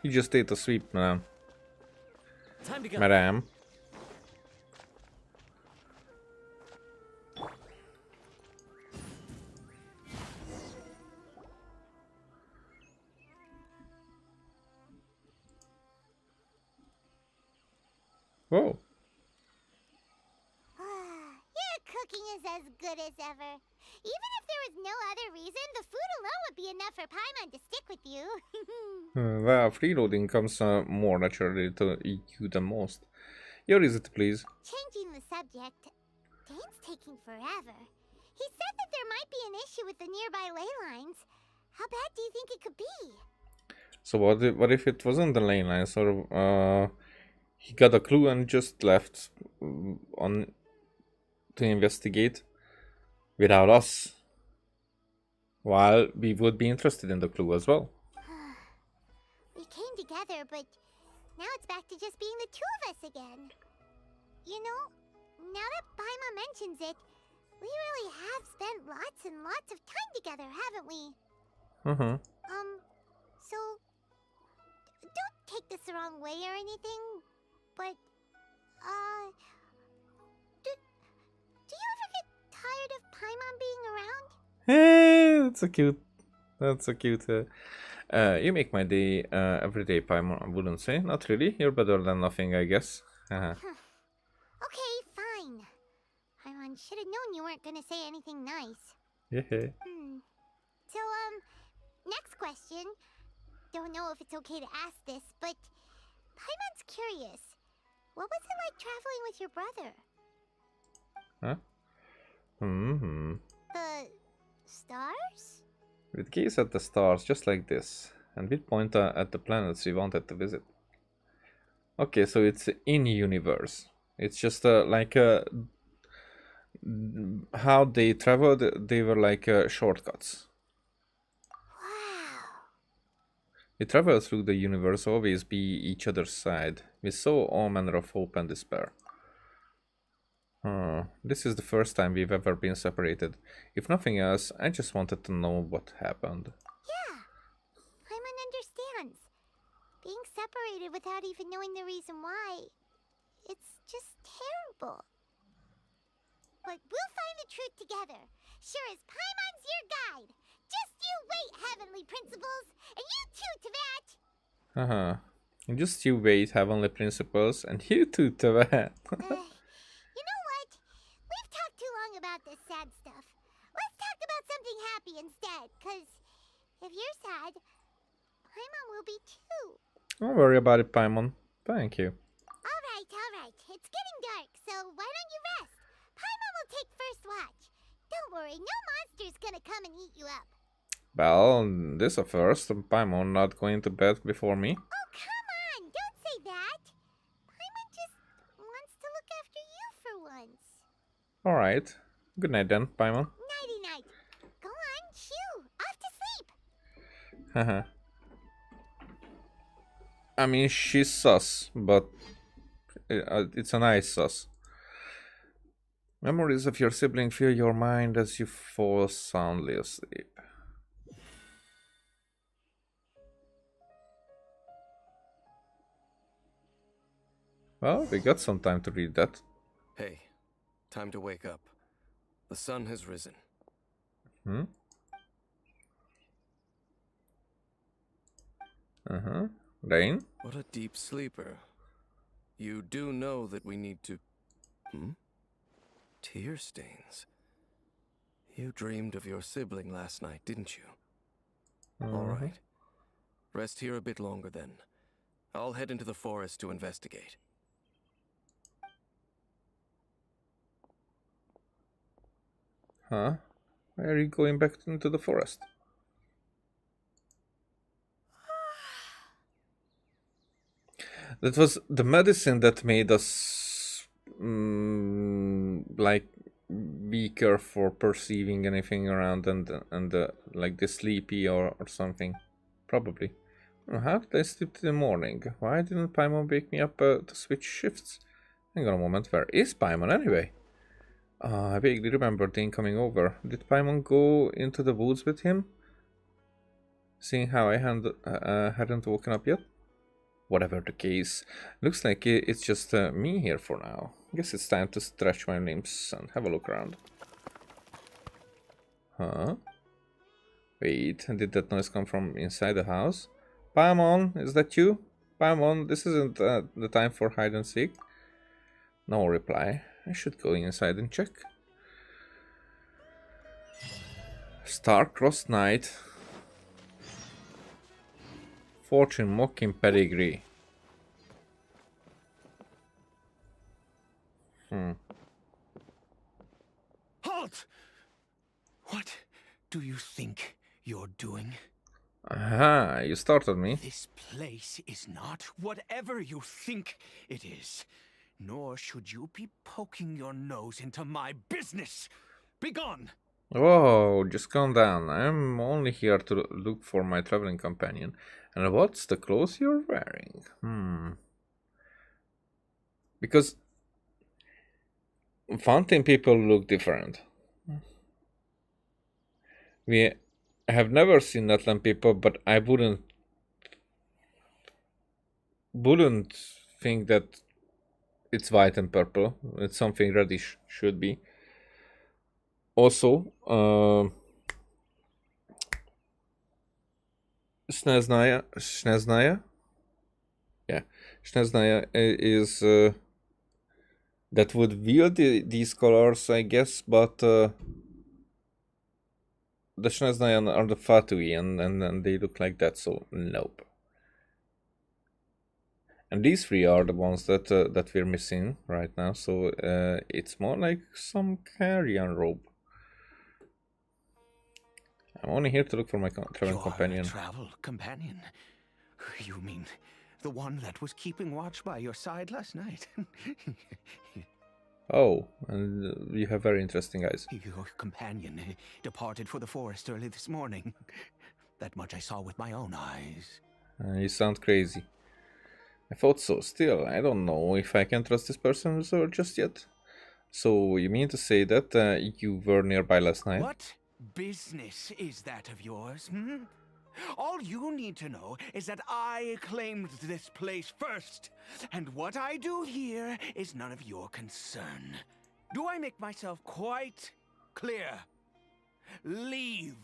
You just ate a sweep, madam. Time to go. Madam. Whoa. Your cooking is as good as ever. Even if there was no other reason, the food alone would be enough for Paimon to stick with you. Well, freeloading comes more naturally to you than most. Your visit, please. Changing the subject, Dane's taking forever. He said that there might be an issue with the nearby ley lines. How bad do you think it could be? So what if it wasn't the lane lines, or he got a clue and just left on to investigate without us, while we would be interested in the clue as well. We came together, but now it's back to just being the two of us again. You know, now that Paimon mentions it, we really have spent lots and lots of time together, haven't we? So don't take this the wrong way or anything, but do you ever get tired of Paimon being around? Hey, that's so cute. You make my day every day, Paimon. I wouldn't say. Not really. You're better than nothing, I guess. Okay, fine. Paimon should have known you weren't gonna say anything nice. Yeah. So, next question. Don't know if it's okay to ask this, but Paimon's curious. What was it like traveling with your brother? Huh? The stars? We'd gaze at the stars just like this, and we'd point at the planets we wanted to visit. Okay, so it's in-universe. It's just like how they traveled, they were like shortcuts. We travel through the universe, always be each other's side. We saw all manner of hope and despair. This is the first time we've ever been separated. If nothing else, I just wanted to know what happened. Yeah, Paimon understands. Being separated without even knowing the reason why, it's just terrible. But we'll find the truth together. Sure as Paimon's your guide. Just you wait, Heavenly Principles, and you too, Tavat. Just you wait, Heavenly Principles, and you too, Tavat. You know what? We've talked too long about this sad stuff. Let's talk about something happy instead, because if you're sad, Paimon will be too. Don't worry about it, Paimon. Thank you. Alright. It's getting dark, so why don't you rest? Paimon will take first watch. Don't worry, no monster's gonna come and eat you up. Well, this is a first. Paimon not going to bed before me. Oh, come on! Don't say that! Paimon just wants to look after you for once. Alright. Good night then, Paimon. Nighty-night. Go on, shoo! Off to sleep! Haha. I mean, she's sus, but it's a nice sus. Memories of your sibling fill your mind as you fall soundly asleep. Well, we got some time to read that. Hey, time to wake up. The sun has risen. Rain? What a deep sleeper. You do know that we need to... Tear stains. You dreamed of your sibling last night, didn't you? All right. Rest here a bit longer then. I'll head into the forest to investigate. Why are you going back into the forest? That was the medicine that made us like weaker for perceiving anything around and like the sleepy or something. Probably. How did I sleep till the morning? Why didn't Paimon wake me up to switch shifts? Hang on a moment, where is Paimon anyway? I vaguely remember Dane coming over. Did Paimon go into the woods with him? Seeing how I hadn't woken up yet? Whatever the case, looks like it's just me here for now. Guess it's time to stretch my limbs and have a look around. Wait, did that noise come from inside the house? Paimon, is that you? Paimon, this isn't the time for hide and seek. No reply. I should go inside and check. Star-crossed knight. Fortune mocking pedigree. Halt! What do you think you're doing? Aha, you started me. This place is not whatever you think it is. Nor should you be poking your nose into my business. Begone! Whoa, just calm down. I'm only here to look for my traveling companion. And what's the clothes you're wearing? Because fountain people look different. We have never seen Natlan people, but I wouldn't think that it's white and purple. It's something reddish, should be. Also, Sneznaya? Yeah, Sneznaya is that would wield these colors, I guess, but the Sneznaya are the Fatui, and they look like that, so nope. And these three are the ones that that we're missing right now, so it's more like some carrion robe. I'm only here to look for my traveling companion. Travel companion? You mean the one that was keeping watch by your side last night? Oh, and you have very interesting eyes. Your companion departed for the forest early this morning. That much I saw with my own eyes. You sound crazy. I thought so. Still, I don't know if I can trust this person just yet. So, you mean to say that you were nearby last night? What business is that of yours, hmm? All you need to know is that I claimed this place first, and what I do here is none of your concern. Do I make myself quite clear? Leave.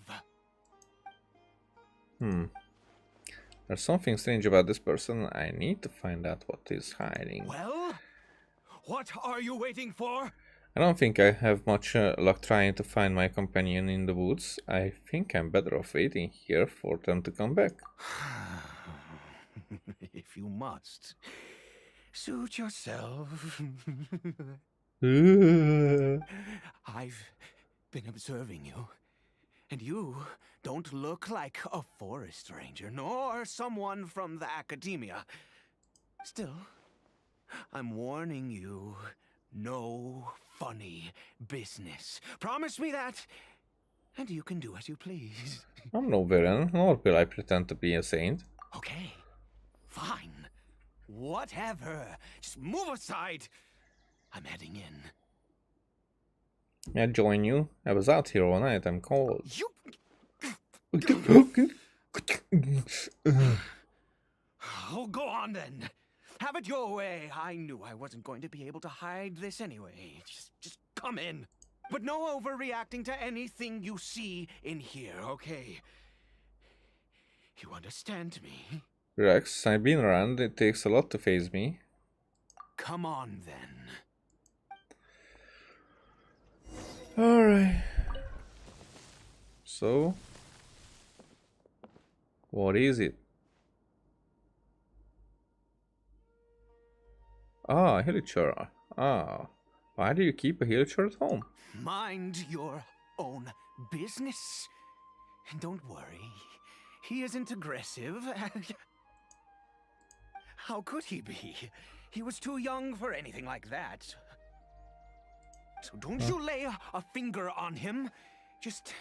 There's something strange about this person. I need to find out what is hiding. Well, what are you waiting for? I don't think I have much luck trying to find my companion in the woods. I think I'm better off waiting here for them to come back. If you must, suit yourself. I've been observing you, and you don't look like a forest ranger, nor someone from the academia. Still, I'm warning you, no funny business. Promise me that, and you can do as you please. I'm no villain, nor will I pretend to be a saint. Okay, fine. Whatever. Just move aside. I'm heading in. May I join you? I was out here all night, I'm cold. You... Oh, go on then. Have it your way. I knew I wasn't going to be able to hide this anyway. Just come in. But no overreacting to anything you see in here, okay? You understand me? Rex, I've been around. It takes a lot to phase me. Come on then. Alright. So, what is it? Ah, Hillicher. Ah, why do you keep a Hillicher at home? Mind your own business. And don't worry, he isn't aggressive. How could he be? He was too young for anything like that. So don't you lay a finger on him. Just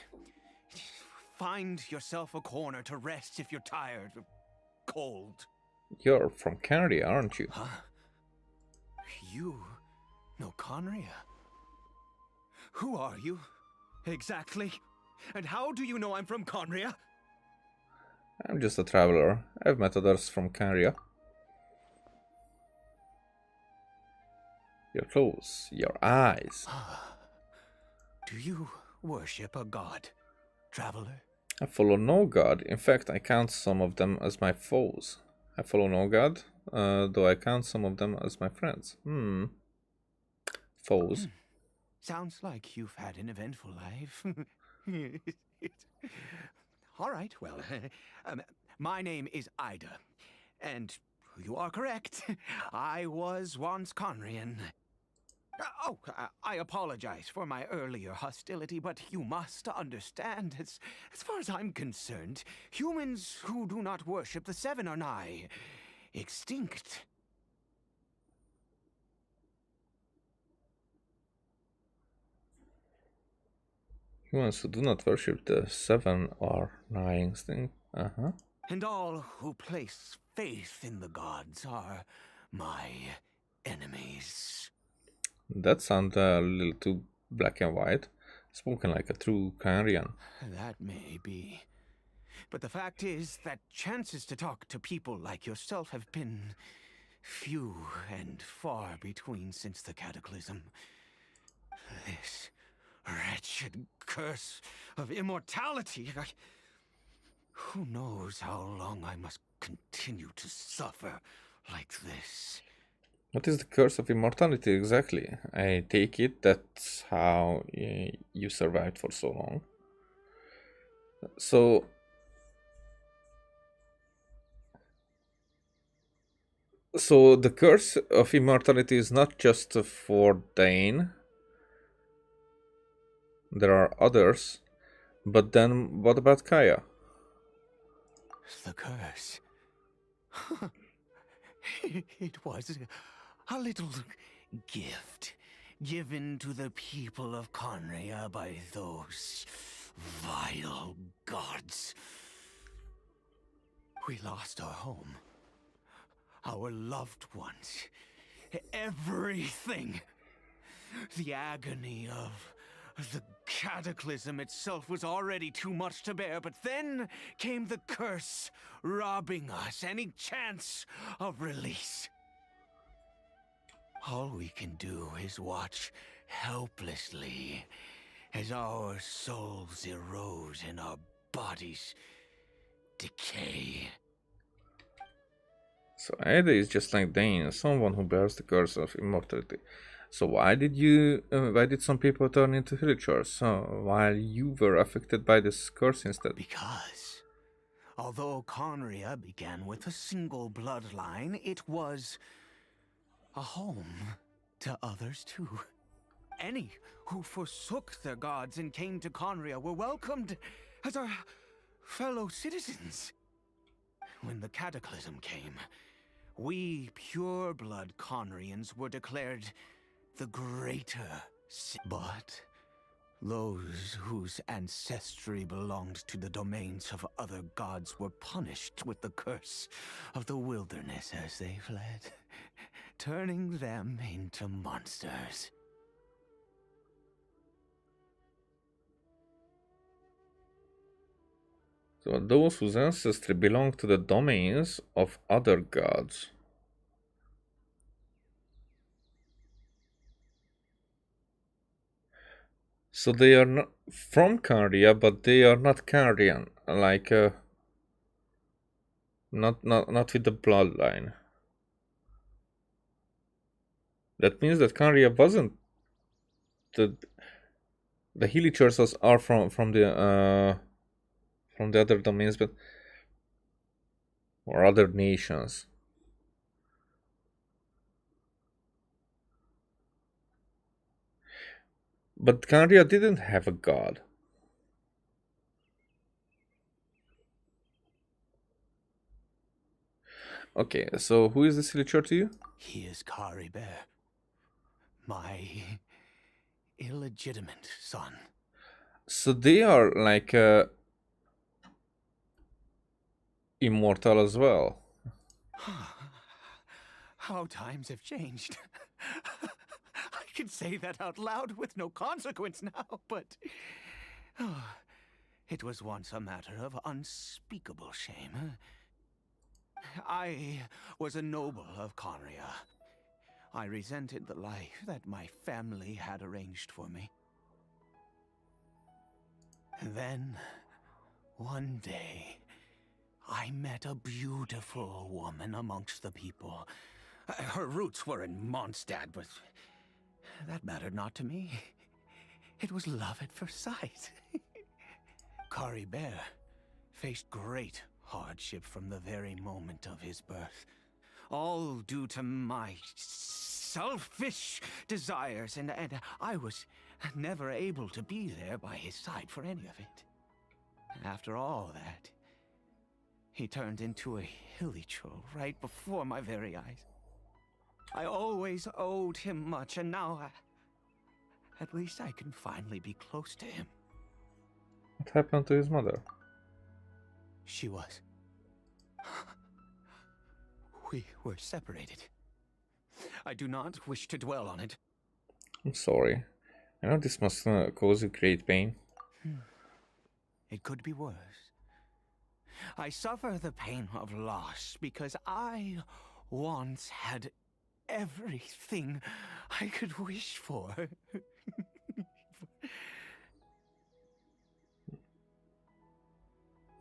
find yourself a corner to rest if you're tired or cold. You're from Canada, aren't you? Huh? You know Conria? Who are you, exactly? And how do you know I'm from Conria? I'm just a traveler. I've met others from Canada. Your clothes, your eyes. Do you worship a god, traveler? I follow no god. In fact, I count some of them as my foes. I follow no god, though I count some of them as my friends. foes. Sounds like you've had an eventful life. All right, well, my name is Ida, and you are correct. I was once Conrian. I apologize for my earlier hostility, but you must understand, as far as I'm concerned, humans who do not worship the Seven are nigh extinct. Humans who do not worship the Seven are nigh extinct. And all who place faith in the gods are my enemies. That sounds a little too black and white. Spoken like a true Kyrian. That may be. But the fact is that chances to talk to people like yourself have been few and far between since the cataclysm. This wretched curse of immortality. Who knows how long I must continue to suffer like this? What is the curse of immortality exactly? I take it that's how you survived for so long. So the curse of immortality is not just for Dane. There are others. But then what about Kaya? The curse. It was a little gift given to the people of Conria by those vile gods. We lost our home, our loved ones, everything. The agony of the cataclysm itself was already too much to bear, but then came the curse, robbing us any chance of release. All we can do is watch helplessly as our souls erode and our bodies decay. So Ada is just like Dane, someone who bears the curse of immortality. So why did some people turn into villagers while you were affected by this curse instead? Because although Conria began with a single bloodline, it was a home to others too. Any who forsook their gods and came to Conria were welcomed as our fellow citizens. When the cataclysm came, we pure-blood Conrians were declared the greater sin. But those whose ancestry belonged to the domains of other gods were punished with the curse of the wilderness as they fled, turning them into monsters. So those whose ancestry belonged to the domains of other gods. So they are not from Canria, but they are not Carian, like not with the bloodline. That means that Canria wasn't the Hilichursos are from the other domains, but or other nations. But Canria didn't have a god. Okay, so who is the Hilichur to you? He is Kari Bear, my illegitimate son. So they are like immortal as well. How times have changed. I can say that out loud with no consequence now, but it was once a matter of unspeakable shame. I was a noble of Conria. I resented the life that my family had arranged for me. Then, one day, I met a beautiful woman amongst the people. Her roots were in Mondstadt, but that mattered not to me. It was love at first sight. Kari Bear faced great hardship from the very moment of his birth. All due to my selfish desires, and I was never able to be there by his side for any of it. After all that, he turned into a hilly troll right before my very eyes. I always owed him much, and now at least I can finally be close to him. What happened to his mother? She was. We were separated. I do not wish to dwell on it. I'm sorry. I know this must cause you great pain. It could be worse. I suffer the pain of loss because I once had everything I could wish for.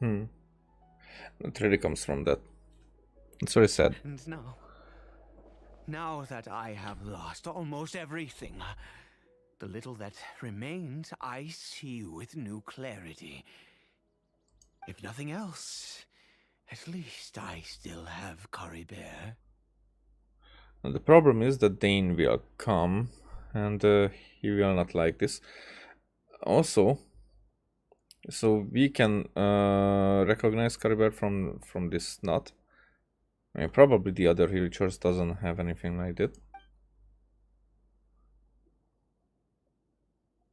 It really comes from that. It's very sad. And now that I have lost almost everything, the little that remains I see with new clarity. If nothing else, at least I still have Kari Bear. And the problem is that Dane will come, and he will not like this. Also, so we can recognize Kari Bear from this knot. I mean, probably the other villagers doesn't have anything like that.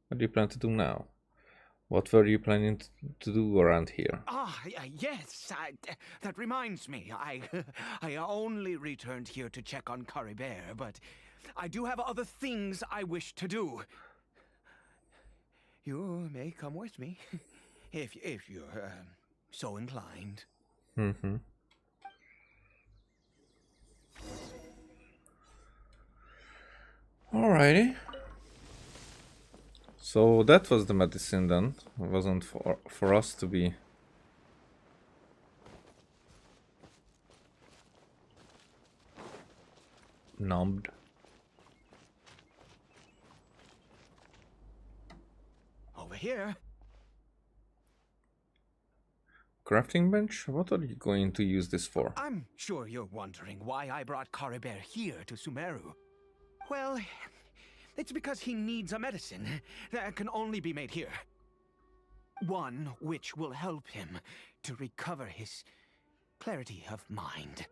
What do you plan to do now? What were you planning to do around here? Yes, that reminds me. I only returned here to check on Kari Bear, but I do have other things I wish to do. You may come with me, if you're so inclined. Alrighty. So that was the medicine then. It wasn't for us to be numbed. Over here. Crafting bench? What are you going to use this for? I'm sure you're wondering why I brought Kari Bear here to Sumeru. Well, it's because he needs a medicine that can only be made here. One which will help him to recover his clarity of mind.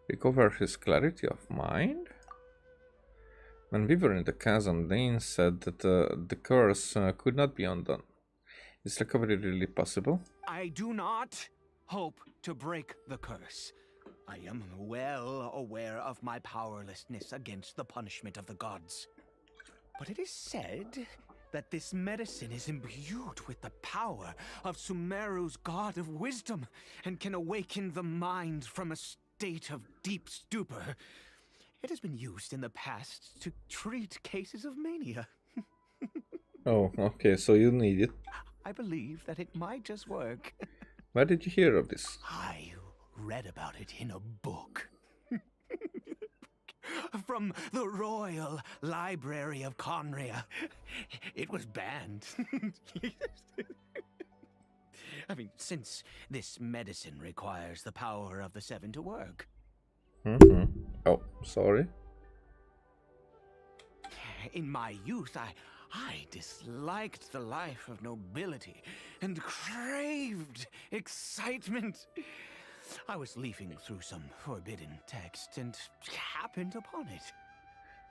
Recover his clarity of mind? When we were in the chasm, Dane said that the curse could not be undone. Is recovery really possible? I do not hope to break the curse. I am well aware of my powerlessness against the punishment of the gods. But it is said that this medicine is imbued with the power of Sumeru's god of wisdom and can awaken the mind from a state of deep stupor. It has been used in the past to treat cases of mania. Oh, okay, so you need it. I believe that it might just work. Where did you hear of this? I read about it in a book. From the Royal Library of Conria. It was banned. I mean, since this medicine requires the power of the Seven to work. Oh, sorry. In my youth, I disliked the life of nobility and craved excitement. I was leafing through some forbidden text and happened upon it.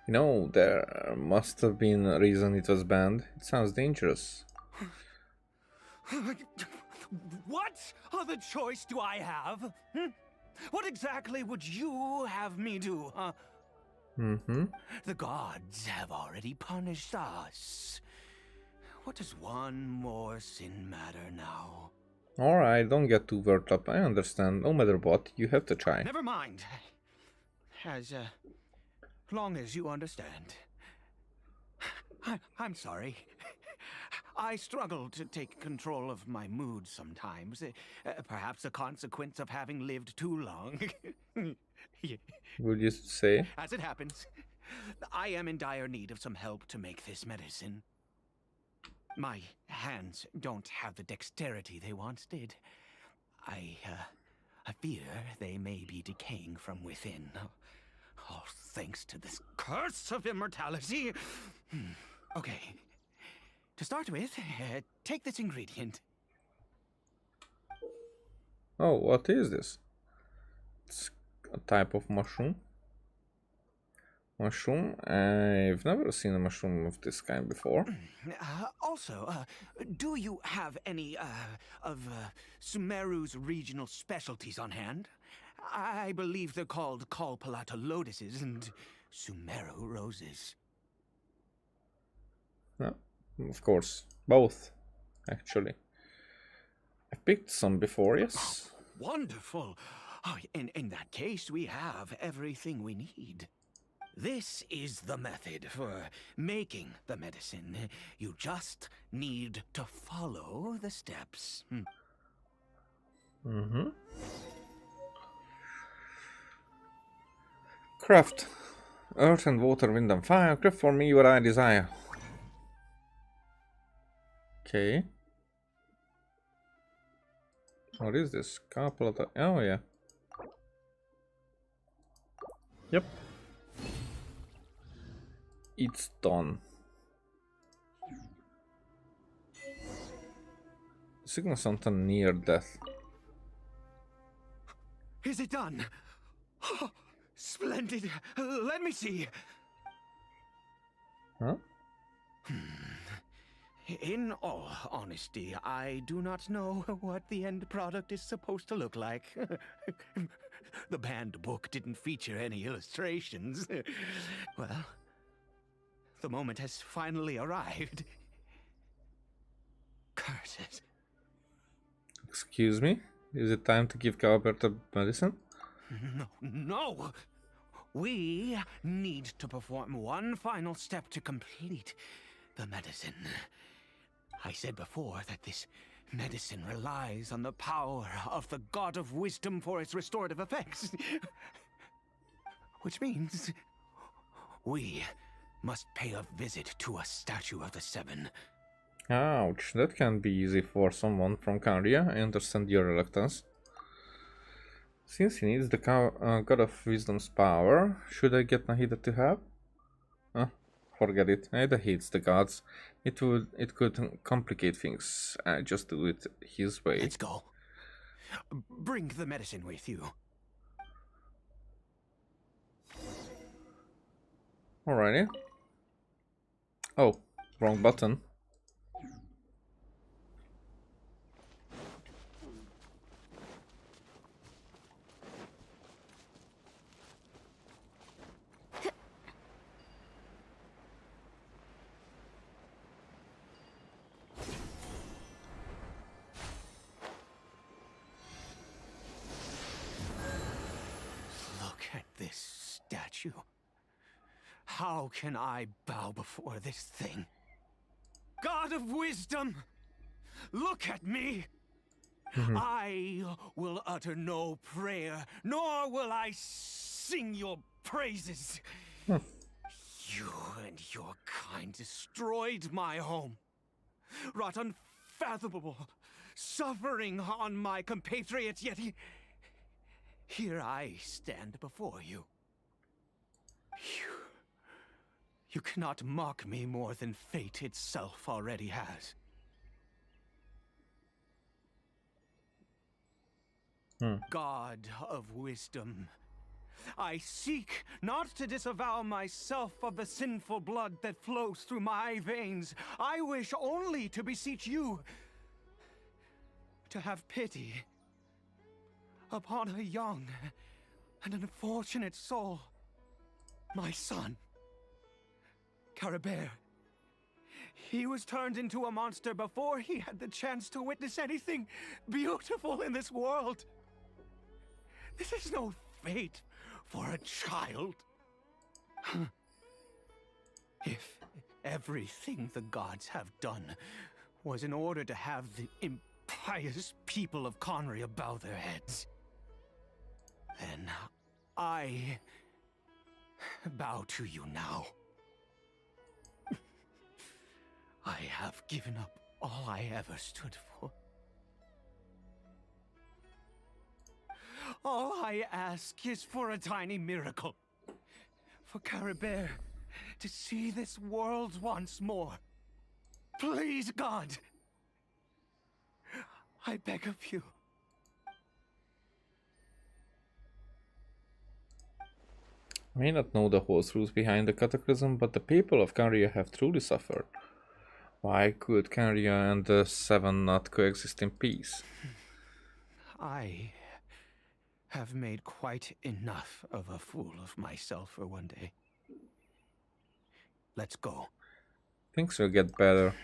You know, there must have been a reason it was banned. It sounds dangerous. What other choice do I have? What exactly would you have me do, huh? The gods have already punished us. What does one more sin matter now? Alright, don't get too worked up. I understand. No matter what, you have to try. Never mind. As long as you understand. I'm sorry. I struggle to take control of my mood sometimes. Perhaps a consequence of having lived too long. Would you say? As it happens, I am in dire need of some help to make this medicine. My hands don't have the dexterity they once did. I fear they may be decaying from within. All thanks to this curse of immortality. Okay. To start with, take this ingredient. Oh, what is this? It's a type of mushroom. Mushroom? I've never seen a mushroom of this kind before. Also, do you have any of Sumeru's regional specialties on hand? I believe they're called Kalpalata lotuses and Sumeru roses. No, of course, both, actually. I picked some before, yes. Wonderful! Oh, in that case, we have everything we need. This is the method for making the medicine. You just need to follow the steps. Craft. Earth and water, wind and fire. Craft for me what I desire. Okay. What is this? Couple of... Oh, yeah. Yep. It's done. Signal something near death. Is it done? Oh, splendid. Let me see. Huh? In all honesty, I do not know what the end product is supposed to look like. The banned book didn't feature any illustrations. Well, the moment has finally arrived. Curses. Excuse me? Is it time to give Calbert a medicine? No! We need to perform one final step to complete the medicine. I said before that this medicine relies on the power of the God of Wisdom for its restorative effects. Which means we must pay a visit to a statue of the Seven. Ouch, that can be easy for someone from Canria. I understand your reluctance. Since he needs the God of Wisdom's power, should I get Nahida to help? Forget it. Nahida hates the gods. It could complicate things. Just do it his way. Let's go. Bring the medicine with you. Alrighty. Oh, wrong button. Statue. How can I bow before this thing? God of Wisdom, look at me. I will utter no prayer, nor will I sing your praises. You and your kind destroyed my home, wrought unfathomable suffering on my compatriots, yet here I stand before you. You cannot mock me more than fate itself already has. God of Wisdom, I seek not to disavow myself of the sinful blood that flows through my veins. I wish only to beseech you to have pity upon a young and unfortunate soul. My son, Carabert. He was turned into a monster before he had the chance to witness anything beautiful in this world. This is no fate for a child. If everything the gods have done was in order to have the impious people of Conria bow their heads, then I bow to you now. I have given up all I ever stood for. All I ask is for a tiny miracle. For Caribert to see this world once more. Please, God. I beg of you. I may not know the whole truth behind the cataclysm, but the people of Canria have truly suffered. Why could Canria and the Seven not coexist in peace? I have made quite enough of a fool of myself for one day. Let's go. Things will get better.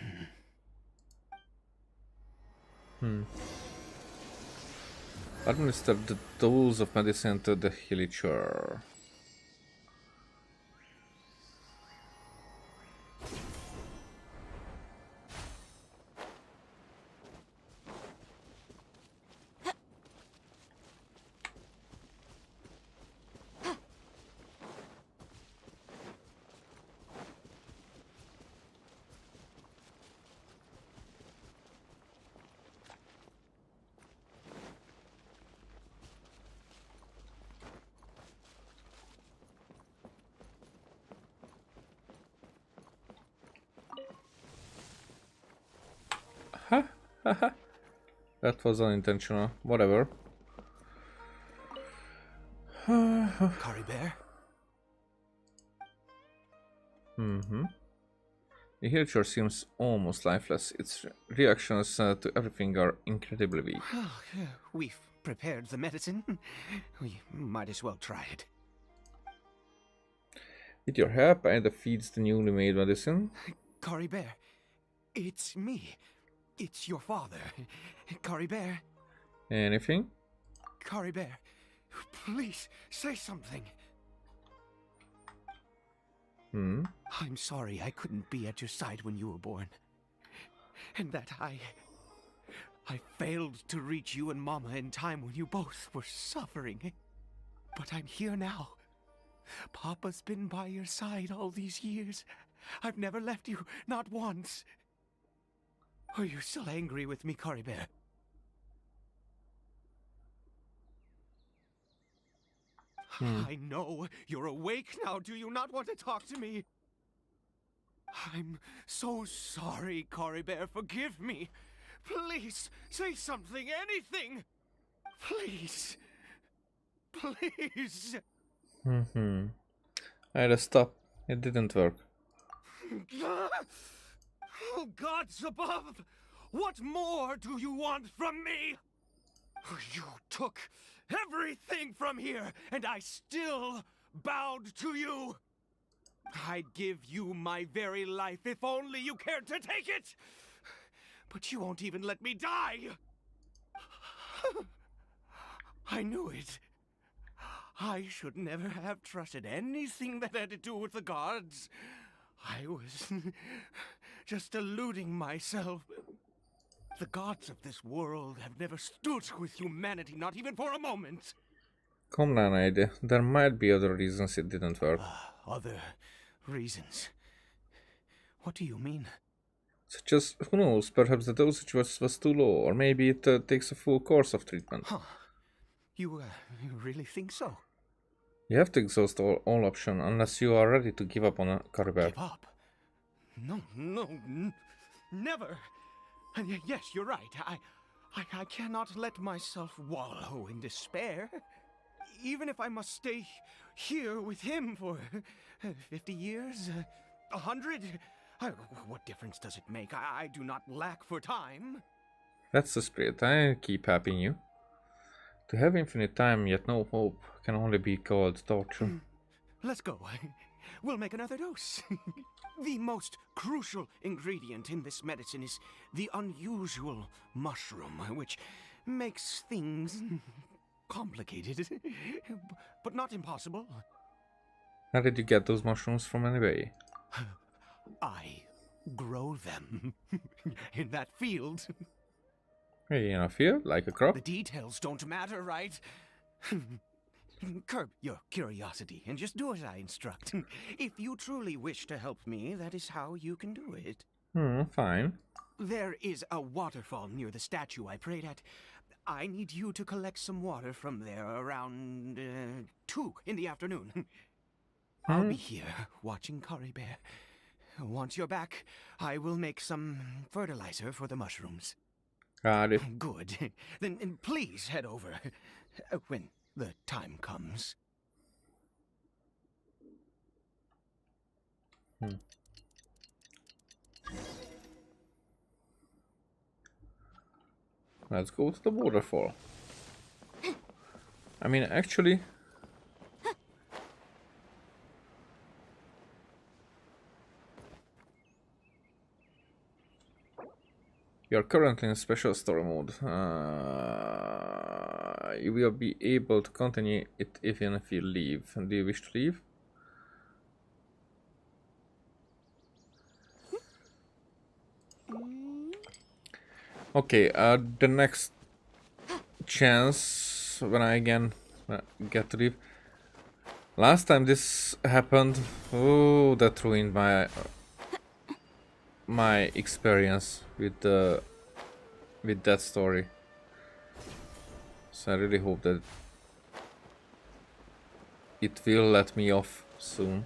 Administer the dose of medicine to the Hillicher. That was unintentional. Whatever. Caribert? The Hillicher seems almost lifeless. Its reactions to everything are incredibly weak. We've prepared the medicine. We might as well try it. With your help, I defeat the newly made medicine. Caribert, it's me. It's your father. Caribert. Anything? Caribert, please say something. I'm sorry I couldn't be at your side when you were born. And that I failed to reach you and Mama in time when you both were suffering. But I'm here now. Papa's been by your side all these years. I've never left you, not once. Are you still angry with me, Caribert? I know you're awake now. Do you not want to talk to me? I'm so sorry, Caribert. Forgive me. Please, say something, anything. Please. Please. I had to stop. It didn't work. Oh, gods above! What more do you want from me? You took everything from here, and I still bowed to you. I'd give you my very life if only you cared to take it. But you won't even let me die. I knew it. I should never have trusted anything that had to do with the gods. I was just deluding myself. The gods of this world have never stood with humanity, not even for a moment. Come on, idea. There might be other reasons it didn't work. Other reasons? What do you mean? Such as, who knows, perhaps the dosage was too low, or maybe it takes a full course of treatment. Huh. You really think so? You have to exhaust all options unless you are ready to give up on a Caribert. Give up? No, never. And yes, you're right. I cannot let myself wallow in despair. Even if I must stay here with him for 50 years, 100, what difference does it make? I do not lack for time. That's the spirit. I keep helping you. To have infinite time yet no hope can only be called torture. Let's go. We'll make another dose. The most crucial ingredient in this medicine is the unusual mushroom, which makes things complicated, but not impossible. How did you get those mushrooms from anyway? I grow them in that field. Hey, in a field? Like a crop? The details don't matter, right? Curb your curiosity and just do as I instruct. If you truly wish to help me, that is how you can do it. Fine. There is a waterfall near the statue I prayed at. I need you to collect some water from there around 2 in the afternoon. I'll be here watching Curry Bear. Once you're back, I will make some fertilizer for the mushrooms. Got it. Good. Then please head over when the time comes. Let's go to the waterfall. I mean, actually... You are currently in special story mode. You will be able to continue it even if you leave. Do you wish to leave? Okay, the next chance when I again get to leave. Last time this happened, oh, that ruined my experience with that story. So I really hope that it will let me off soon.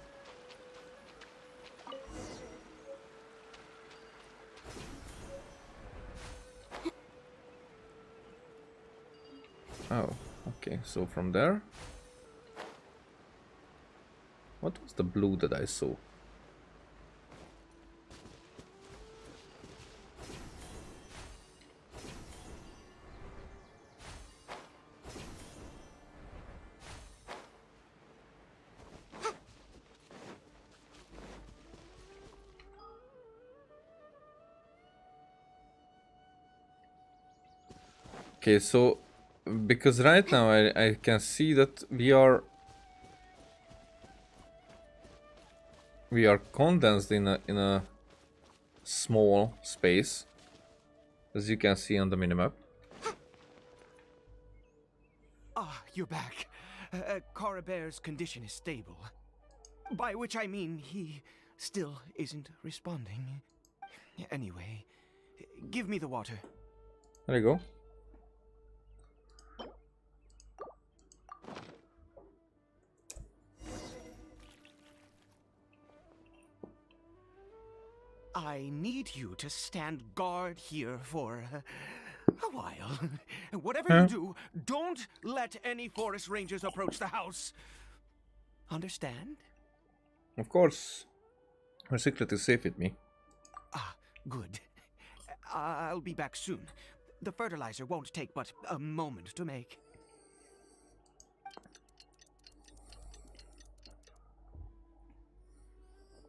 Oh, okay, so from there. What was the blue that I saw? Okay, so because right now I can see that we are condensed in a small space, as you can see on the minimap. Ah, you're back. Carabear's condition is stable. By which I mean he still isn't responding. Anyway, give me the water. There you go. I need you to stand guard here for a while. Whatever you do, don't let any forest rangers approach the house. Understand? Of course. Her secret is safe with me. Ah, good. I'll be back soon. The fertilizer won't take but a moment to make.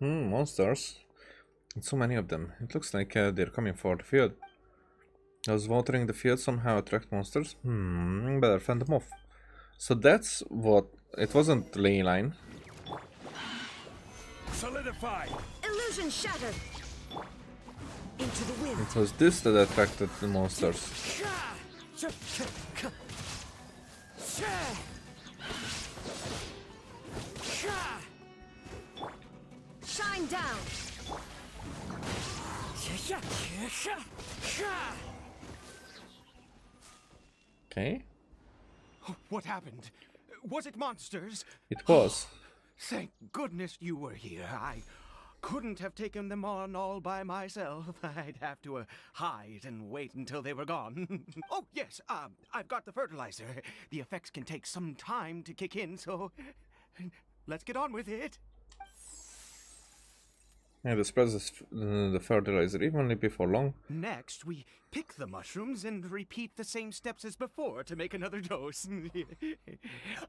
Monsters. And so many of them. It looks like they're coming for the field. Does watering the field somehow attract monsters? Better fend them off. So that's what... It wasn't ley line. Solidify! Illusion shattered! Into the wind! It was this that attracted the monsters. Shine down! Okay. What happened? Was it monsters? It was. Thank goodness you were here. I couldn't have taken them on all by myself. I'd have to hide and wait until they were gone. Oh, yes, I've got the fertilizer. The effects can take some time to kick in, so let's get on with it. Yeah, this presses the fertilizer evenly before long. Next, we pick the mushrooms and repeat the same steps as before to make another dose.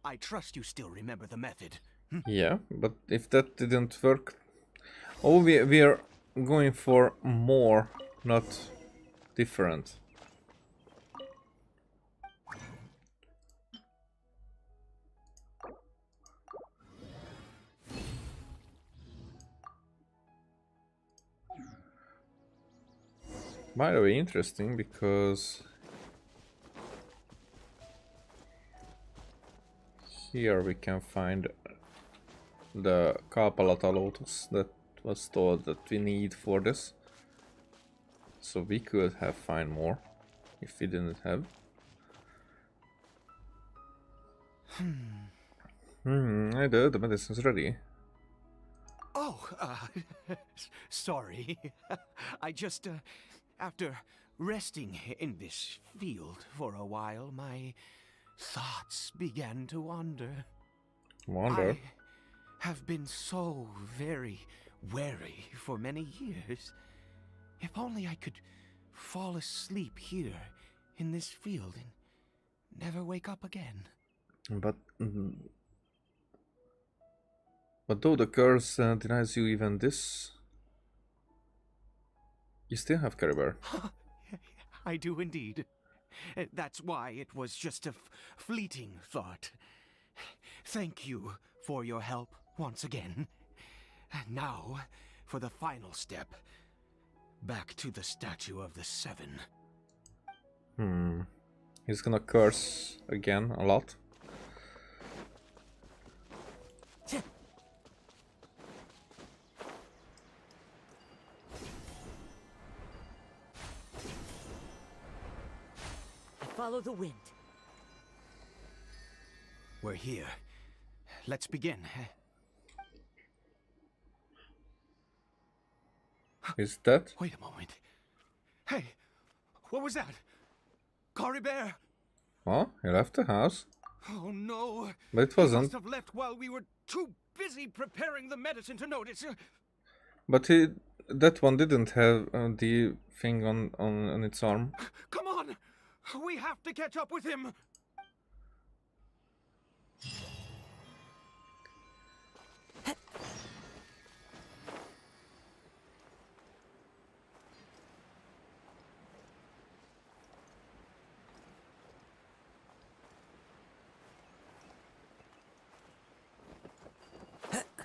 I trust you still remember the method. Yeah, but if that didn't work... Oh, we are going for more, not different. By the way, interesting because here we can find the Kapalata Lotus that was told that we need for this. So we could have find more if we didn't have. The medicine's ready. Oh, sorry. I just, after resting in this field for a while, my thoughts began to wander. Wander? I have been so very wary for many years. If only I could fall asleep here in this field and never wake up again. But though the curse denies you even this, you still have Caribou. I do indeed. That's why it was just a fleeting thought. Thank you for your help once again. Now, for the final step. Back to the Statue of the Seven. He's gonna curse again a lot. Follow the wind. We're here. Let's begin. Is that? Wait a moment. Hey, what was that? Caribou! Oh, he left the house. Oh no! But it He wasn't. must have left while we were too busy preparing the medicine to notice. But that one didn't have the thing on its arm. Come on! We have to catch up with him!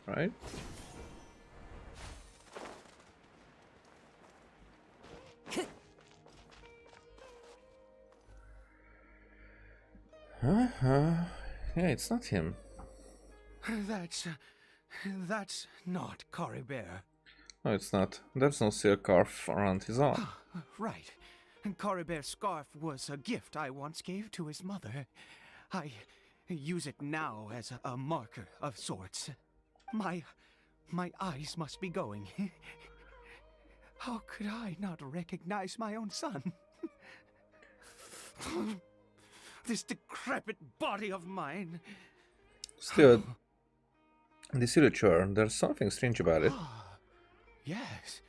Right? Yeah, it's not him. That's not Caribou. No, it's not. There's no silk scarf around his arm. Right. Caribou's scarf was a gift I once gave to his mother. I use it now as a marker of sorts. My eyes must be going. How could I not recognize my own son? This decrepit body of mine. Still, the signature, there's something strange about it. Yes.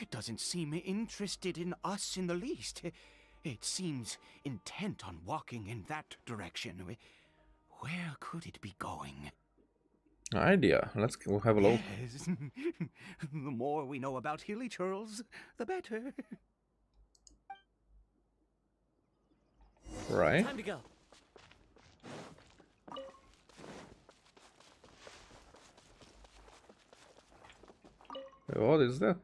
It doesn't seem interested in us in the least. It seems intent on walking in that direction. Where could it be going? Idea. Let's go have a look. Yes. The more we know about Hilly Churls, the better. Right. Time to go. What is that?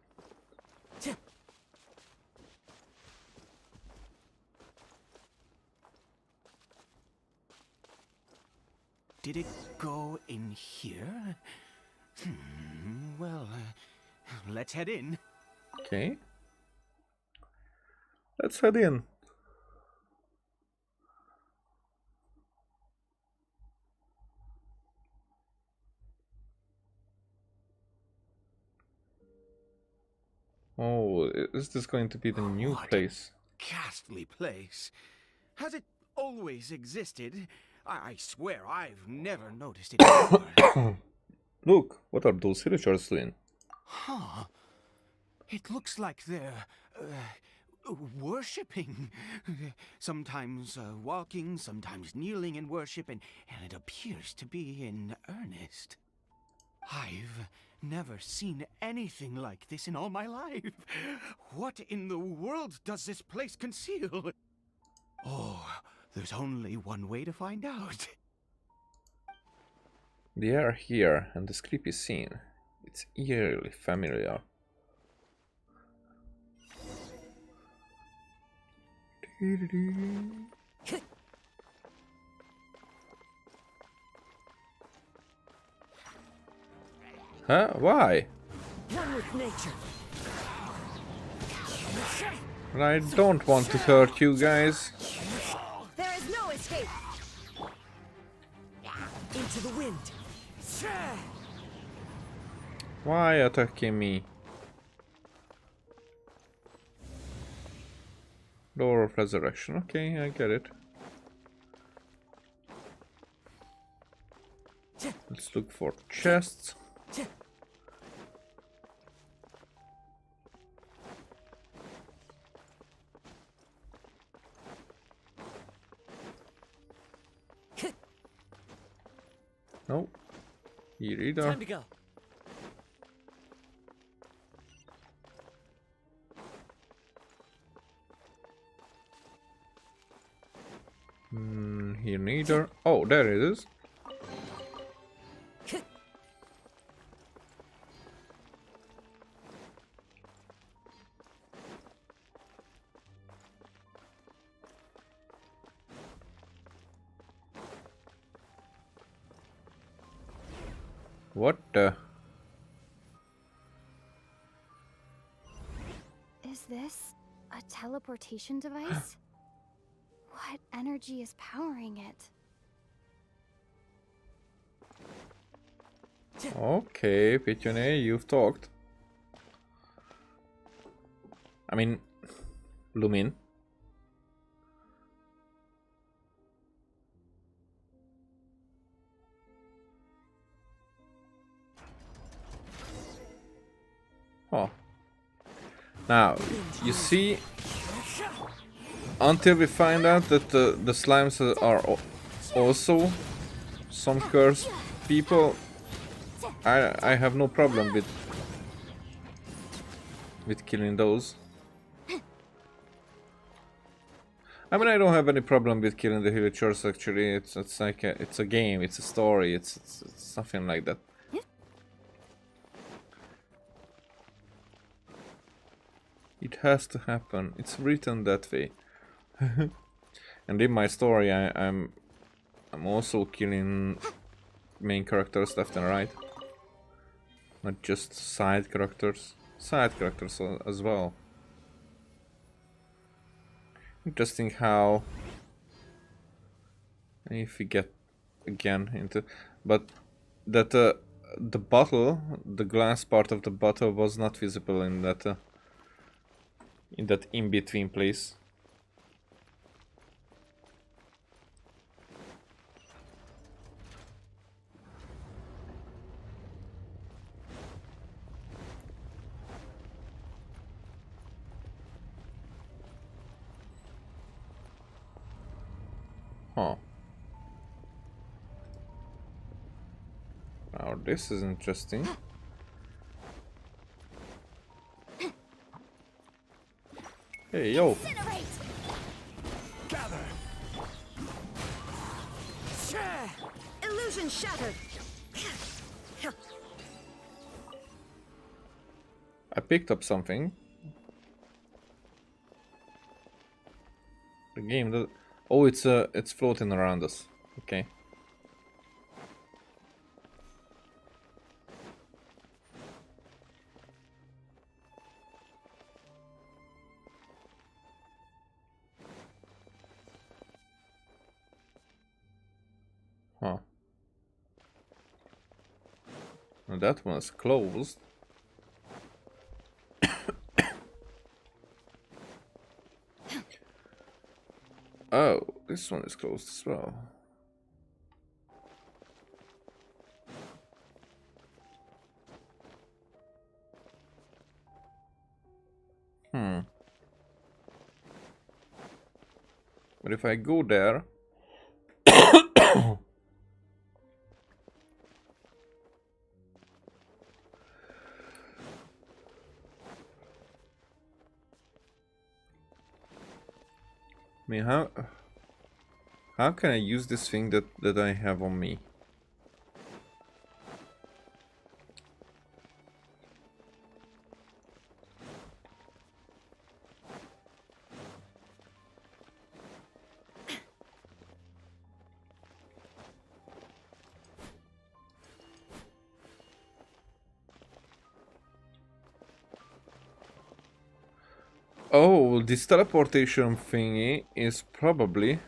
Did it go in here? Well, let's head in. Okay. Let's head in. Oh, is this going to be the new place? Ghastly place. Has it always existed? I swear I've never noticed it before. Look, what are those villagers doing? Huh. It looks like they're worshipping. Sometimes walking, sometimes kneeling in worship, and it appears to be in earnest. I've never seen anything like this in all my life. What in the world does this place conceal? Oh, there's only one way to find out. The air here and this creepy scene. It's eerily familiar. Huh? Why? One with nature. I don't want to hurt you guys. There is no escape. Into the wind. Why attacking me? Door of Resurrection. Okay, I get it. Let's look for chests. No. Here either. Time to go. Here neither. Oh, there it is. What the? Is this a teleportation device? What energy is powering it? Okay, Pithew, you've talked. I mean, Lumin. Oh. Now, you see, until we find out that the slimes are also some cursed people, I have no problem with killing those. I mean, I don't have any problem with killing the villagers. Actually, it's like it's a game, it's a story, it's something like that. It has to happen. It's written that way. And in my story, I'm also killing main characters left and right, not just side characters. Side characters as well. Interesting how, if we get again into, but that the bottle, the glass part of the bottle was not visible in that in-between place. Huh. Now this is interesting. Hey, yo. Gather. Illusion shattered. I picked up something. The game does. Oh, it's floating around us. Okay. Huh. Now that one's closed. Oh, this one is closed as well. But if I go there... I mean, how can I use this thing that I have on me? Oh, this teleportation thingy is probably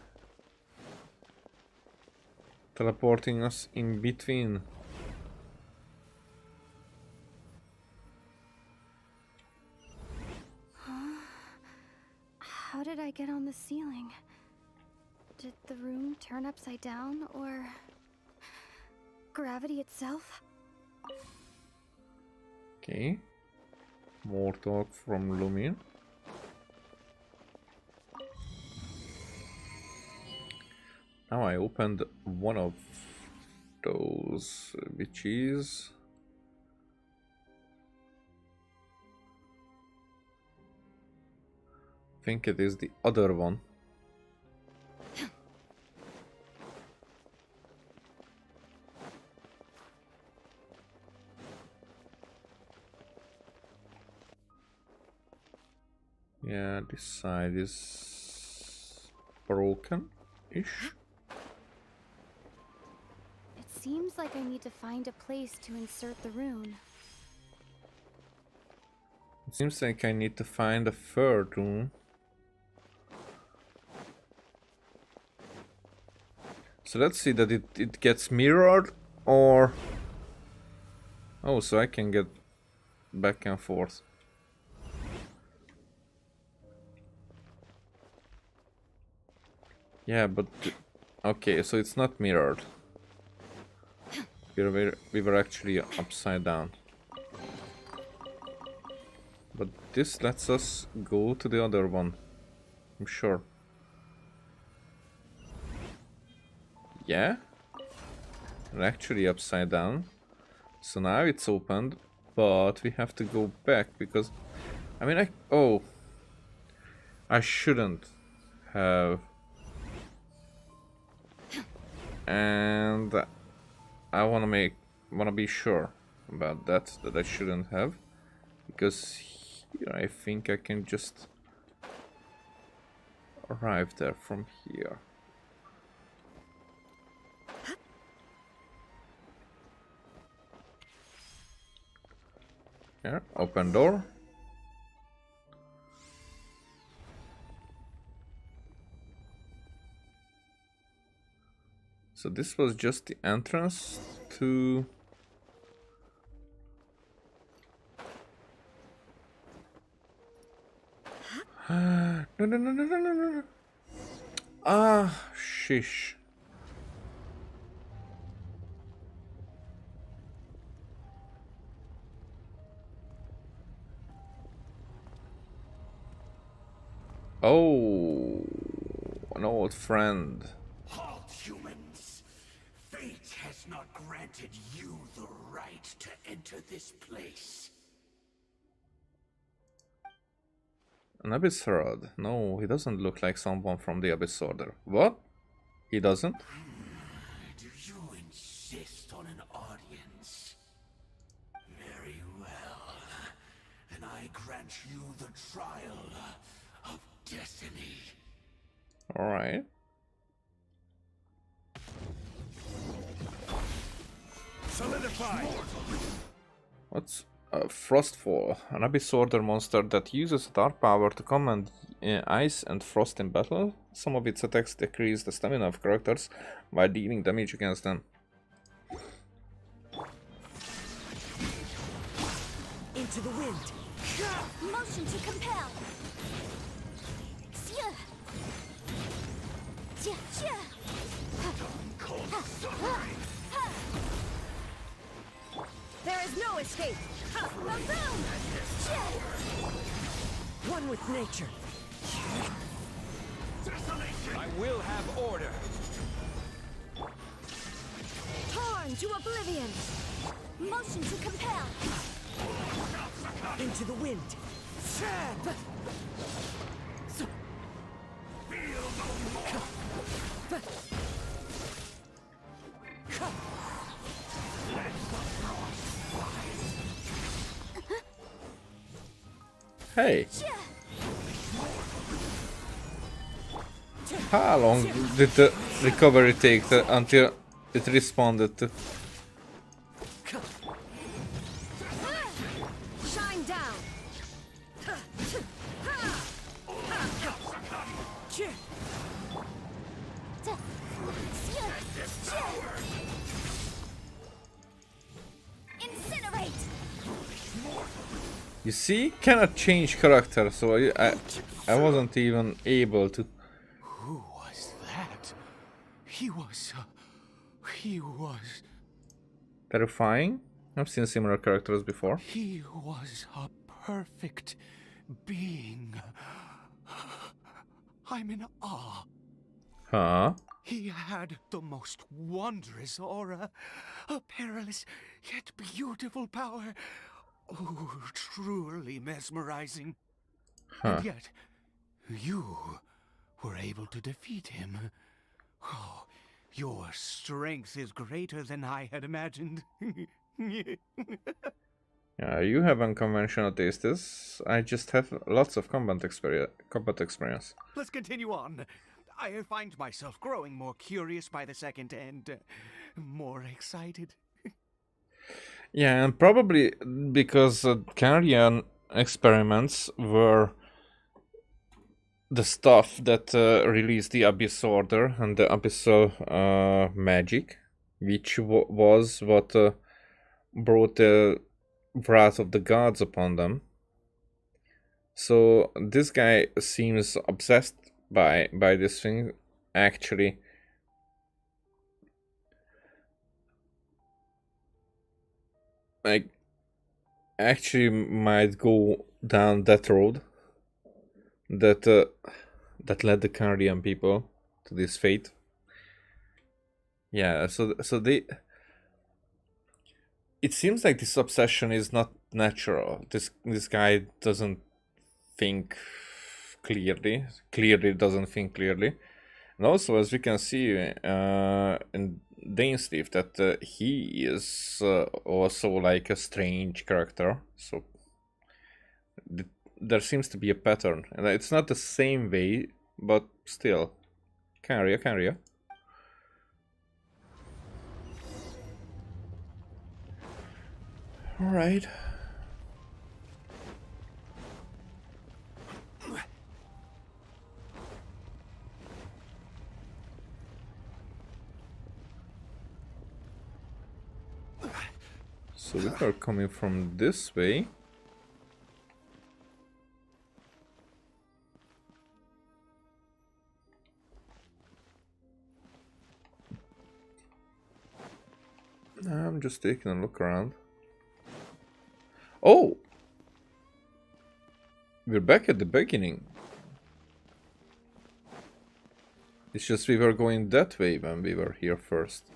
teleporting us in between. How did I get on the ceiling? Did the room turn upside down, or gravity itself? Okay. More talk from Lumion. Now I opened one of those, which is... I think it is the other one. Yeah, this side is broken-ish. It seems like I need to find a place to insert the rune. It seems like I need to find a third room. So let's see that it gets mirrored, or... Oh, so I can get back and forth. Yeah, but... Okay, so it's not mirrored. We were actually upside down. But this lets us go to the other one, I'm sure. Yeah? We're actually upside down. So now it's opened, but we have to go back because... I mean, oh! I shouldn't have... And I wanna be sure about that I shouldn't have, because here I think I can just arrive there from here. Yeah, open door. So this was just the entrance to... No. Ah, shish. Oh, an old friend. Halt, humans! Fate has not granted you the right to enter this place. An Abyss Herald. No, he doesn't look like someone from the Abyss Order. What? He doesn't? Do you insist on an audience? Very well. Then I grant you the trial of destiny. Alright. Solidify! What's Frostfall? An Abyss Order monster that uses dark power to command ice and frost in battle. Some of its attacks decrease the stamina of characters by dealing damage against them. Into the wind! Motion to compel! There is no escape! One with nature! I will have order! Torn to oblivion! Motion to compel! Into the wind! Hey! How long did the recovery take until it responded to? Shine down! You see, cannot change character, so I wasn't even able to. Who was that? He was Terrifying. I've seen similar characters before. He was a perfect being. I'm in awe. Huh? He had the most wondrous aura, a perilous yet beautiful power. Oh, truly mesmerizing. Huh. And yet, you were able to defeat him. Oh, your strength is greater than I had imagined. Yeah, you have unconventional tastes. I just have lots of combat experience. Let's continue on. I find myself growing more curious by the second and more excited. Yeah, and probably because Canadian experiments were the stuff that released the Abyss Order and the Abyssal magic, which was what brought the wrath of the gods upon them. So this guy seems obsessed by this thing. Actually, might go down that road that that led the Canadian people to this fate. Yeah, so they. It seems like this obsession is not natural. This guy doesn't think clearly. Clearly doesn't think clearly. And also, as we can see in Dainsleif, that he is also like a strange character. So there seems to be a pattern, and it's not the same way, but still, carry. All right. So we are coming from this way. I'm just taking a look around. Oh! We're back at the beginning. It's just we were going that way when we were here first.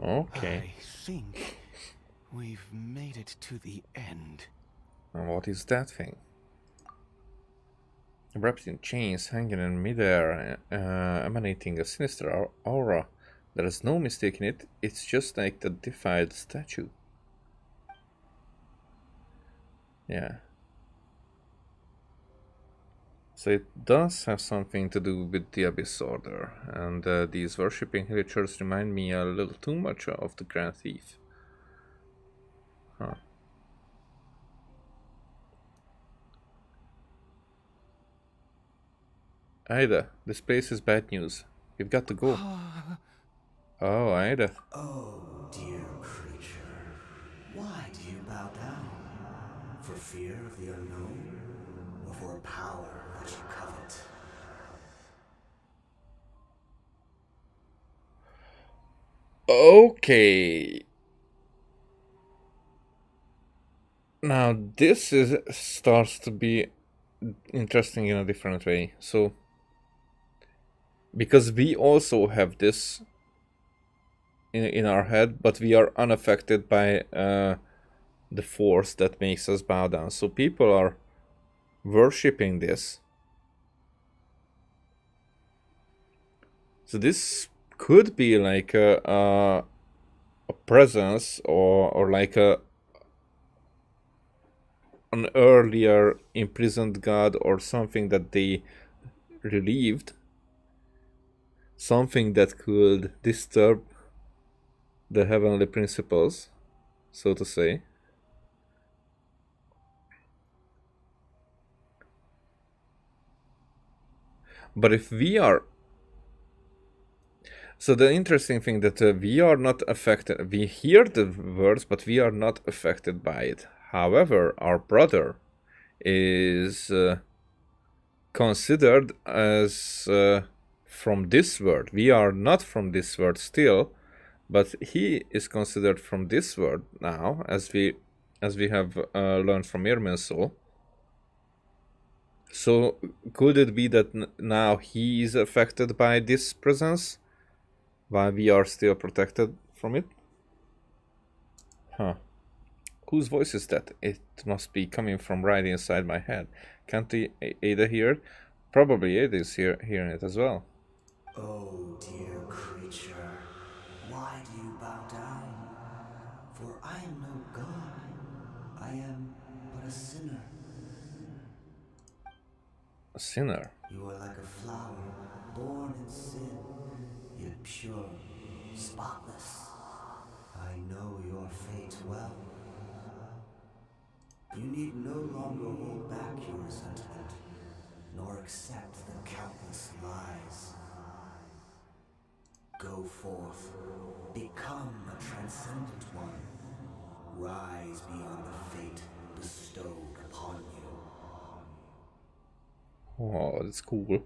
Okay. I think we've made it to the end. And what is that thing? Wrapped in chains, hanging in midair, emanating a sinister aura. There is no mistaking it. It's just like the defied statue. Yeah. So it does have something to do with the Abyss Order, and these worshipping villagers remind me a little too much of the Grand Thief. Huh. Aida, this place is bad news. We've got to go. Oh, Aida. Oh, dear creature. Why do you bow down? For fear of the unknown? Or for power that you covet? Okay. Now this starts to be interesting in a different way. So, because we also have this in our head, but we are unaffected by the force that makes us bow down. So people are worshipping this. So this could be like a presence or like a an earlier imprisoned god or something that they relieved. Something that could disturb the heavenly principles, so to say. But if we are... So the interesting thing that we are not affected. We hear the words, but we are not affected by it. However, our brother is considered as from this world. We are not from this world still, but he is considered from this world now, as we have learned from Irminsul. So could it be that now he is affected by this presence, while we are still protected from it? Huh. Whose voice is that? It must be coming from right inside my head. Can't Ada hear it? Probably Ada is hearing it as well. Oh, dear creature, why do you bow down? For I am no god. I am but a sinner. A sinner? You are like a flower, born in sin, yet pure, spotless. I know your fate well. You need no longer hold back your resentment, nor accept the countless lies. Go forth, become a transcendent one. Rise beyond the fate bestowed upon you. Oh, that's cool.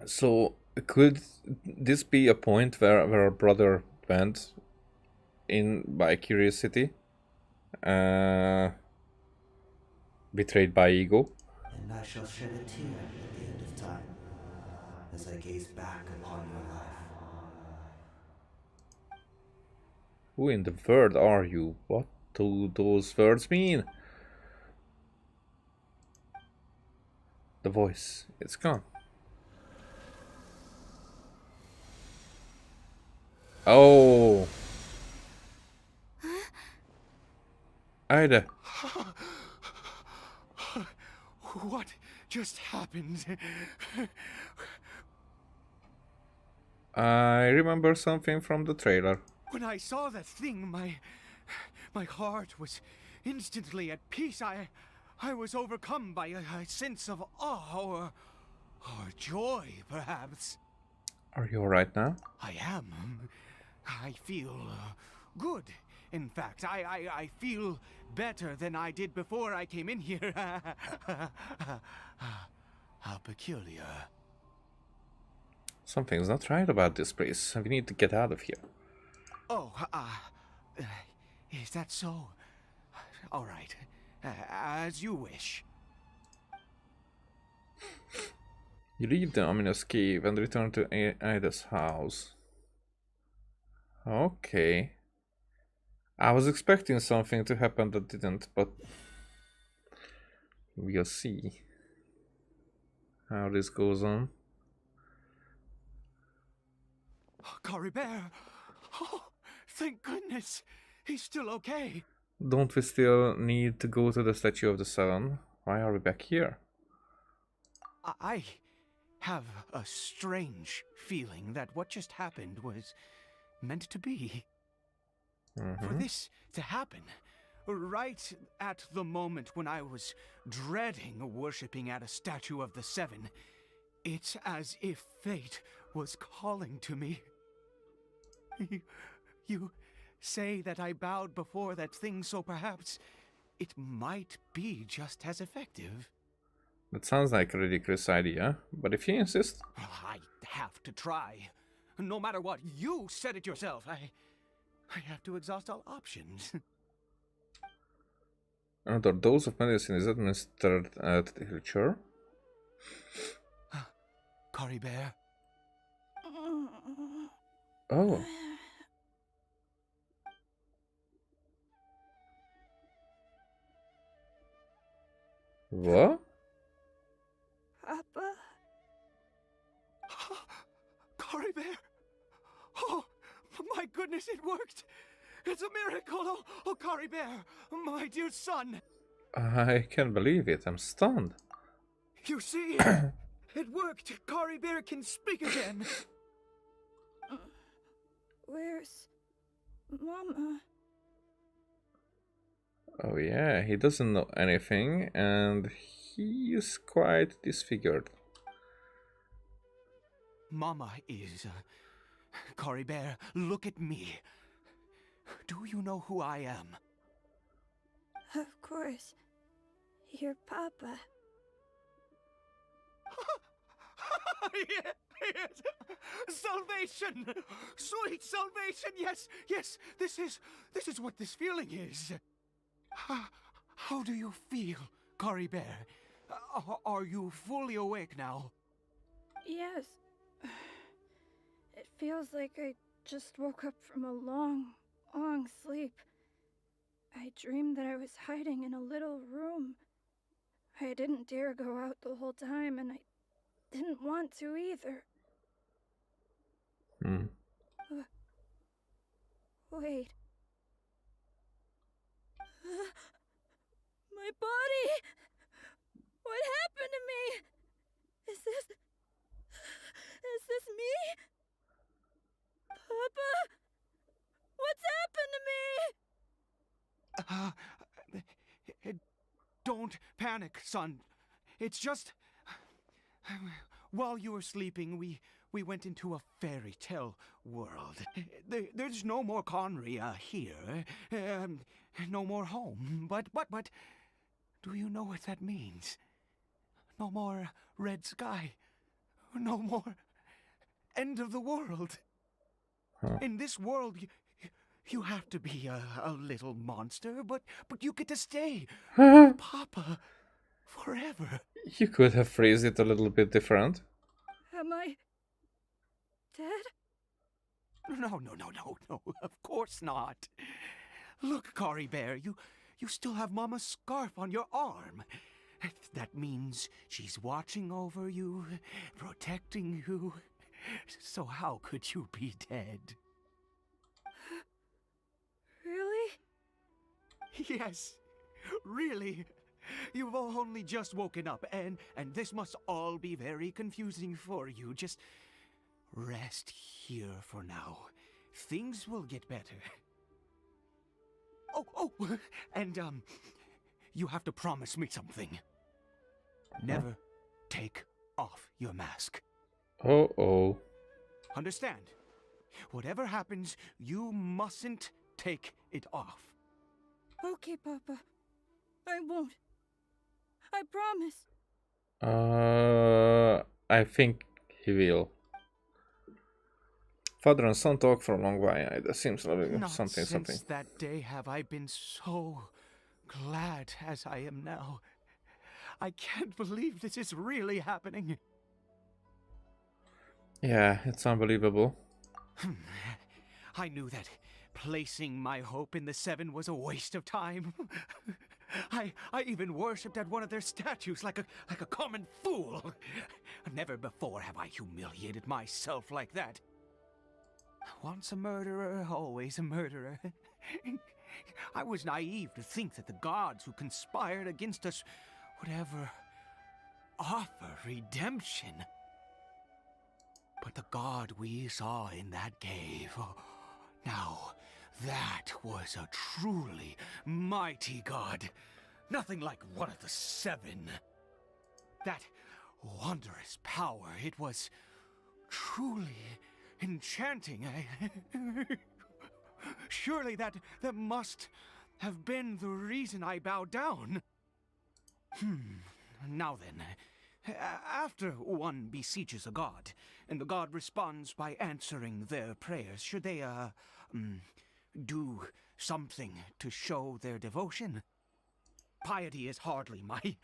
So, could this be a point where our brother went in by curiosity? Betrayed by ego? And I shall shed a tear at the end of time, as I gaze back upon your life. Who in the world are you? What do those words mean? The voice, it's gone. Oh! Ida. What just happened? I remember something from the trailer. When I saw that thing, my heart was instantly at peace. I was overcome by a sense of awe or joy, perhaps. Are you alright now? I am. I feel good. In fact, I feel better than I did before I came in here. How peculiar. Something's not right about this place. We need to get out of here. Oh, is that so? All right, as you wish. You leave the ominous cave and return to Ida's house. Okay. I was expecting something to happen that didn't, but we'll see how this goes on. Caribert! Oh, thank goodness! He's still okay. Don't we still need to go to the Statue of the Seven? Why are we back here? I have a strange feeling that what just happened was meant to be. For this to happen, right at the moment when I was dreading worshipping at a statue of the Seven, it's as if fate was calling to me. You say that I bowed before that thing, so perhaps it might be just as effective. That sounds like a ridiculous idea, but if you insist... I have to try. No matter what, you said it yourself. I have to exhaust all options. Another dose of medicine is administered at the creature. Caribert. Oh. What? Papa. Caribert. Oh, my goodness, it worked. It's a miracle! Oh, Kari Bear, my dear son! I can't believe it. I'm stunned. You see? It worked! Kari Bear can speak again! Where's Mama? Oh yeah, he doesn't know anything, and he is quite disfigured. Mama is... Kari Bear, look at me. Do you know who I am? Of course. Your Papa. Yes! Salvation! Sweet salvation! Yes, yes, this is what this feeling is. How do you feel, Kari Bear? Are you fully awake now? Yes. It feels like I just woke up from a long, long sleep. I dreamed that I was hiding in a little room. I didn't dare go out the whole time, and I didn't want to either. Wait. My body! What happened to me? Is this me? Papa? What's happened to me? Don't panic, son. It's just... While you were sleeping, we went into a fairy tale world. There's no more Conry here. No more home. But, do you know what that means? No more red sky. No more end of the world. In this world, you have to be a little monster, but you get to stay with Papa forever. You could have phrased it a little bit different. Am I dead? No, of course not. Look, Kari Bear, you still have Mama's scarf on your arm. That means she's watching over you, protecting you. So how could you be dead? Really? Yes, really. You've only just woken up, and this must all be very confusing for you. Just rest here for now. Things will get better. Oh, and you have to promise me something. Never take off your mask. Oh. Understand? Whatever happens, you mustn't take it off. Okay, Papa. I won't. I promise. I think he will. Father and son talk for a long while. It seems like Not something. since that day have I been so glad as I am now. I can't believe this is really happening. Yeah, it's unbelievable. I knew that placing my hope in the Seven was a waste of time. I even worshipped at one of their statues like a common fool. Never before have I humiliated myself like that. Once a murderer, always a murderer. I was naive to think that the gods who conspired against us would ever offer redemption. But the god we saw in that cave, now that was a truly mighty god. Nothing like one of the Seven. That wondrous power, it was truly enchanting. Surely that must have been the reason I bowed down. Now then, after one beseeches a god, and the god responds by answering their prayers, should they, do something to show their devotion? Piety is hardly my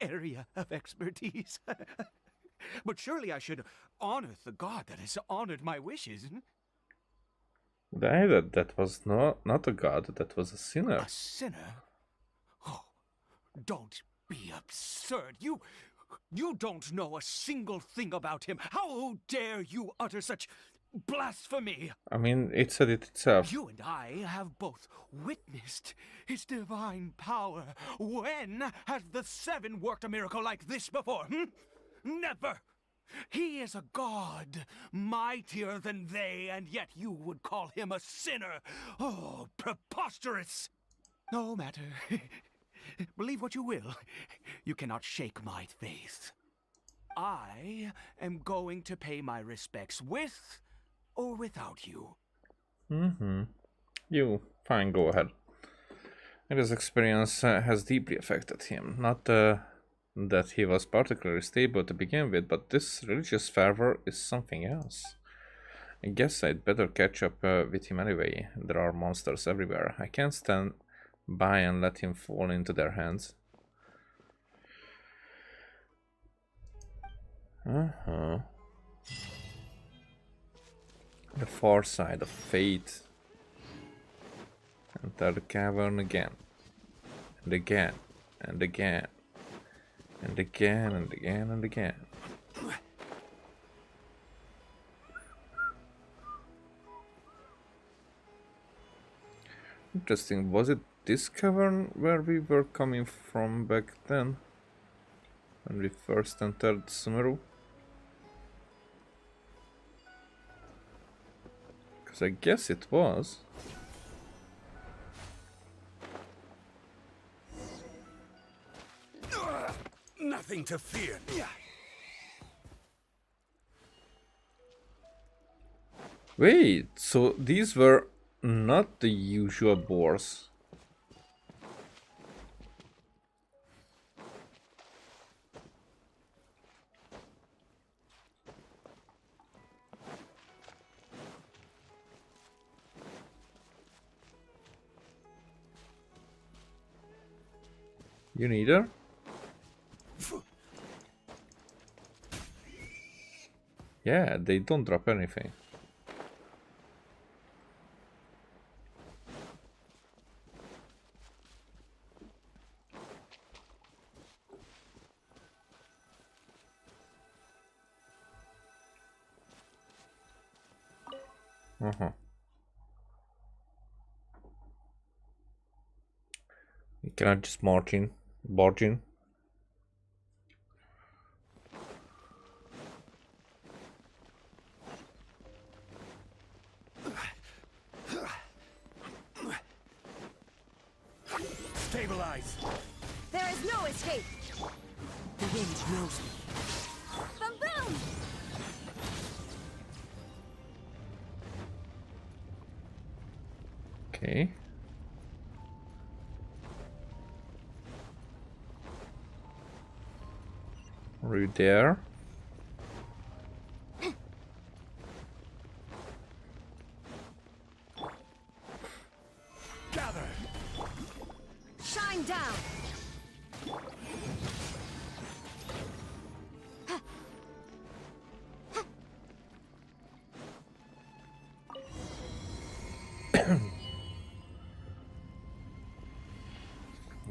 area of expertise. But surely I should honor the god that has honored my wishes. That was not a god, that was a sinner. A sinner? Oh, don't be absurd. You don't know a single thing about him. How dare you utter such blasphemy! I mean, it said it itself. You and I have both witnessed his divine power. When has the Seven worked a miracle like this before? Never! He is a god, mightier than they, and yet you would call him a sinner. Oh, preposterous! No matter. Believe what you will. You cannot shake my faith. I am going to pay my respects with or without you. You, fine, go ahead. And his experience has deeply affected him. Not that he was particularly stable to begin with, but this religious fervor is something else. I guess I'd better catch up with him anyway. There are monsters everywhere. I can't stand by and let him fall into their hands. The far side of fate. Enter the cavern again. And again. And again. And again and again and again. Interesting. Was it this cavern where we were coming from back then? When we first entered Sumeru? Because I guess it was. Nothing to fear. Wait, so these were not the usual boars. You neither? Yeah, they don't drop anything. You cannot just barge in. Stabilize. There is no escape. The wind knows me. Boom boom! Okay. Are you there? Gather. Shine down.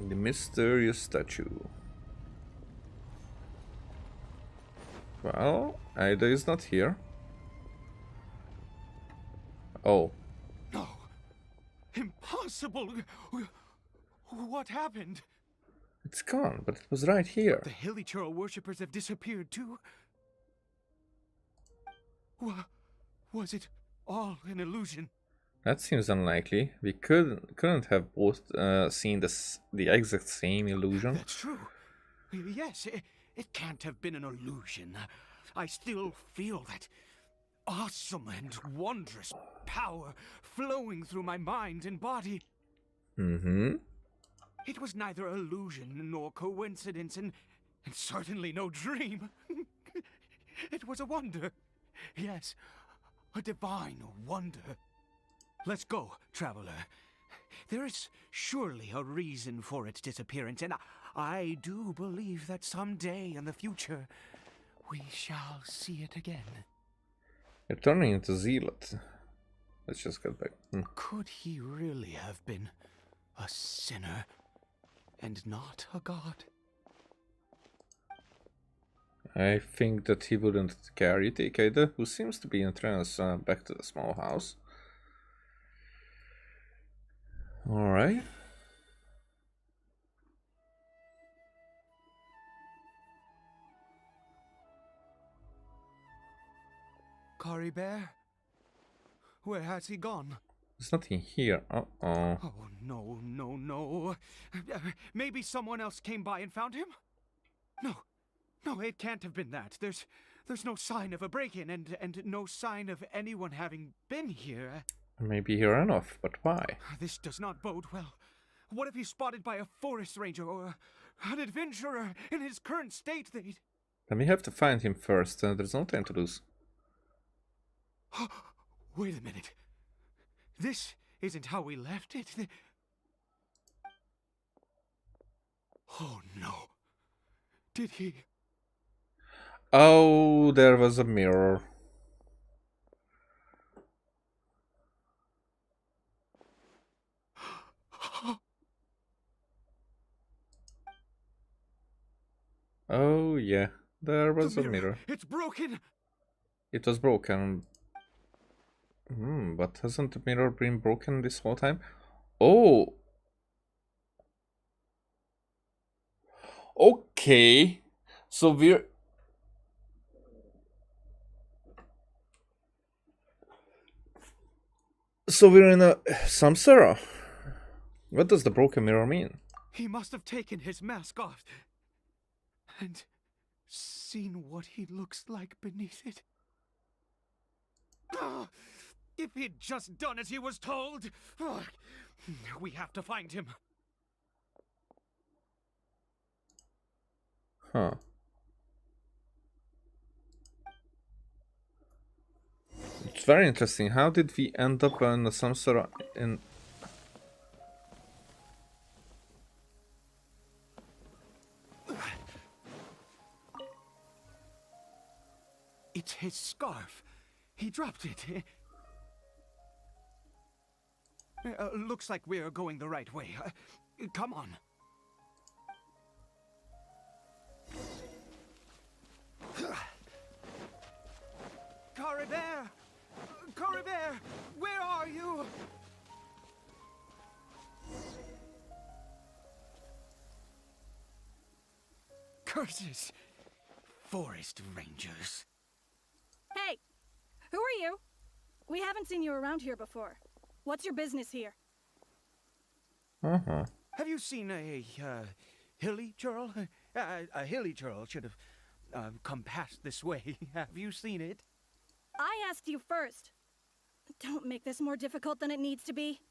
The mysterious statue. Well, Ada is not here. Oh. No. Impossible. What happened? It's gone, but it was right here. The Hilichurl worshippers have disappeared too. Was it all an illusion? That seems unlikely. We couldn't have both seen the exact same illusion. That's true. Yes, it can't have been an illusion. I still feel that awesome and wondrous power flowing through my mind and body. It was neither illusion nor coincidence, and certainly no dream. It was a wonder. Yes, a divine wonder. Let's go, traveler. There is surely a reason for its disappearance, and I do believe that someday in the future we shall see it again. You're turning into Zealot. Let's just get back. Could he really have been a sinner and not a god? I think that he wouldn't care. You take Ada, who seems to be in trance, back to the small house. Alright. Cory Bear? Where has he gone? There's nothing here. Uh-oh. Oh, no, no, no. Maybe someone else came by and found him? No, it can't have been that. There's no sign of a break-in and no sign of anyone having been here. Maybe he ran off, but why? This does not bode well. What if he's spotted by a forest ranger or an adventurer in his current state? Then we have to find him first, there's no time to lose. Wait a minute. This isn't how we left it. Oh no. Did he? Oh, there was a mirror. Oh yeah, there was a mirror. It's broken. It was broken. But hasn't the mirror been broken this whole time? Oh! Okay. So we're... So we're in a samsara. What does the broken mirror mean? He must have taken his mask off and seen what he looks like beneath it. If he'd just done as he was told! We have to find him. Huh. It's very interesting. How did we end up in the samsara in... It's his scarf. He dropped it. Looks like we're going the right way. Come on. Cory Bear! Cory Bear! Where are you? Curses! Forest rangers. Hey! Who are you? We haven't seen you around here before. What's your business here? Have you seen a hilly churl? A hilly churl should have come past this way. Have you seen it? I asked you first. Don't make this more difficult than it needs to be.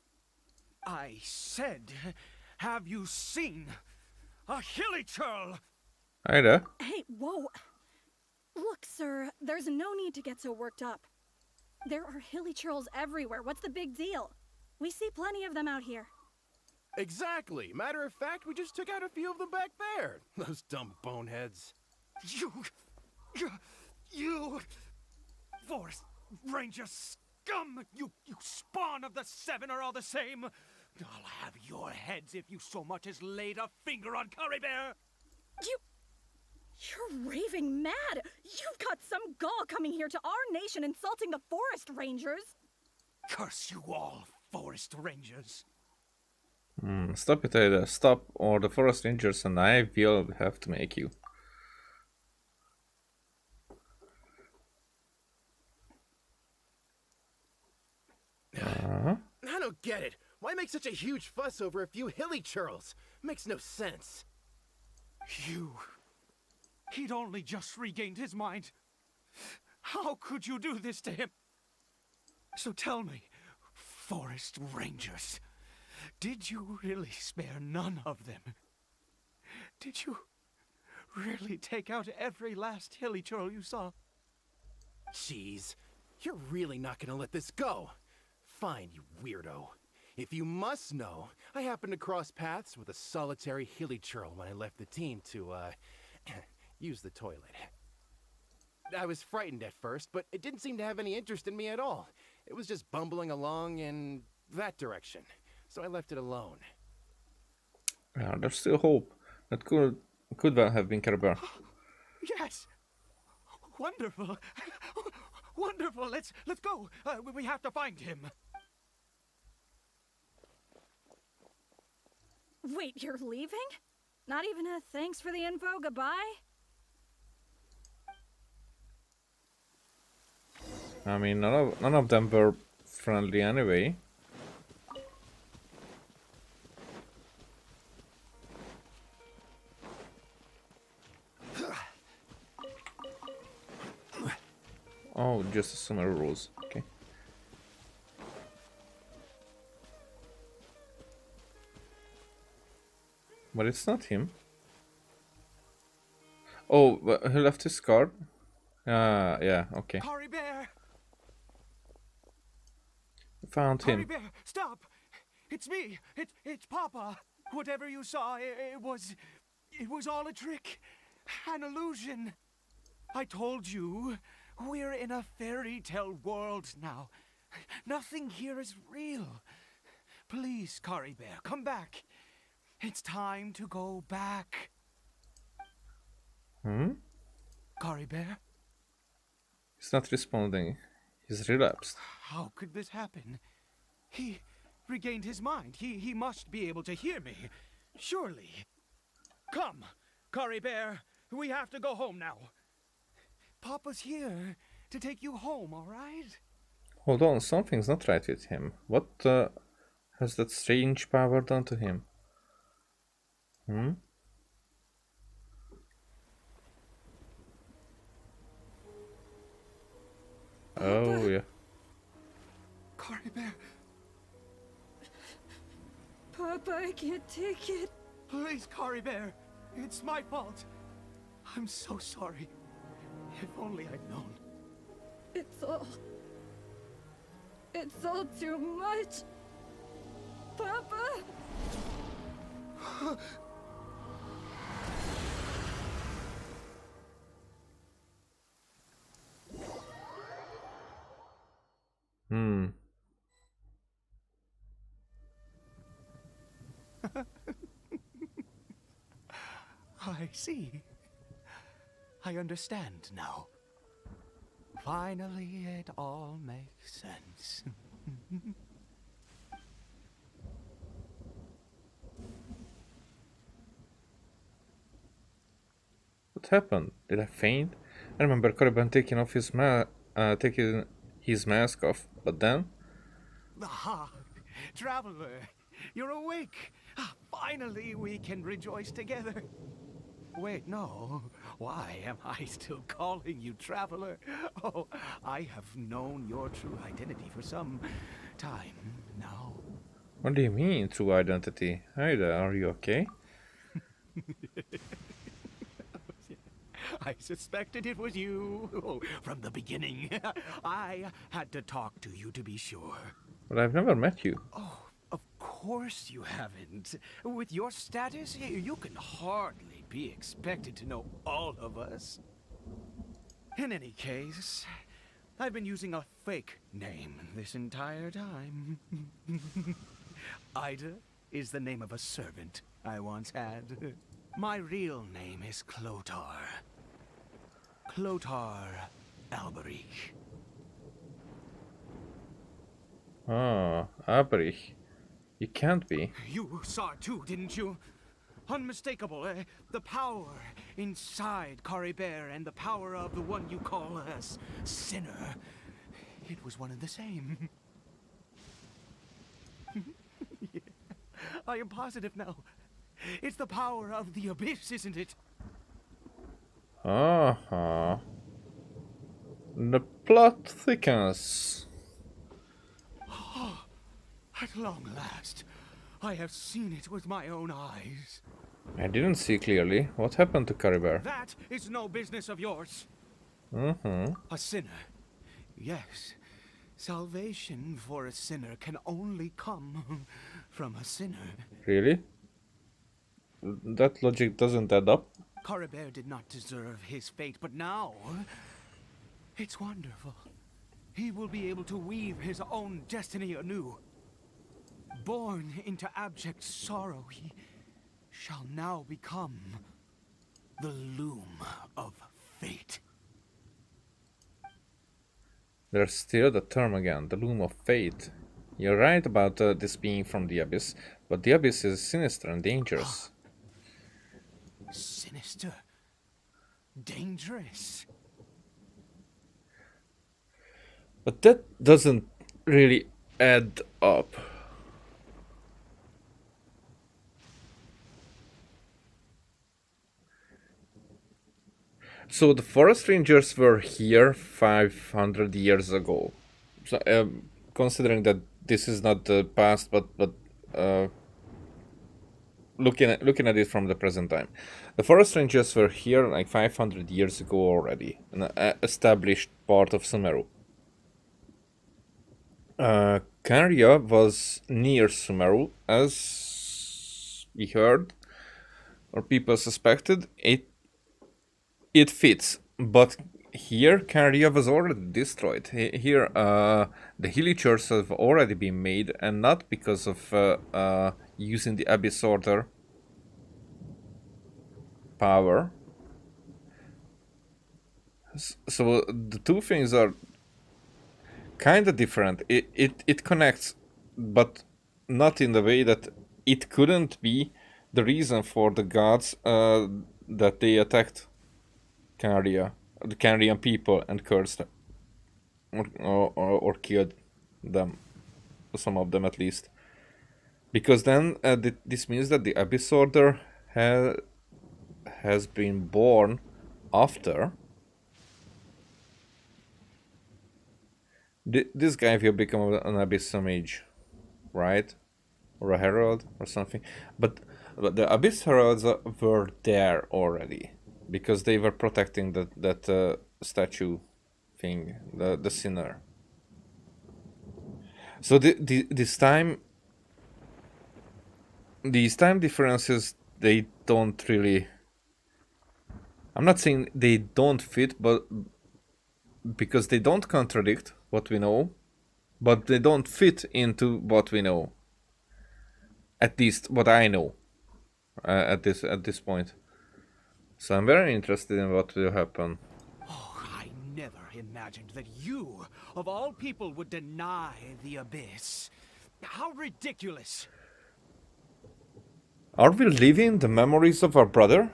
I said, have you seen a hilly churl? Hi there. Hey, whoa. Look, sir, there's no need to get so worked up. There are hilly churls everywhere. What's the big deal? We see plenty of them out here. Exactly. Matter of fact, we just took out a few of them back there. Those dumb boneheads. You... Forest Ranger scum! You spawn of the Seven are all the same! I'll have your heads if you so much as laid a finger on Cory Bear! You're raving mad! You've got some gall coming here to our nation insulting the Forest Rangers! Curse you all, Forest Rangers! Stop it, Ada. Stop, or the Forest Rangers and I will have to make you. I don't get it. Why make such a huge fuss over a few hilly churls? Makes no sense. He'd only just regained his mind. How could you do this to him? So tell me, Forest Rangers, did you really spare none of them? Did you really take out every last hilly churl you saw? Jeez, you're really not gonna let this go. Fine, you weirdo. If you must know, I happened to cross paths with a solitary hilly churl when I left the team to, use the toilet. I was frightened at first, but it didn't seem to have any interest in me at all. It was just bumbling along in that direction, so I left it alone. Yeah, there's still hope. That could well have been Cory Bear. Yes, wonderful. Wonderful. Let's go. We have to find him. Wait, you're leaving? Not even a thanks for the info, goodbye? I mean, none of them were friendly anyway. Oh, just summer rules. Okay. But it's not him. Oh, he left his card? Yeah, okay. Cory Bear! Found him. Cory Bear, stop! It's me! It's Papa! Whatever you saw, it was all a trick. An illusion. I told you, we're in a fairy tale world now. Nothing here is real. Please, Cory Bear, come back. It's time to go back. Cory Bear? He's not responding. He's relapsed. How could this happen? He regained his mind. He must be able to hear me. Surely. Come, Cory Bear. We have to go home now. Papa's here to take you home, all right? Hold on, something's not right with him. What has that strange power done to him? Oh, yeah. Cory Bear. Papa, I can't take it. Please, Cory Bear. It's my fault. I'm so sorry. If only I'd known. It's all too much. Papa! I see. I understand now. Finally, it all makes sense. What happened? Did I faint? I remember Caliban taking off his taking his mask off, but then... Ah, Traveler, you're awake. Finally, we can rejoice together. Wait, no. Why am I still calling you Traveler? Oh, I have known your true identity for some time now. What do you mean, true identity? Hi there, are you okay? I suspected it was you from the beginning. I had to talk to you to be sure. But I've never met you. Oh, of course you haven't. With your status, you can hardly be expected to know all of us. In any case, I've been using a fake name this entire time. Ida is the name of a servant I once had. My real name is Clotar. Clotar Alberich. Ah, Alberich. You can't be. You saw it too, didn't you? Unmistakable, the power inside Cory Bear and the power of the one you call a sinner. It was one and the same. Yeah, I am positive now. It's the power of the abyss, isn't it? Uh-huh. The plot thickens. At long last, I have seen it with my own eyes. I didn't see clearly. What happened to Cory Bear? That is no business of yours. Mm-hmm. A sinner. Yes. Salvation for a sinner can only come from a sinner. Really? That logic doesn't add up. Cory Bear did not deserve his fate, but now... it's wonderful. He will be able to weave his own destiny anew. Born into abject sorrow, he shall now become the loom of fate. There's still the term again, the loom of fate. You're right about this being from the Abyss, but the Abyss is sinister and dangerous. Sinister? Dangerous? But that doesn't really add up. So the forest rangers were here 500 years ago. So, considering that this is not the past, but looking at it from the present time, the forest rangers were here like 500 years ago already, an established part of Sumeru. Caria was near Sumeru, as we heard, or people suspected. It fits, but here Caria was already destroyed. Here the hilichurls have already been made, and not because of using the Abyss Order power. So the two things are kind of different. It connects, but not in the way that it couldn't be the reason for the gods that they attacked Caria, the Carian people, and cursed them, or killed them, some of them at least. Because then this means that the Abyss Order has been born after. This guy will become an Abyss Mage, right? Or a Herald or something. But the Abyss Heralds were there already, because they were protecting that statue thing, the sinner. So these time differences, they don't really... I'm not saying they don't fit, but because they don't contradict what we know, but they don't fit into what we know. At least what I know at this point. So I'm very interested in what will happen. Oh, I never imagined that you, of all people, would deny the Abyss. How ridiculous! Are we living the memories of our brother?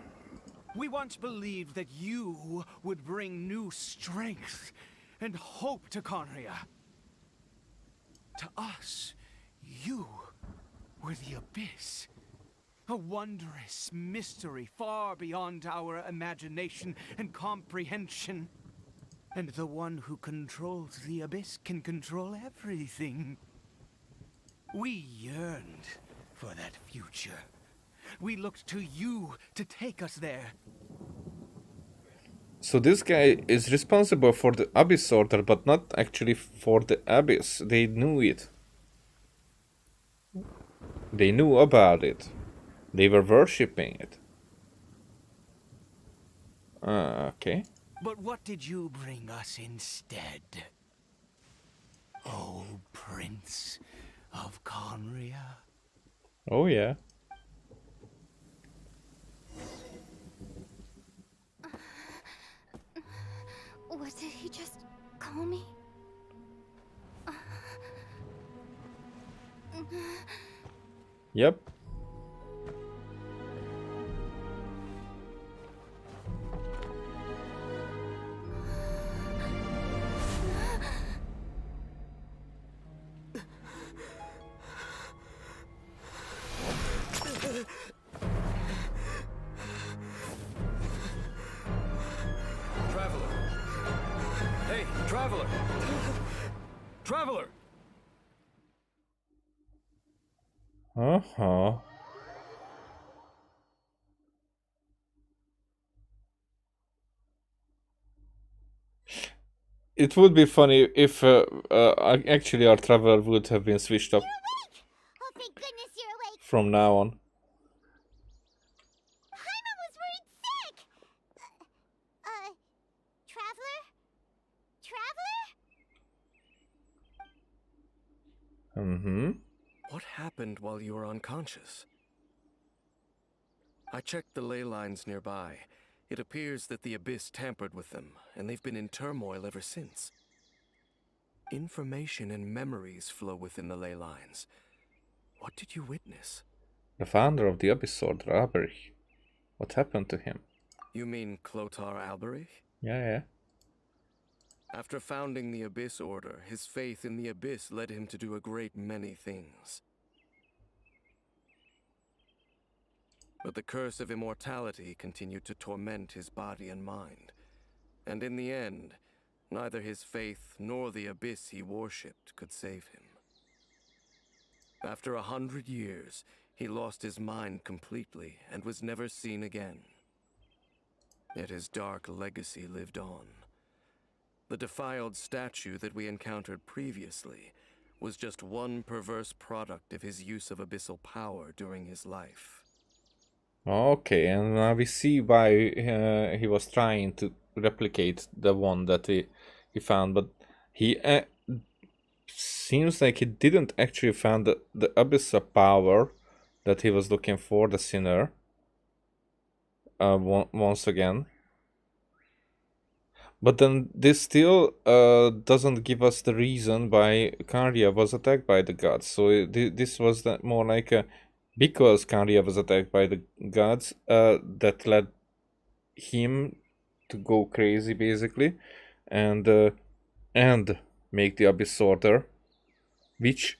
We once believed that you would bring new strength and hope to Conria. To us, you were the Abyss. A wondrous mystery far beyond our imagination and comprehension. And the one who controls the Abyss can control everything. We yearned for that future. We looked to you to take us there. So this guy is responsible for the Abyss Order, but not actually for the Abyss. They knew it. They knew about it. They were worshipping it. Okay. But what did you bring us instead? Oh, Prince of Conria. Oh yeah. What did he just call me? Yep. Traveler! Hey, Traveler! Traveler! Uh-huh. It would be funny if actually our traveler would have been switched up Oh, thank goodness you're awake. from now on. Paimon was worried sick! Traveler? Traveler? Mm-hmm. What happened while you were unconscious? I checked the ley lines nearby. It appears that the Abyss tampered with them, and they've been in turmoil ever since. Information and memories flow within the ley lines. What did you witness? The founder of the Abyss Sword, Alberich. What happened to him? You mean Clotar Alberich? Yeah. After founding the Abyss Order, his faith in the Abyss led him to do a great many things. But the curse of immortality continued to torment his body and mind. And in the end, neither his faith nor the Abyss he worshipped could save him. After 100 years, he lost his mind completely and was never seen again. Yet his dark legacy lived on. The defiled statue that we encountered previously was just one perverse product of his use of abyssal power during his life. Okay, and now we see why he was trying to replicate the one that he found, but he seems like he didn't actually find the abyssal power that he was looking for, the sinner, once again. But then this still doesn't give us the reason why Kanria was attacked by the gods. So this was more like because Kanria was attacked by the gods, that led him to go crazy basically, and make the Abyss Order, which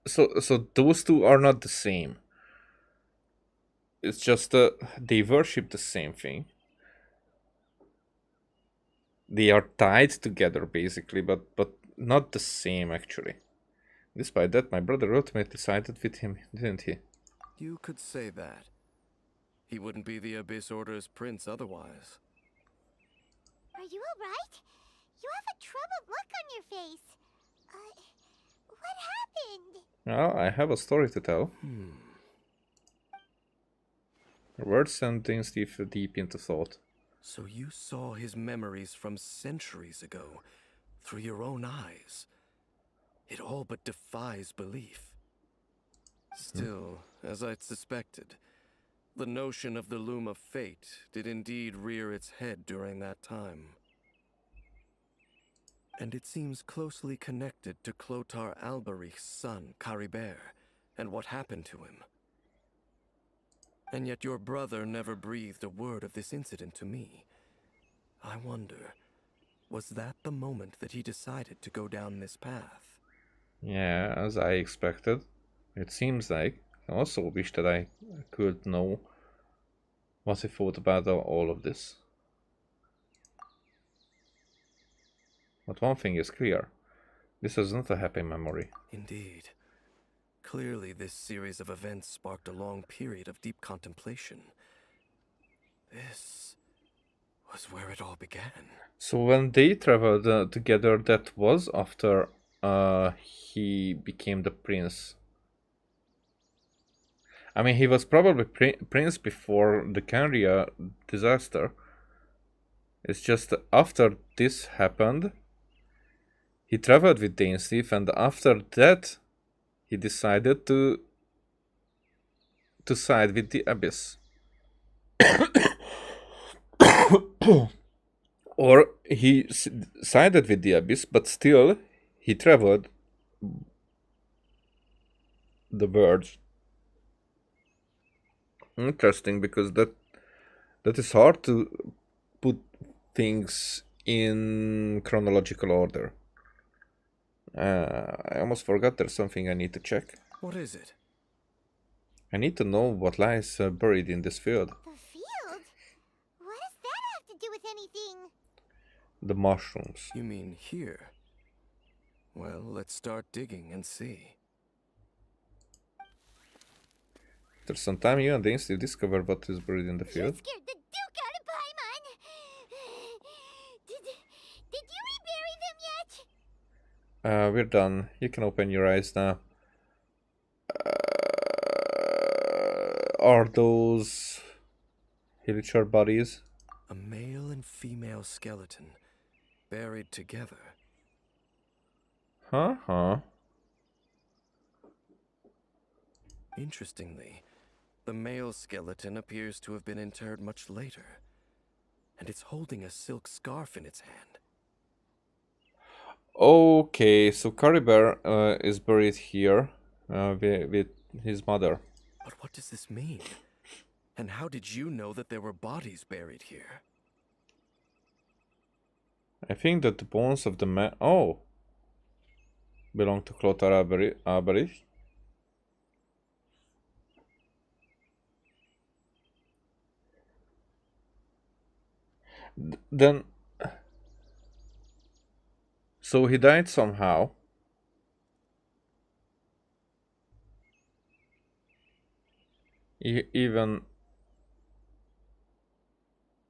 so those two are not the same. It's just they worship the same thing. They are tied together basically, but not the same actually. Despite that, my brother ultimately sided with him, didn't he? You could say that. He wouldn't be the Abyss Order's prince otherwise. Are you alright? You have a troubled look on your face. What happened? Well, I have a story to tell. Words sent Dainsleif deep into thought. So you saw his memories from centuries ago, through your own eyes. It all but defies belief. Still, as I'd suspected, the notion of the Loom of Fate did indeed rear its head during that time. And it seems closely connected to Clotar Alberich's son, Caribert, and what happened to him. And yet your brother never breathed a word of this incident to me. I wonder, was that the moment that he decided to go down this path? Yeah, as I expected. It seems like. I also wish that I could know what he thought about all of this. But one thing is clear. This is not a happy memory. Indeed. Clearly, this series of events sparked a long period of deep contemplation. This was where it all began. So when they traveled together, that was after he became the prince. I mean, he was probably prince before the Kanria disaster. It's just after this happened, he traveled with Dainsleif, and after that, he decided to side with the Abyss. Or he sided with the Abyss, but still he traveled the verge. Interesting, because that is hard to put things in chronological order. I almost forgot there's something I need to check. What is it? I need to know what lies buried in this field. The field? What does that have to do with anything? The mushrooms. You mean here? Well, let's start digging and see. There's some time you and Dainsleif discover what is buried in the You field. scared the Duke out of Paimon! Did you rebury them yet? We're done. You can open your eyes now. Are those Hillichar bodies? A male and female skeleton, buried together. Huh? Interestingly, the male skeleton appears to have been interred much later, and it's holding a silk scarf in its hand. Okay, so Caribert is buried here with his mother. But what does this mean? And how did you know that there were bodies buried here? I think that the bones of the man... Oh! Belong to Clothar Alberich. Then... So he died somehow. Even...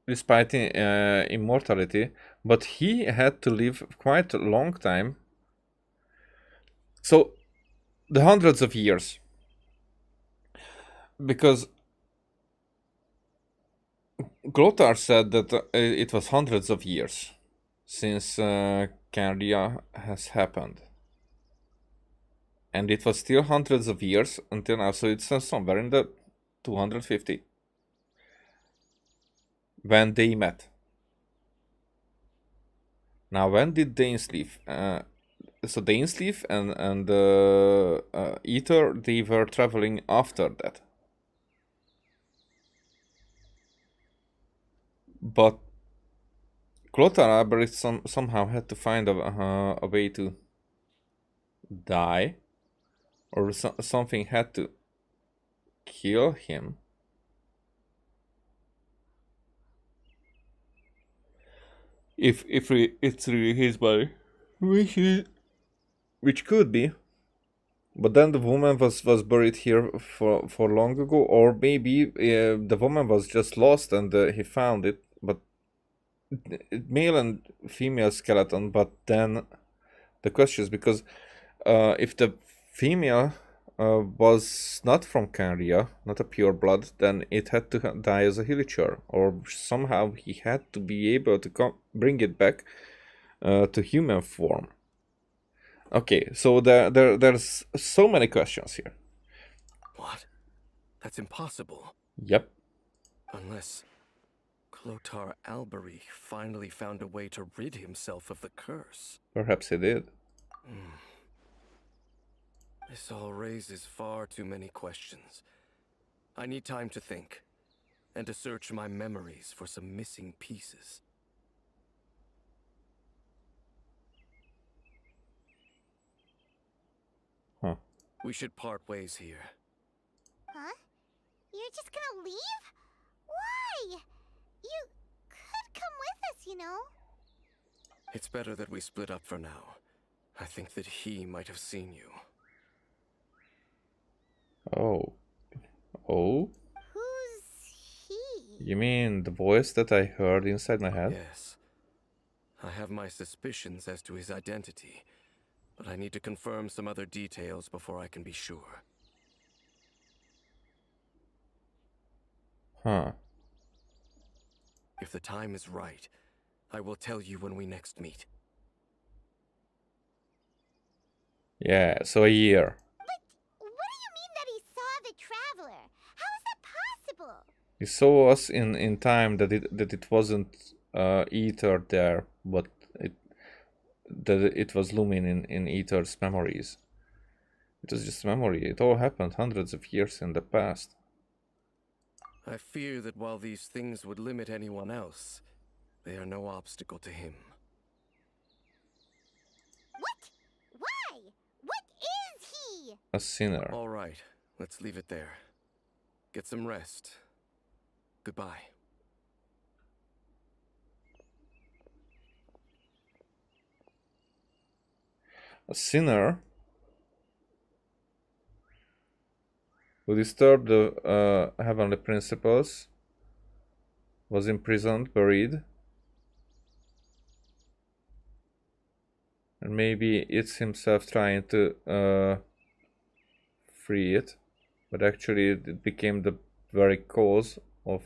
Despite immortality, but he had to live quite a long time. So, the hundreds of years. Because Clothar said that it was hundreds of years since Canria has happened. And it was still hundreds of years until now, so it's somewhere in the 250. When they met. Now, when did Dainsleif? So Dainsleif and Ether, they were traveling after that. But Clothar Alberich somehow had to find a way to die, or something had to kill him. If it's really his body, which could be, but then the woman was buried here for long ago, or maybe the woman was just lost and he found it, but male and female skeleton. But then the question is, because if the female was not from Canria, not a pure blood, then it had to die as a Hilichur, or somehow he had to be able to bring it back to human form. Okay, so there's so many questions here. What? That's impossible. Yep. Unless Clothar Alberich finally found a way to rid himself of the curse. Perhaps he did. This all raises far too many questions. I need time to think, and to search my memories for some missing pieces. Huh. We should part ways here. Huh? You're just gonna leave? Why? You could come with us, you know? It's better that we split up for now. I think that he might have seen you. Oh. Oh? Who's he? You mean the voice that I heard inside my head? Yes. I have my suspicions as to his identity, but I need to confirm some other details before I can be sure. Huh. If the time is right, I will tell you when we next meet. Yeah, so a year. What do you mean that he saw the traveler? How is that possible? He saw us in time that it wasn't Ether there, but it was Lumin in Ether's memories. It was just memory. It all happened hundreds of years in the past. I fear that while these things would limit anyone else, they are no obstacle to him. What? Why? What is he? A sinner. All right, let's leave it there. Get some rest. Goodbye. A sinner who disturbed the heavenly principles, was imprisoned, buried, and maybe it's himself trying to free it, but actually it became the very cause of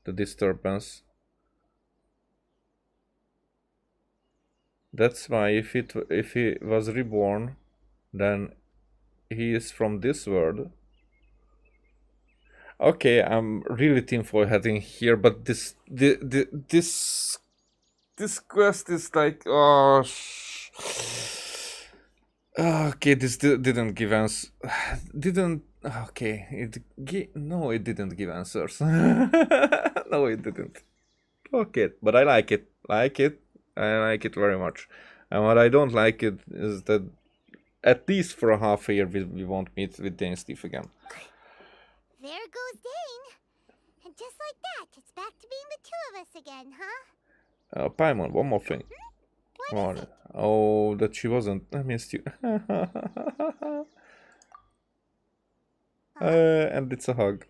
the disturbance. That's why if he was reborn, then he is from this world. Okay, I'm really tinfoil hatting here, but this quest is like, oh Okay, this didn't give answers. Didn't. Okay, no, it didn't give answers. No, it didn't. Okay, but I like it. I like it very much. And what I don't like it is that at least for a half a year we won't meet with Dainsleif again. There goes Dane. And just like that, it's back to being the two of us again, huh? Paimon, one more thing. Come on. Oh, that she wasn't. I missed you. And it's a hug.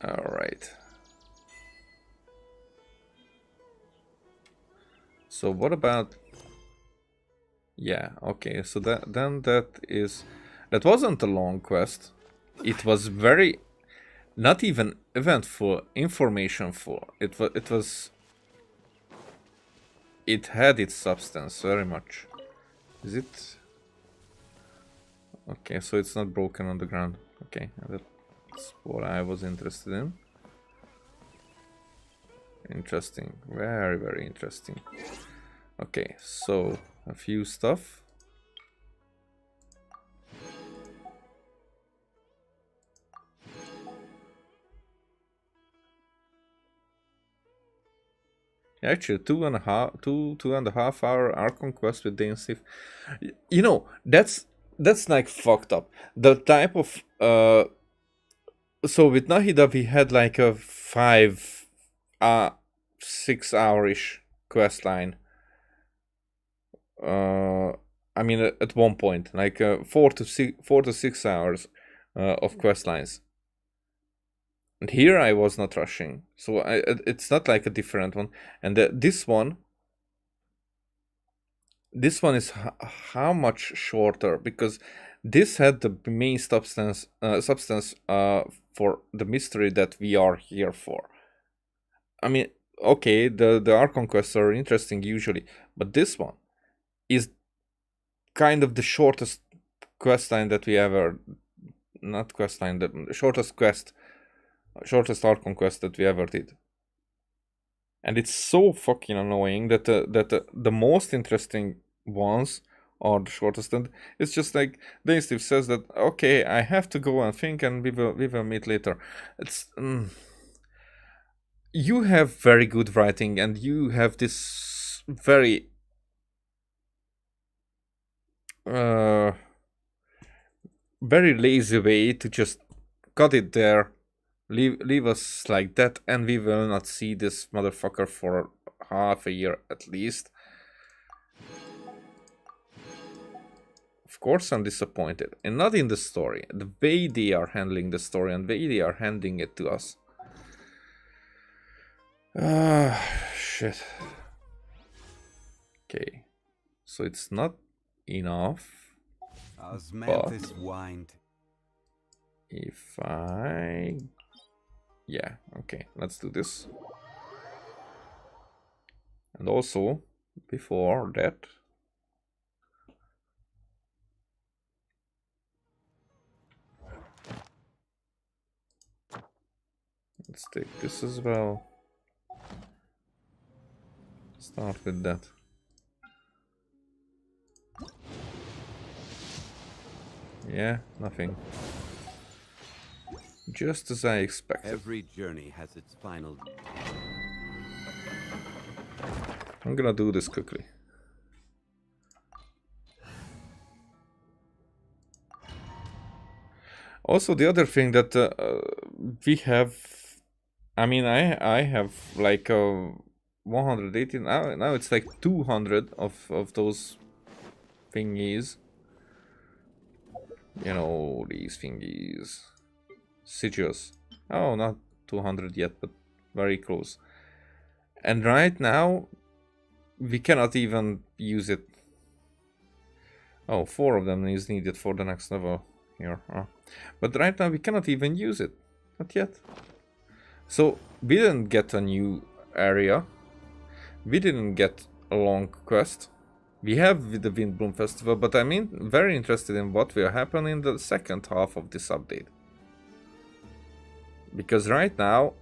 All right. So what about? Yeah. Okay. So that wasn't a long quest. It was very, not even eventful, informationful. It had its substance very much. Is it? Okay, so it's not broken on the ground. Okay, that's what I was interested in. Interesting, very, very interesting. Okay, so a few stuff. Actually, two and a half hour Archon quest with Dainsleif. You know, that's like fucked up. The type of so with Nahida we had like a 6 hour-ish quest line. I mean at one point, like 4 to 6 hours of quest lines. And here I was not rushing, so it's not like a different one. And this one is how much shorter, because this had the main substance for the mystery that we are here for. I mean, okay, the Archon quests are interesting usually, but this one is kind of the shortest quest line that we ever, not quest line, the shortest Archon quest that we ever did. And it's so fucking annoying that the most interesting ones are the shortest. And it's just like Dainsleif says that, okay, I have to go and think, and we will meet later. It's you have very good writing, and you have this very very lazy way to just cut it there. Leave us like that, and we will not see this motherfucker for half a year at least. Of course I'm disappointed, and not in the story. The way they are handling the story and the way they are handing it to us. Shit. Okay. So it's not enough. Osmanthus whined. If I... Yeah, okay, let's do this. And also, before that... Let's take this as well. Start with that. Yeah, nothing. Just as I expected. Every journey has its final. I'm gonna do this quickly. Also, the other thing that we have, I mean, I have like 180 now. It's like 200 of those thingies. You know, these thingies. Sigios. Oh, not 200 yet, but very close. And right now, we cannot even use it. Oh, 4 of them is needed for the next level here. But right now, we cannot even use it. Not yet. So, we didn't get a new area. We didn't get a long quest. We have the Windblume Festival, but I'm very interested in what will happen in the second half of this update. Because right now,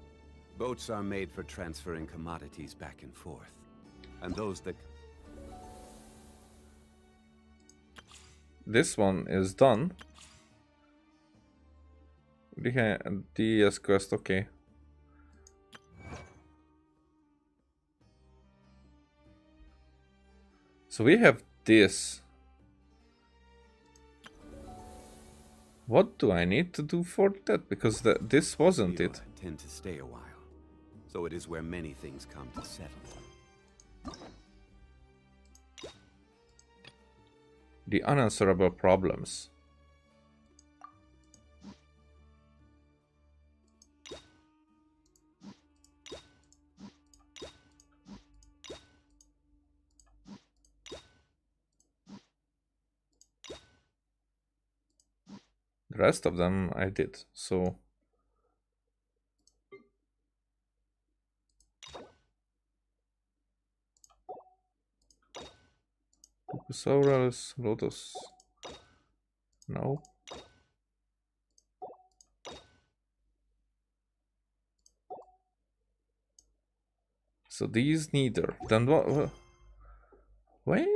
Boats are made for transferring commodities back and forth. And those that... This one is done. DS quest, okay. So we have this. What do I need to do for that? Because this wasn't it. tend to stay a while. So it is where many things come to settle. The unanswerable problems. The rest of them I did, so... Pupusaurus, Lotus... No. So these neither. Then what? Wait.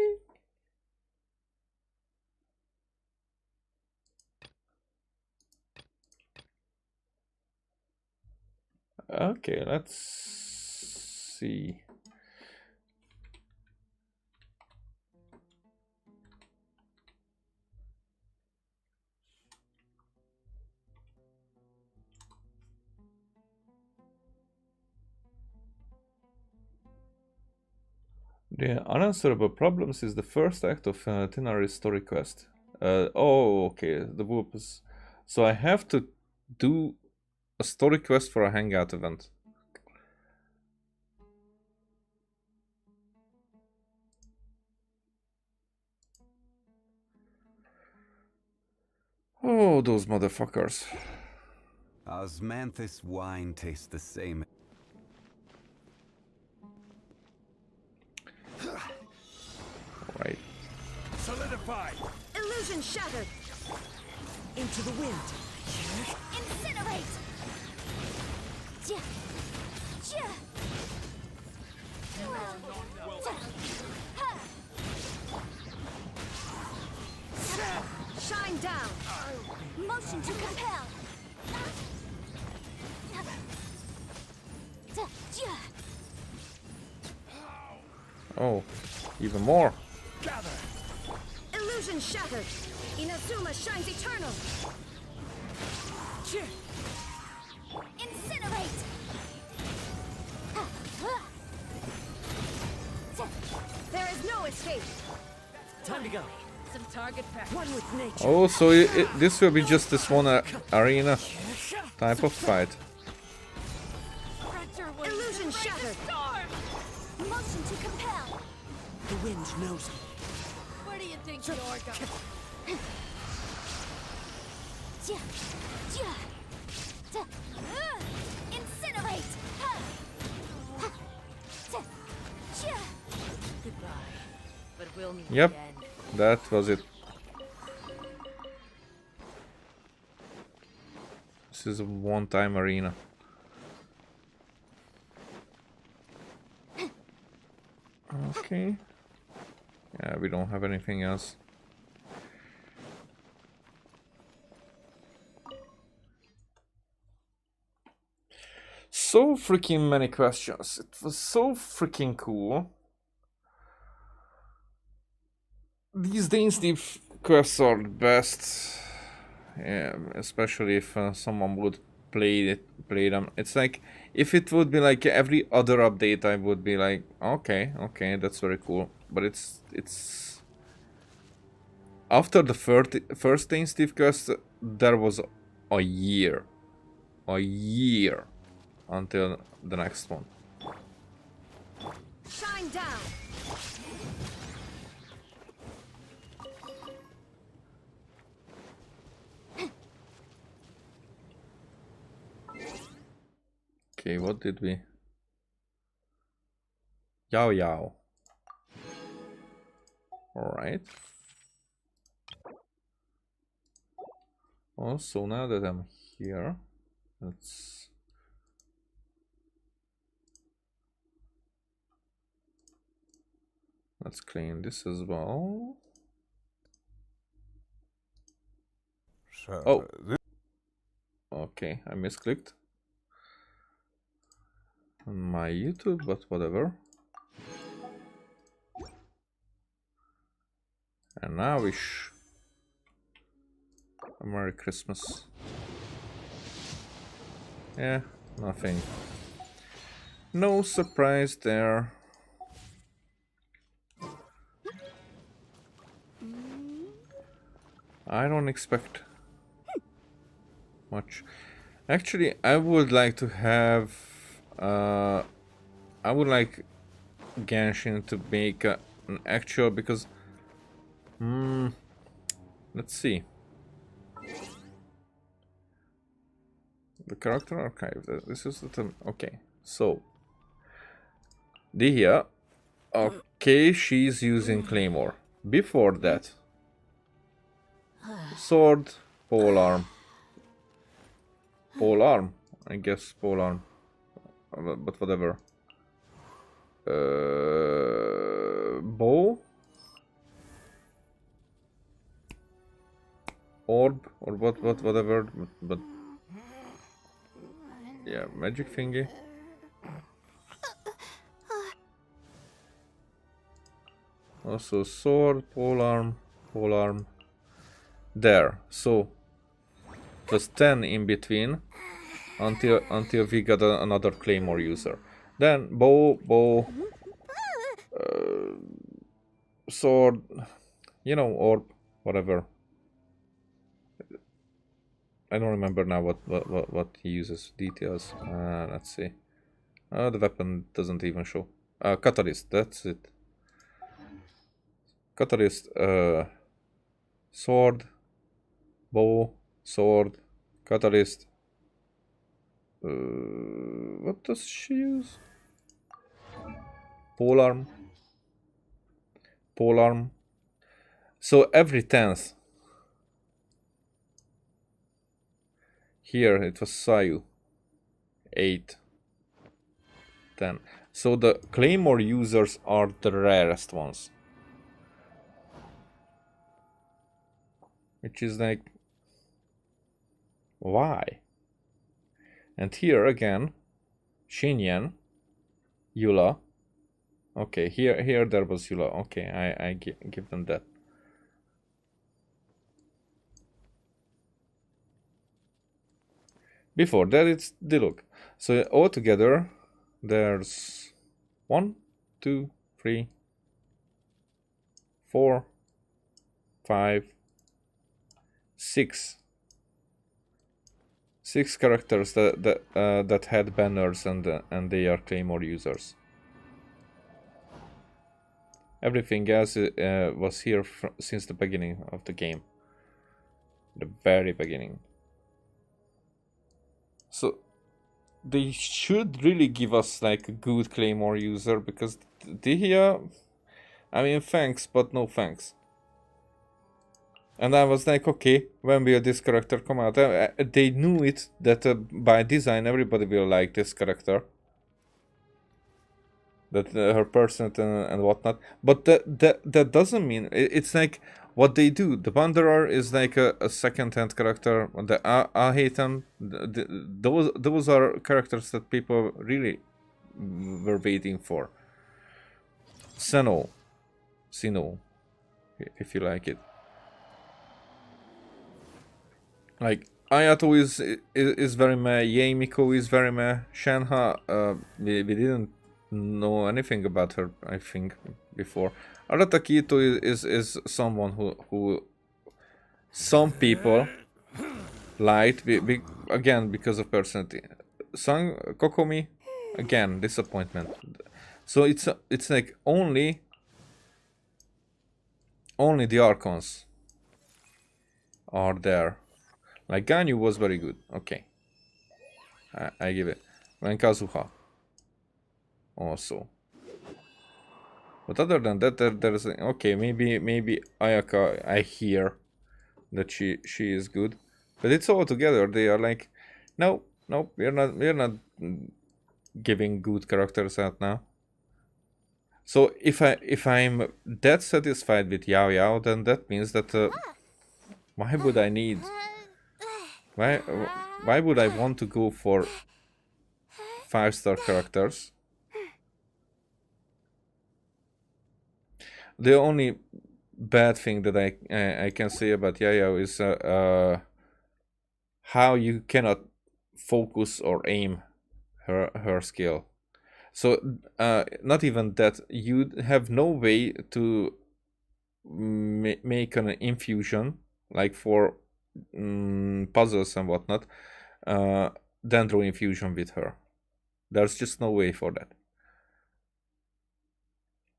Okay, let's see. The unanswerable problems is the first act of Tenari's story quest. Oh, okay, the whoops. So I have to do a story quest for a hangout event. Oh, those motherfuckers. Osmanthus wine tastes the same. Right. Solidify. Illusion shattered. Into the wind. Incinerate! Shine down. Motion to compel. Oh, even more. Gather. Illusion shattered. Inazuma shines eternal. Incinerate! There is no escape. Time to go. Some target practice. One with nature. Oh, so this will be just this one arena type of fight. Illusion shattered. Motion to compel. The wind knows me. Where do you think you're going? Incinerate! Goodbye. But we'll meet Yep, again. that was it. This is a one-time arena. Okay. Yeah, we don't have anything else. So freaking many questions. It was so freaking cool. These Dainsleif quests are the best. Yeah, especially if someone would play them. It's like if it would be like every other update, I would be like, okay, that's very cool. But it's after the first Dainsleif quest, there was a year until the next one. Shine down. Okay, what did we? Yao Yao. Alright. Also, now that I'm here, let's Let's clean this as well. Oh. Okay, I misclicked on my YouTube, but whatever. And now wish a Merry Christmas. Yeah, nothing. No surprise there. I don't expect much. Actually, I would like to have I would like Genshin to make an actual, because let's see. The character archive. This is the term. Okay, so Dihya. Okay, she's using Claymore. Before that, sword, polearm. Polearm, I guess polearm, but whatever. Bow, orb, or whatever, but yeah, magic thingy. Also sword, polearm, polearm. There, so it was 10 in between until we got another Claymore user. Then bow, sword, you know, orb, whatever. I don't remember now what he uses. Details. Let's see. The weapon doesn't even show. Catalyst. That's it. Catalyst. Sword, bow, sword, catalyst. What does she use? Polearm. Polearm. So every 10th. Here it was Sayu. 8. 10. So the Claymore users are the rarest ones. Which is like, why? And here again, Xinyan, Eula. Okay, here there was Eula. Okay, I give them that. Before that, it's Diluc. So altogether, there's 1, 2, 3, 4, 5, 6 characters that had banners and they are Claymore users. Everything else was here since the beginning of the game, the very beginning. So they should really give us like a good Claymore user, because Dihya, I mean, thanks, but no thanks. And I was like, okay, when will this character come out? They knew it, that by design everybody will like this character. That her person and whatnot. But that doesn't mean... It's like what they do. The Wanderer is like a second-hand character. The Ahaten, those are characters that people really were waiting for. Sino, if you like it. Like, Ayato is very meh, Yeimiko is very meh, Shenhe, we didn't know anything about her, I think, before. Aratakito is someone who some people liked, again, because of personality. Kokomi, again, disappointment. So it's like only the Archons are there. Like, Ganyu was very good. Okay. I give it. And Kazuha. Also. But other than that, there's... Okay, maybe Ayaka, I hear that she is good. But it's all together. They are like, no, we're not giving good characters out now. So if I'm that satisfied with Yao Yao, then that means that why would I need why would I want to go for 5-star characters? The only bad thing that I can say about Yao Yao is how you cannot focus or aim her skill. So not even that, you have no way to make an infusion like for puzzles and whatnot, dendro infusion with her. There's just no way for that.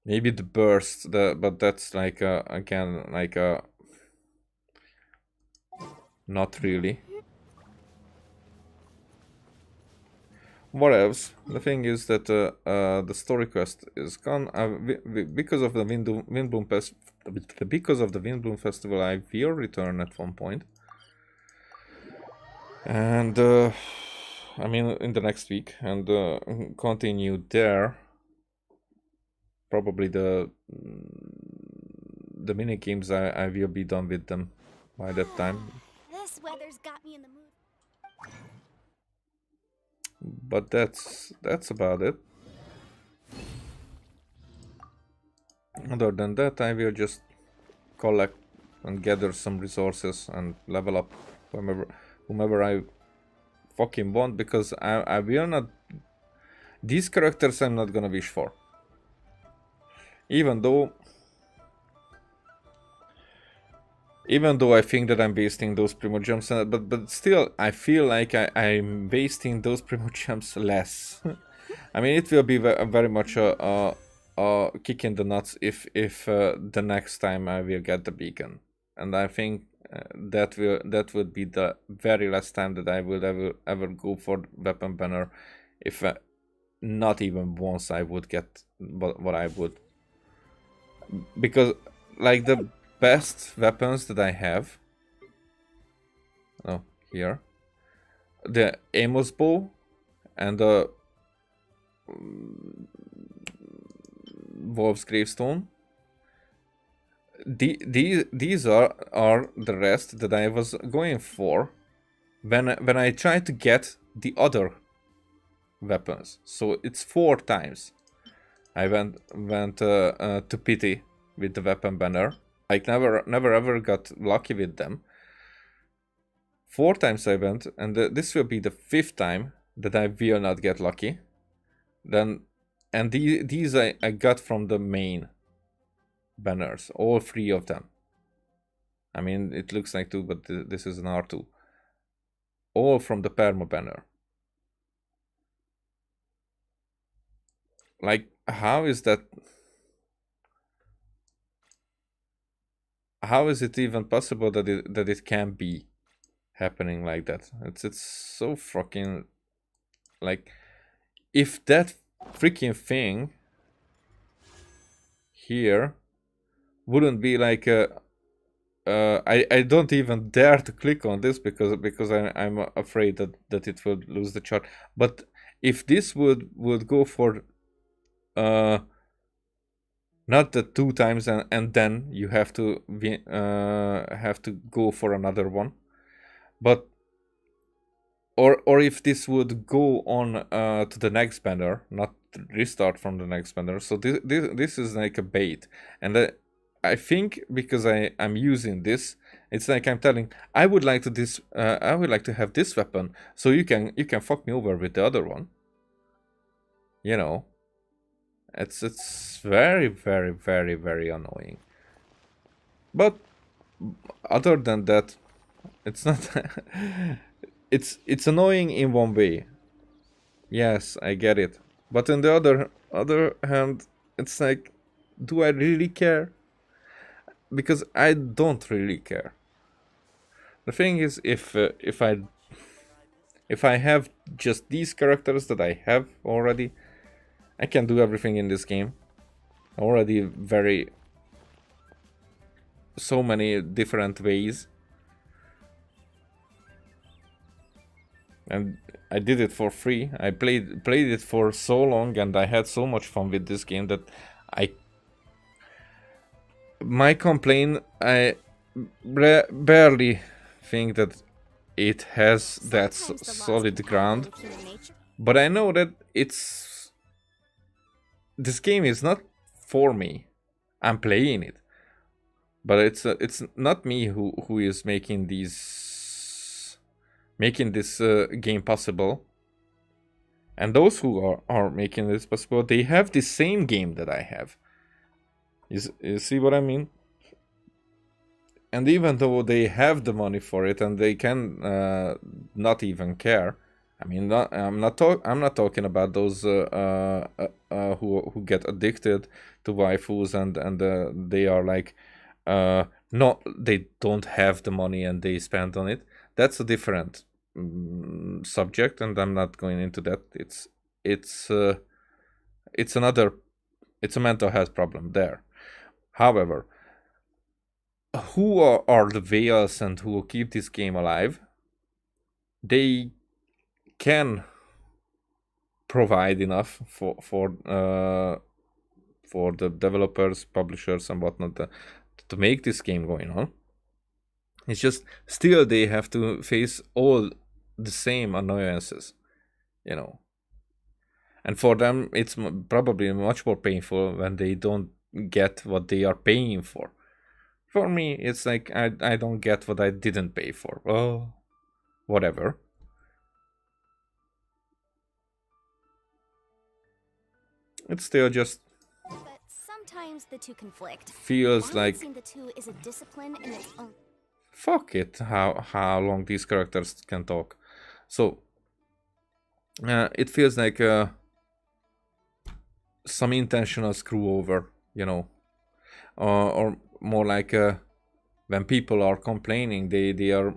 Maybe the burst, but that's like again like not really. What else? The thing is that the story quest is gone because of the Windblume Festival. I will return at one point, and I mean in the next week, and continue there. Probably the mini games I will be done with them by that time. This weather's got me in the mood. But that's about it. Other than that, I will just collect and gather some resources and level up whomever I fucking want, because I will not. These characters I'm not gonna wish for. Even though I think that I'm wasting those primo jumps, but still I feel like I'm wasting those primo jumps less. I mean, it will be very much a kick in the nuts if the next time I will get the beacon, and I think that would be the very last time that I will ever go for weapon banner, if not even once I would get what I would, because like the best weapons that I have, here, the Amos bow and the Wolf's Gravestone. These are the rest that I was going for when I tried to get the other weapons. So it's 4 times I went to Pithew with the weapon banner. I never ever got lucky with them. 4 times I went, and this will be the 5th time that I will not get lucky. Then, and these I got from the main banners, all 3 of them. I mean, it looks like 2, but this is an R2. All from the perma banner. Like, how is that? How is it even possible that it can be happening like that? It's so fucking, like, if that freaking thing here wouldn't be like I don't even dare to click on this because I'm afraid that it will lose the chart. But if this would go for not the 2 times and then you have to go for another one, but or if this would go on to the next banner, not restart from the next banner. So this is like a bait, and I think because I'm using this, it's like I'm telling I would like to have this weapon, so you can fuck me over with the other one. You know, it's very very very very annoying. But other than that, it's not. It's annoying in one way. Yes, I get it. But on the other hand, it's like, do I really care? Because I don't really care. The thing is, if I have just these characters that I have already, I can do everything in this game. Already so many different ways. And I did it for free. I played it for so long, and I had so much fun with this game that My complaint, I barely think that it has that solid ground, but I know that this game is not for me. I'm playing it, but it's not me who is making this game possible. And those who are making this possible, they have the same game that I have. You see what I mean? And even though they have the money for it and they can not even care, I mean, I'm not talking about those who get addicted to waifus and they are like, they don't have the money and they spend on it. That's a different subject, and I'm not going into that. It's a mental health problem there. However, who are the whales and who keep this game alive? They can provide enough for the developers, publishers, and whatnot to make this game going on. It's just still they have to face all the same annoyances, you know. And for them, it's probably much more painful when they don't get what they are paying for. For me, it's like I don't get what I didn't pay for. Well, whatever. It's still just. But sometimes the two conflict. Feels like. Balancing the two is a discipline in its own. Fuck it! How long these characters can talk. So. It feels like some intentional screw over, you know, or more like when people are complaining, they are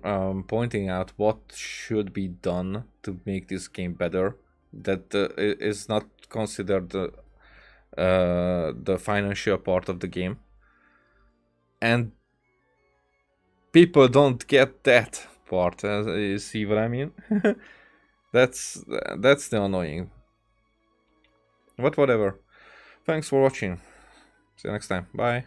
pointing out what should be done to make this game better. That is not considered the financial part of the game, and people don't get that part. You see what I mean? That's the annoying. But whatever. Thanks for watching. See you next time. Bye.